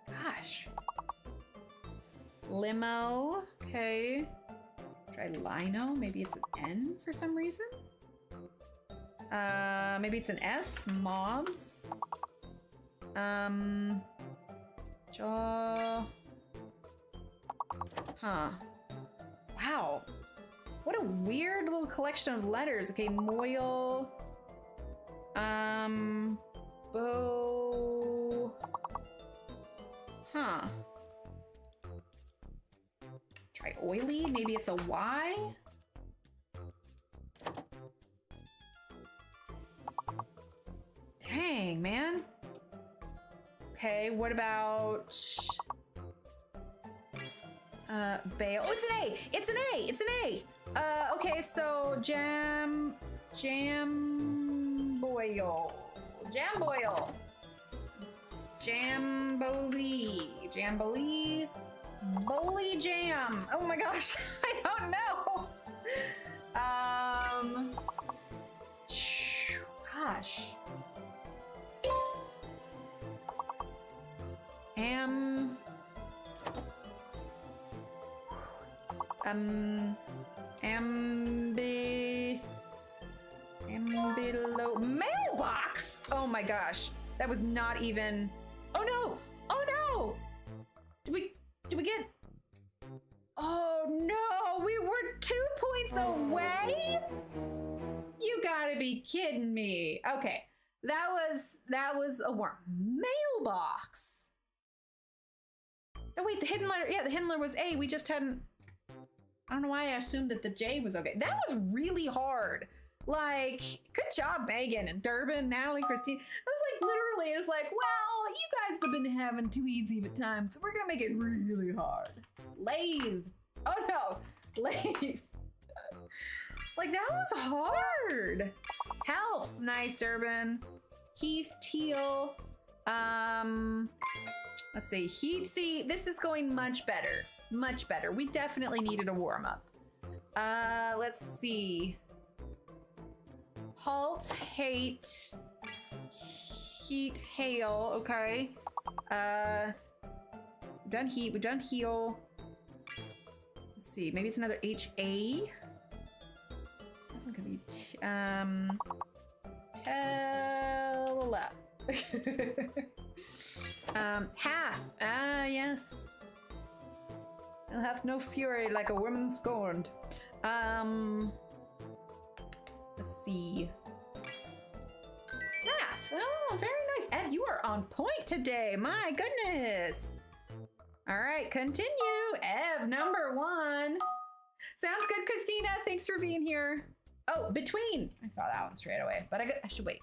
gosh. Limo, okay. Try lino, maybe it's an N for some reason. Maybe it's an S, mobs. Jaw. Huh. Wow. What a weird little collection of letters. Okay, moil. Bow. Huh. Try oily. Maybe it's a Y. Dang, man. Okay, what about bail? Oh, it's an A! It's an A! It's an A! Okay, so jam boil. Jamboree. Bowly jam. Oh my gosh, I don't know. Gosh. Mailbox. Oh my gosh, that was not even. Oh no! Oh no! Did we get? Oh no! We were 2 points away. You gotta be kidding me. Okay, that was a worm. Mailbox. Oh wait, the hidden letter. Yeah, the hidden letter was A. We just hadn't. I don't know why I assumed that the J was okay. That was really hard. Like, good job, Megan and Durbin, Natalie, Christine. I was like, literally, it was like, well, you guys have been having too easy of a time, so we're gonna make it really hard. Lathe. Oh no, lathe. Like, that was hard. Health. Nice, Durbin. Heath, teal. Let's see. Heat. See, this is going much better. Much better. We definitely needed a warm up. Let's see. Halt, hate, heat, hail. Okay. We've done heat. We've done heal. Let's see. Maybe it's another H-A. That one could be tell. Hath. Ah, yes. It hath no fury like a woman scorned. Let's see. Hath. Oh, very nice. Ed, you are on point today. My goodness. All right, continue. Ev, number 1. Sounds good, Christina. Thanks for being here. Oh, between. I saw that one straight away, but I should wait.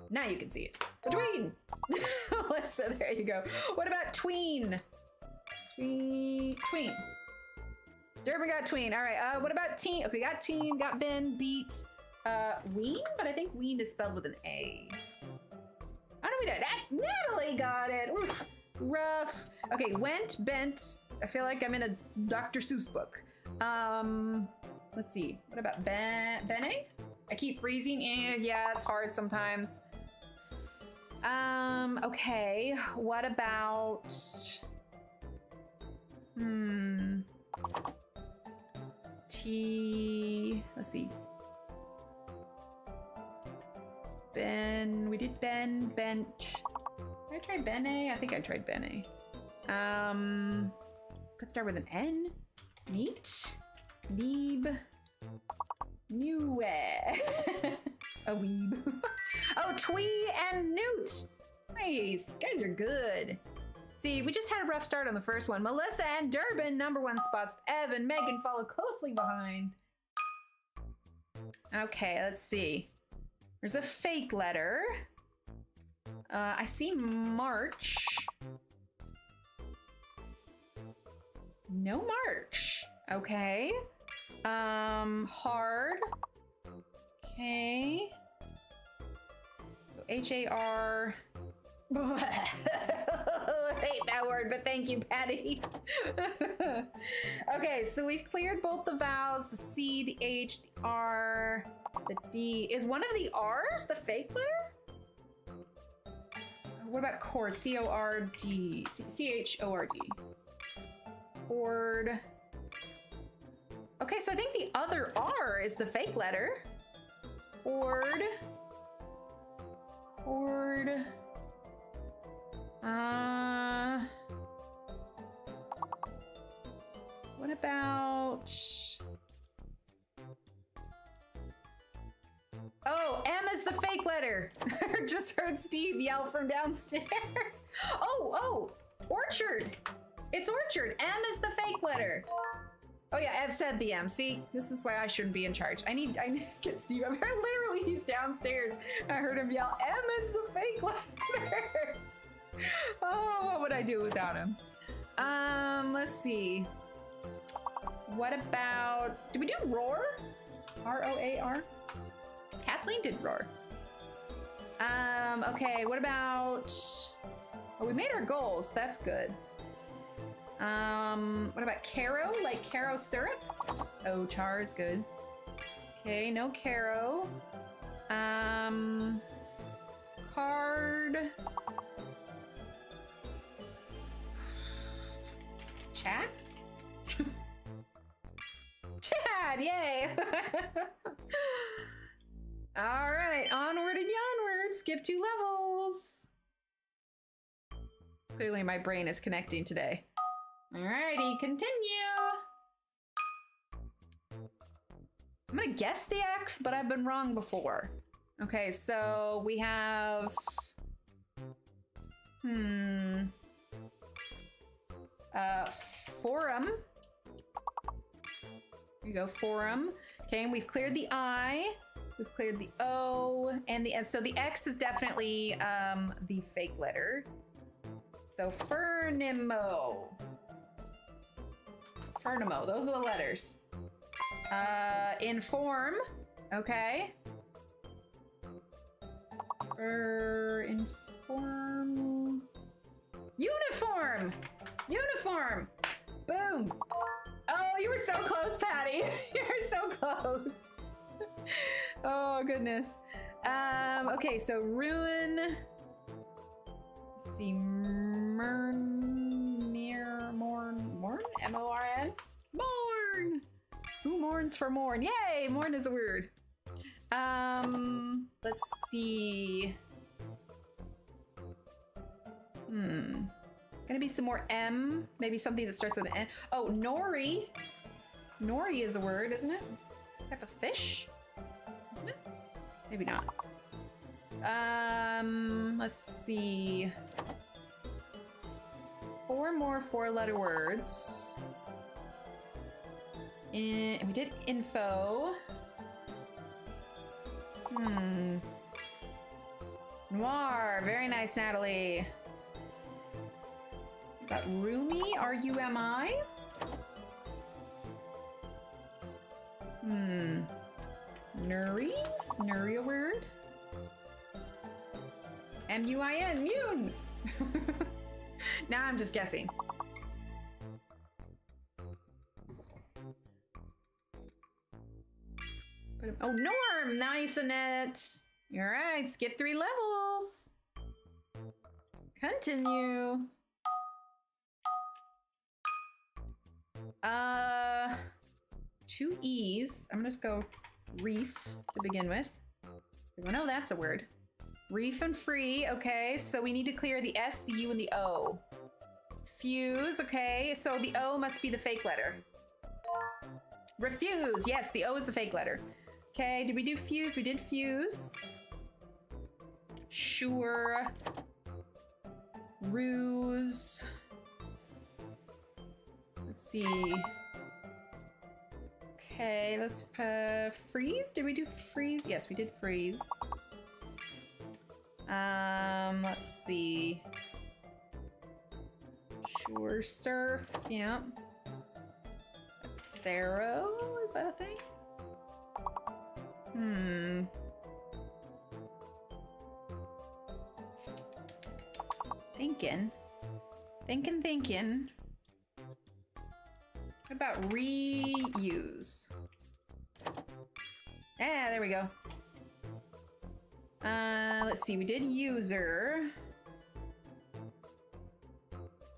Now you can see it. Between. So there you go. What about tween? Tween. Durbin got tween. All right. What about teen? Okay, got teen, got Ben, beat. Ween, but I think Ween is spelled with an A. How do we do it? Natalie got it. Oof. Rough. Okay, went, bent. I feel like I'm in a Dr. Seuss book. Let's see. What about Bene? I keep freezing. Yeah, it's hard sometimes. Okay. What about... Let's see. Ben. We did Ben. Bent. Did I try Bene? I think I tried Bene. Could start with an N. Neat. Neeb. New. A weeb. Oh, Twee and Newt. Nice. You guys are good. See, we just had a rough start on the first one. Melissa and Durban, #1 spots. Evan, Megan follow closely behind. Okay, let's see. There's a fake letter. I see March. No March. Okay. Hard. Okay. So H-A-R. I hate that word, but thank you, Patty. Okay, so we've cleared both the vowels, the C, the H, the R, the D. Is one of the R's the fake letter? What about chord? C-O-R-D. C-H-O-R-D. Chord. Okay, so I think the other R is the fake letter. Chord. Chord. What about... Oh, M is the fake letter. Just heard Steve yell from downstairs. Oh, orchard. It's orchard. M is the fake letter. Oh yeah, I've said the M. See, this is why I shouldn't be in charge. I need to get Steve up here. Literally, he's downstairs. I heard him yell, M is the fake letter. Oh, what would I do without him? Let's see. What about, did we do roar? R-O-A-R? Kathleen did roar. Okay, what about, oh, we made our goals. That's good. What about Caro? Like Caro syrup? Oh, char is good. Okay, no Caro. Card. Chat? Chad, yay! All right, onward and onward. Skip 2 levels. Clearly my brain is connecting today. Alrighty, continue. I'm gonna guess the X, but I've been wrong before. Okay, so we have... Forum. Here you go, forum. Okay, and we've cleared the I. We've cleared the O and the S. So the X is definitely the fake letter. So Fernimo. Fernimo, those are the letters. Inform, okay. Inform. Uniform. Uniform. Boom. Oh, you were so close, Patty. You were so close. Oh, goodness. Okay, so ruin. Let's see. Morn? M-O-R-N? Morn! Who mourns for morn? Yay! Morn is a word. Let's see. Gonna be some more M. Maybe something that starts with an N. Oh, nori. Nori is a word, isn't it? Type of fish? Isn't it? Maybe not. Let's see. 4 more 4-letter words. And we did info. Noir. Very nice, Natalie. Got roomy. R-U-M-I. Nuri? Is Nuri a word? M-U-I-N, Mune! Now I'm just guessing. Oh, Norm! Nice, Annette! All right, skip 3 levels. Continue. 2 E's. I'm gonna just go reef to begin with. Oh no, that's a word. Reef and free, okay, so we need to clear the S, the U, and the O. Fuse, okay, so the O must be the fake letter. Refuse, yes, the O is the fake letter. Okay, did we do fuse? We did fuse. Sure. Ruse. Let's see. Okay, let's freeze. Did we do freeze? Yes, we did freeze. Let's see. Sure, surf. Yeah. Saro, is that a thing? Thinking. What about reuse? Yeah, there we go. Let's see, we did user.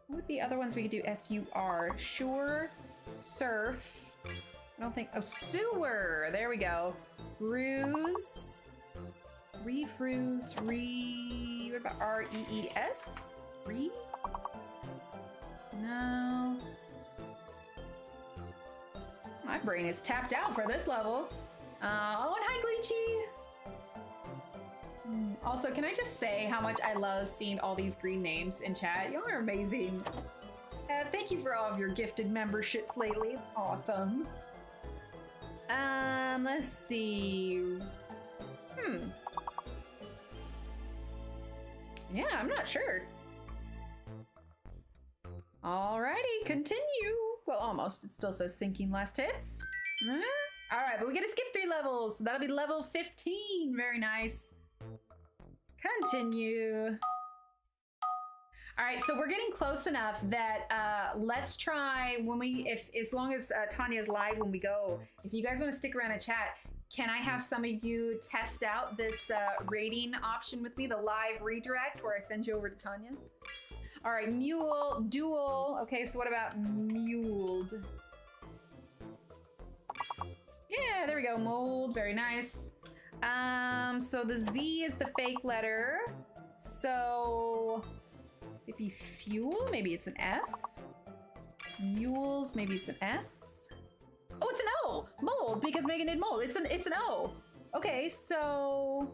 What would be other ones we could do? S-U-R. Sure. Surf. I don't think. Oh, sewer. There we go. Ruse. Reef, ruse, what about R-E-E-S? Reese? No. My brain is tapped out for this level. Oh, and hi, Gleechy. Also, can I just say how much I love seeing all these green names in chat? Y'all are amazing. Thank you for all of your gifted memberships lately. It's awesome. Let's see. Yeah, I'm not sure. Alrighty, continue. Well, almost. It still says sinking last hits. All right, but we get to skip 3 levels. So that'll be level 15. Very nice. Continue. All right, so we're getting close enough that let's try when as long as Tanya's live when we go, if you guys want to stick around and chat, can I have some of you test out this rating option with me, the live redirect where I send you over to Tanya's? All right, mule, dual. Okay, so what about muled? Yeah, there we go, mold, very nice. So the Z is the fake letter. So maybe fuel, maybe it's an F. Mules, maybe it's an S. Oh, it's an O, mold, because Megan did mold. It's an O. Okay, so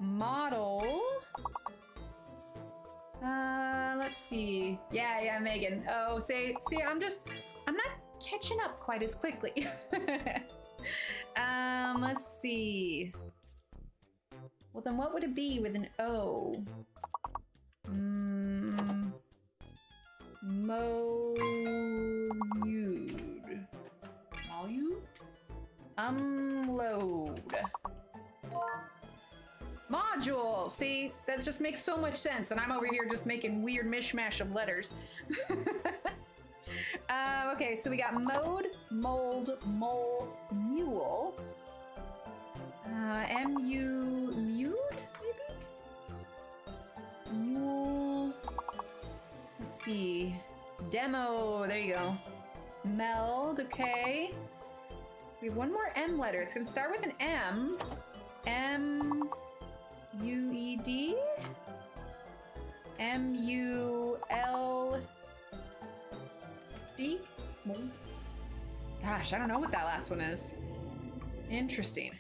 model. Let's see. Yeah, Megan. Oh, see, I'm not catching up quite as quickly. Let's see. Well, then what would it be with an O? Molude. Unload. Module. See, that just makes so much sense, and I'm over here just making weird mishmash of letters. Okay, so we got mode, mold, mole, mule. M-U, mute, maybe? Mule. Let's see. Demo, there you go. Meld, okay. We have one more M letter. It's gonna start with an M. M-U-E-D? M-U-L-D? Mold? Gosh, I don't know what that last one is. Interesting.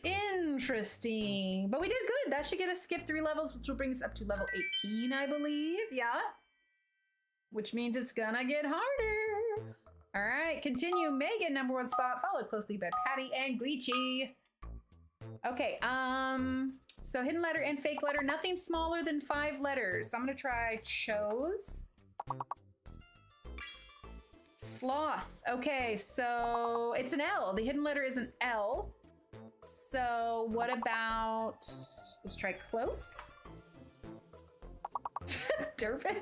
Interesting. But we did good. That should get us skip 3 levels, which will bring us up to level 18, I believe. Yeah. Which means it's gonna get harder. All right, continue. Megan, #1 spot, followed closely by Patty and Gleechy. Okay, so hidden letter and fake letter, nothing smaller than 5 letters. So I'm gonna try chose. Sloth. Okay, so it's an L. The hidden letter is an L. So what about, let's try close. Durban.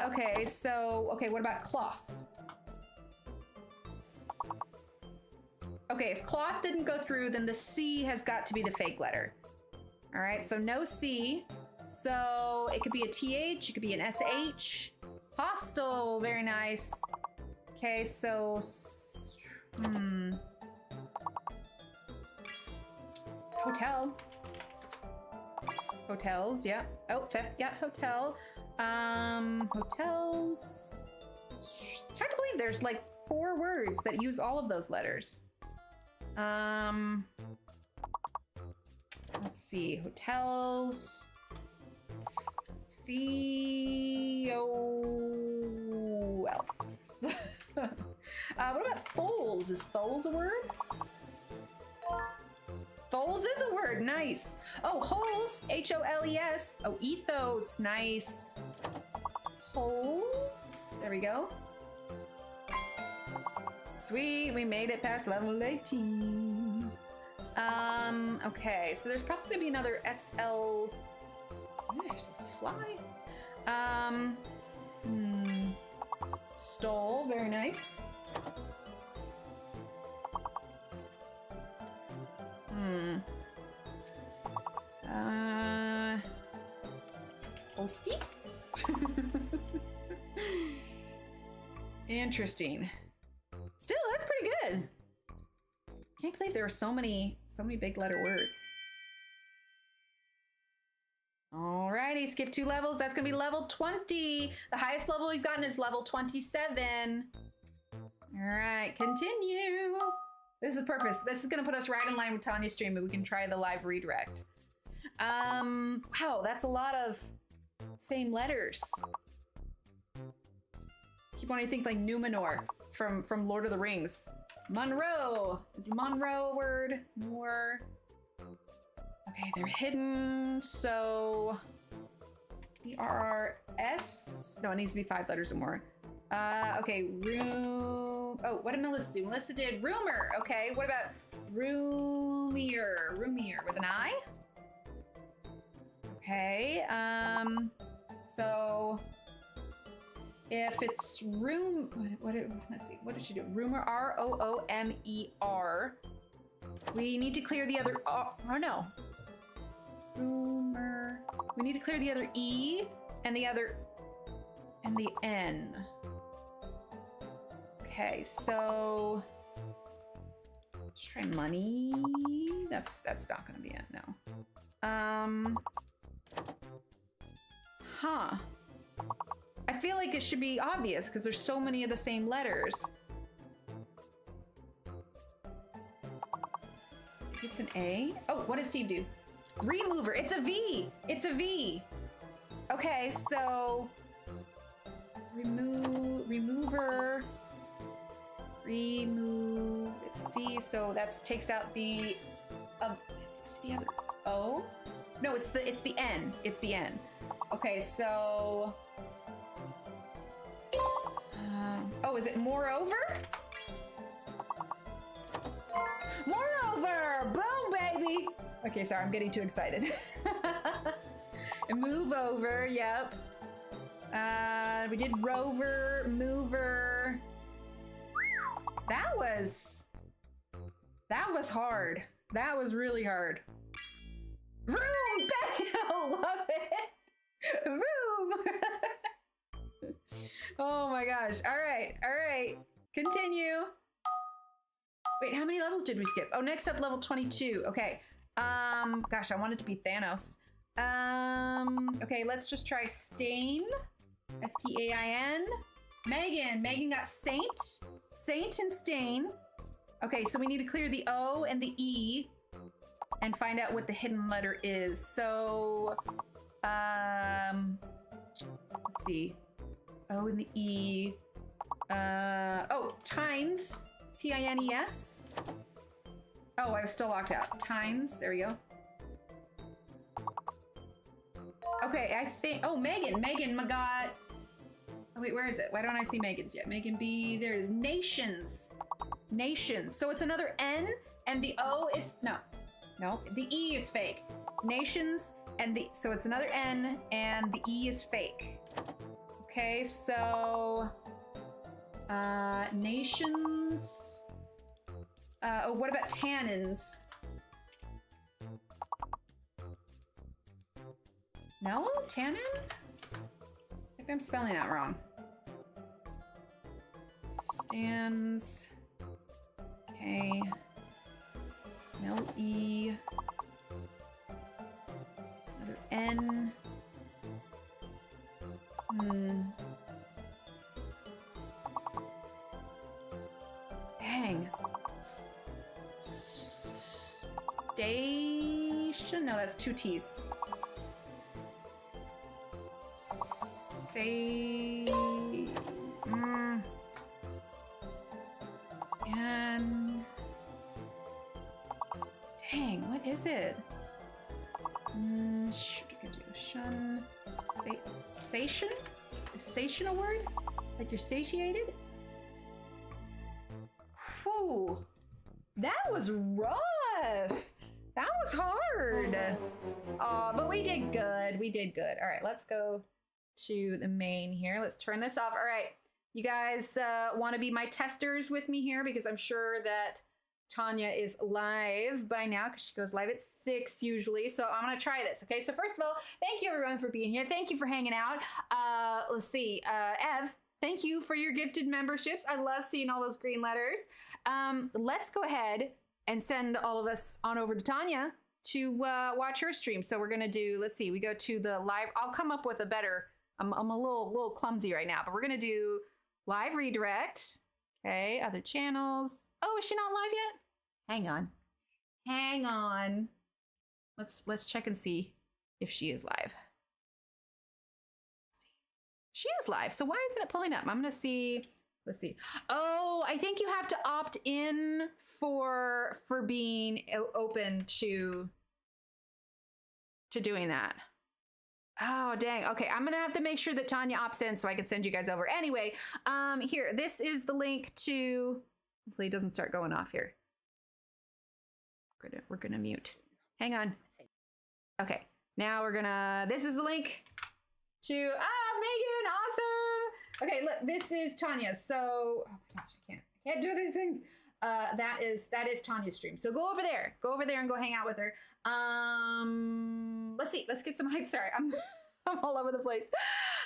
Okay, so, okay, what about cloth? Okay, if cloth didn't go through, then the C has got to be the fake letter. All right, so no C. So it could be a TH, it could be an SH. Hostel, very nice. Okay, so, hotel. Hotels, yeah. Oh, fifth, yeah, hotel. Hotels. It's hard to believe there's like 4 words that use all of those letters. Let's see, hotels. Who else? What about tholes? Is tholes a word? Tholes is a word, nice. Oh, holes, H-O-L-E-S. Oh, ethos, nice. Holes, there we go. Sweet, we made it past level 18. Okay, so there's probably gonna be another S-L. There's a fly. Stole, very nice. Posty? Interesting. Still, that's pretty good. Can't believe there were so many big letter words. Alrighty, skip 2 levels. That's gonna be level 20. The highest level we've gotten is level 27. All right, continue. This is perfect. This is gonna put us right in line with Tanya's stream, and we can try the live redirect. Wow, that's a lot of same letters. Keep wanting to think like Numenor from Lord of the Rings. Monroe. Is Monroe a word? More. Okay, they're hidden. So E-R-R-S. No, it needs to be 5 letters or more. Okay, room. Oh, what did Melissa do? Melissa did rumor. Okay, what about roomier? Roomier with an I? Okay, so if it's room, let's see, what did she do? Rumor, R-O-O-M-E-R. We need to clear the other, oh no. Rumor, we need to clear the other E and the other, and the N. Okay, so let's try money. That's not gonna be it, no. Huh. I feel like it should be obvious because there's so many of the same letters. It's an A. Oh, what did Steve do? Remover. It's a V. It's a V. Okay, so remover. Remove. It's a V, so that takes out the. It's the other O. No, it's the N. It's the N. Okay, so. Oh, is it moreover? Moreover! Boom, baby! Okay, sorry, I'm getting too excited. And move over, yep. We did rover, mover. That was hard. That was really hard. Room, baby! Love it! Room! Oh my gosh. All right. Continue. Wait, how many levels did we skip? Oh, next up, level 22. Okay. Gosh, I want it to be Thanos. Okay, let's just try Stain. S-T-A-I-N. Megan got Saint. Saint and Stain. Okay, so we need to clear the O and the E and find out what the hidden letter is. So, let's see. O and the E. Oh, Tines. T-I-N-E-S. Oh, I was still locked out. Tines. There we go. Okay, I think. Oh, Megan got. Oh, Wait, where is it? Why don't I see Megan's yet? Megan B, there is Nations. Nations. So it's another N and the O is, no, the E is fake. Nations and so it's another N and the E is fake. Okay, so, Nations. Oh, what about tannins? No? Tannin? Maybe I'm spelling that wrong. Stands. Okay. No E. Another N. Dang. Station? No, that's 2 T's. Say. And. Dang, what is it? Shun. Sation? Is sation a word? Like you're satiated? Whew. That was rough. That was hard. But we did good. We did good. All right, let's go to the main here. Let's turn this off. All right, you guys want to be my testers with me here because I'm sure that Tanya is live by now because she goes live at 6 usually. So I'm going to try this. Okay, so first of all, thank you everyone for being here. Thank you for hanging out. Let's see. Ev, thank you for your gifted memberships. I love seeing all those green letters. Let's go ahead and send all of us on over to Tanya to watch her stream. So we're going to do, let's see, we go to the live. I'll come up with a better, I'm a little clumsy right now, but we're going to do live redirect. Okay, other channels. Oh, is she not live yet? Hang on. Hang on. Let's check and see if she is live. Let's see. She is live. So why isn't it pulling up? I'm going to see. Let's see. Oh, I think you have to opt in for being open to doing that. Oh, dang. Okay, I'm going to have to make sure that Tanya opts in so I can send you guys over. Anyway, here, this is the link to, hopefully it doesn't start going off here. We're gonna mute. Hang on. Okay, now this is the link to, Megan, awesome. Okay, look, this is Tanya. So, oh my gosh, I can't do these things. That is Tanya's stream. So go over there and go hang out with her. Let's see, let's get some hype. Sorry, I'm all over the place.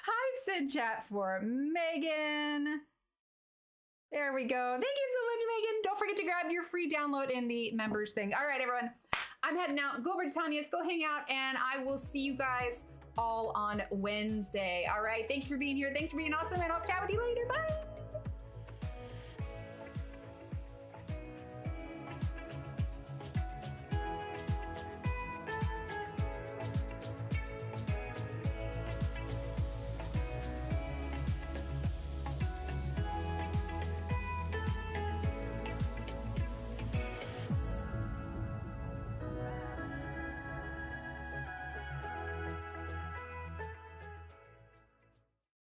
Hypes in chat for Megan. There we go. Thank you so much, Megan. Don't forget to grab your free download in the members thing. All right, everyone. I'm heading out. Go over to Tanya's, go hang out, and I will see you guys all on Wednesday. All right. Thank you for being here. Thanks for being awesome, and I'll chat with you later. Bye.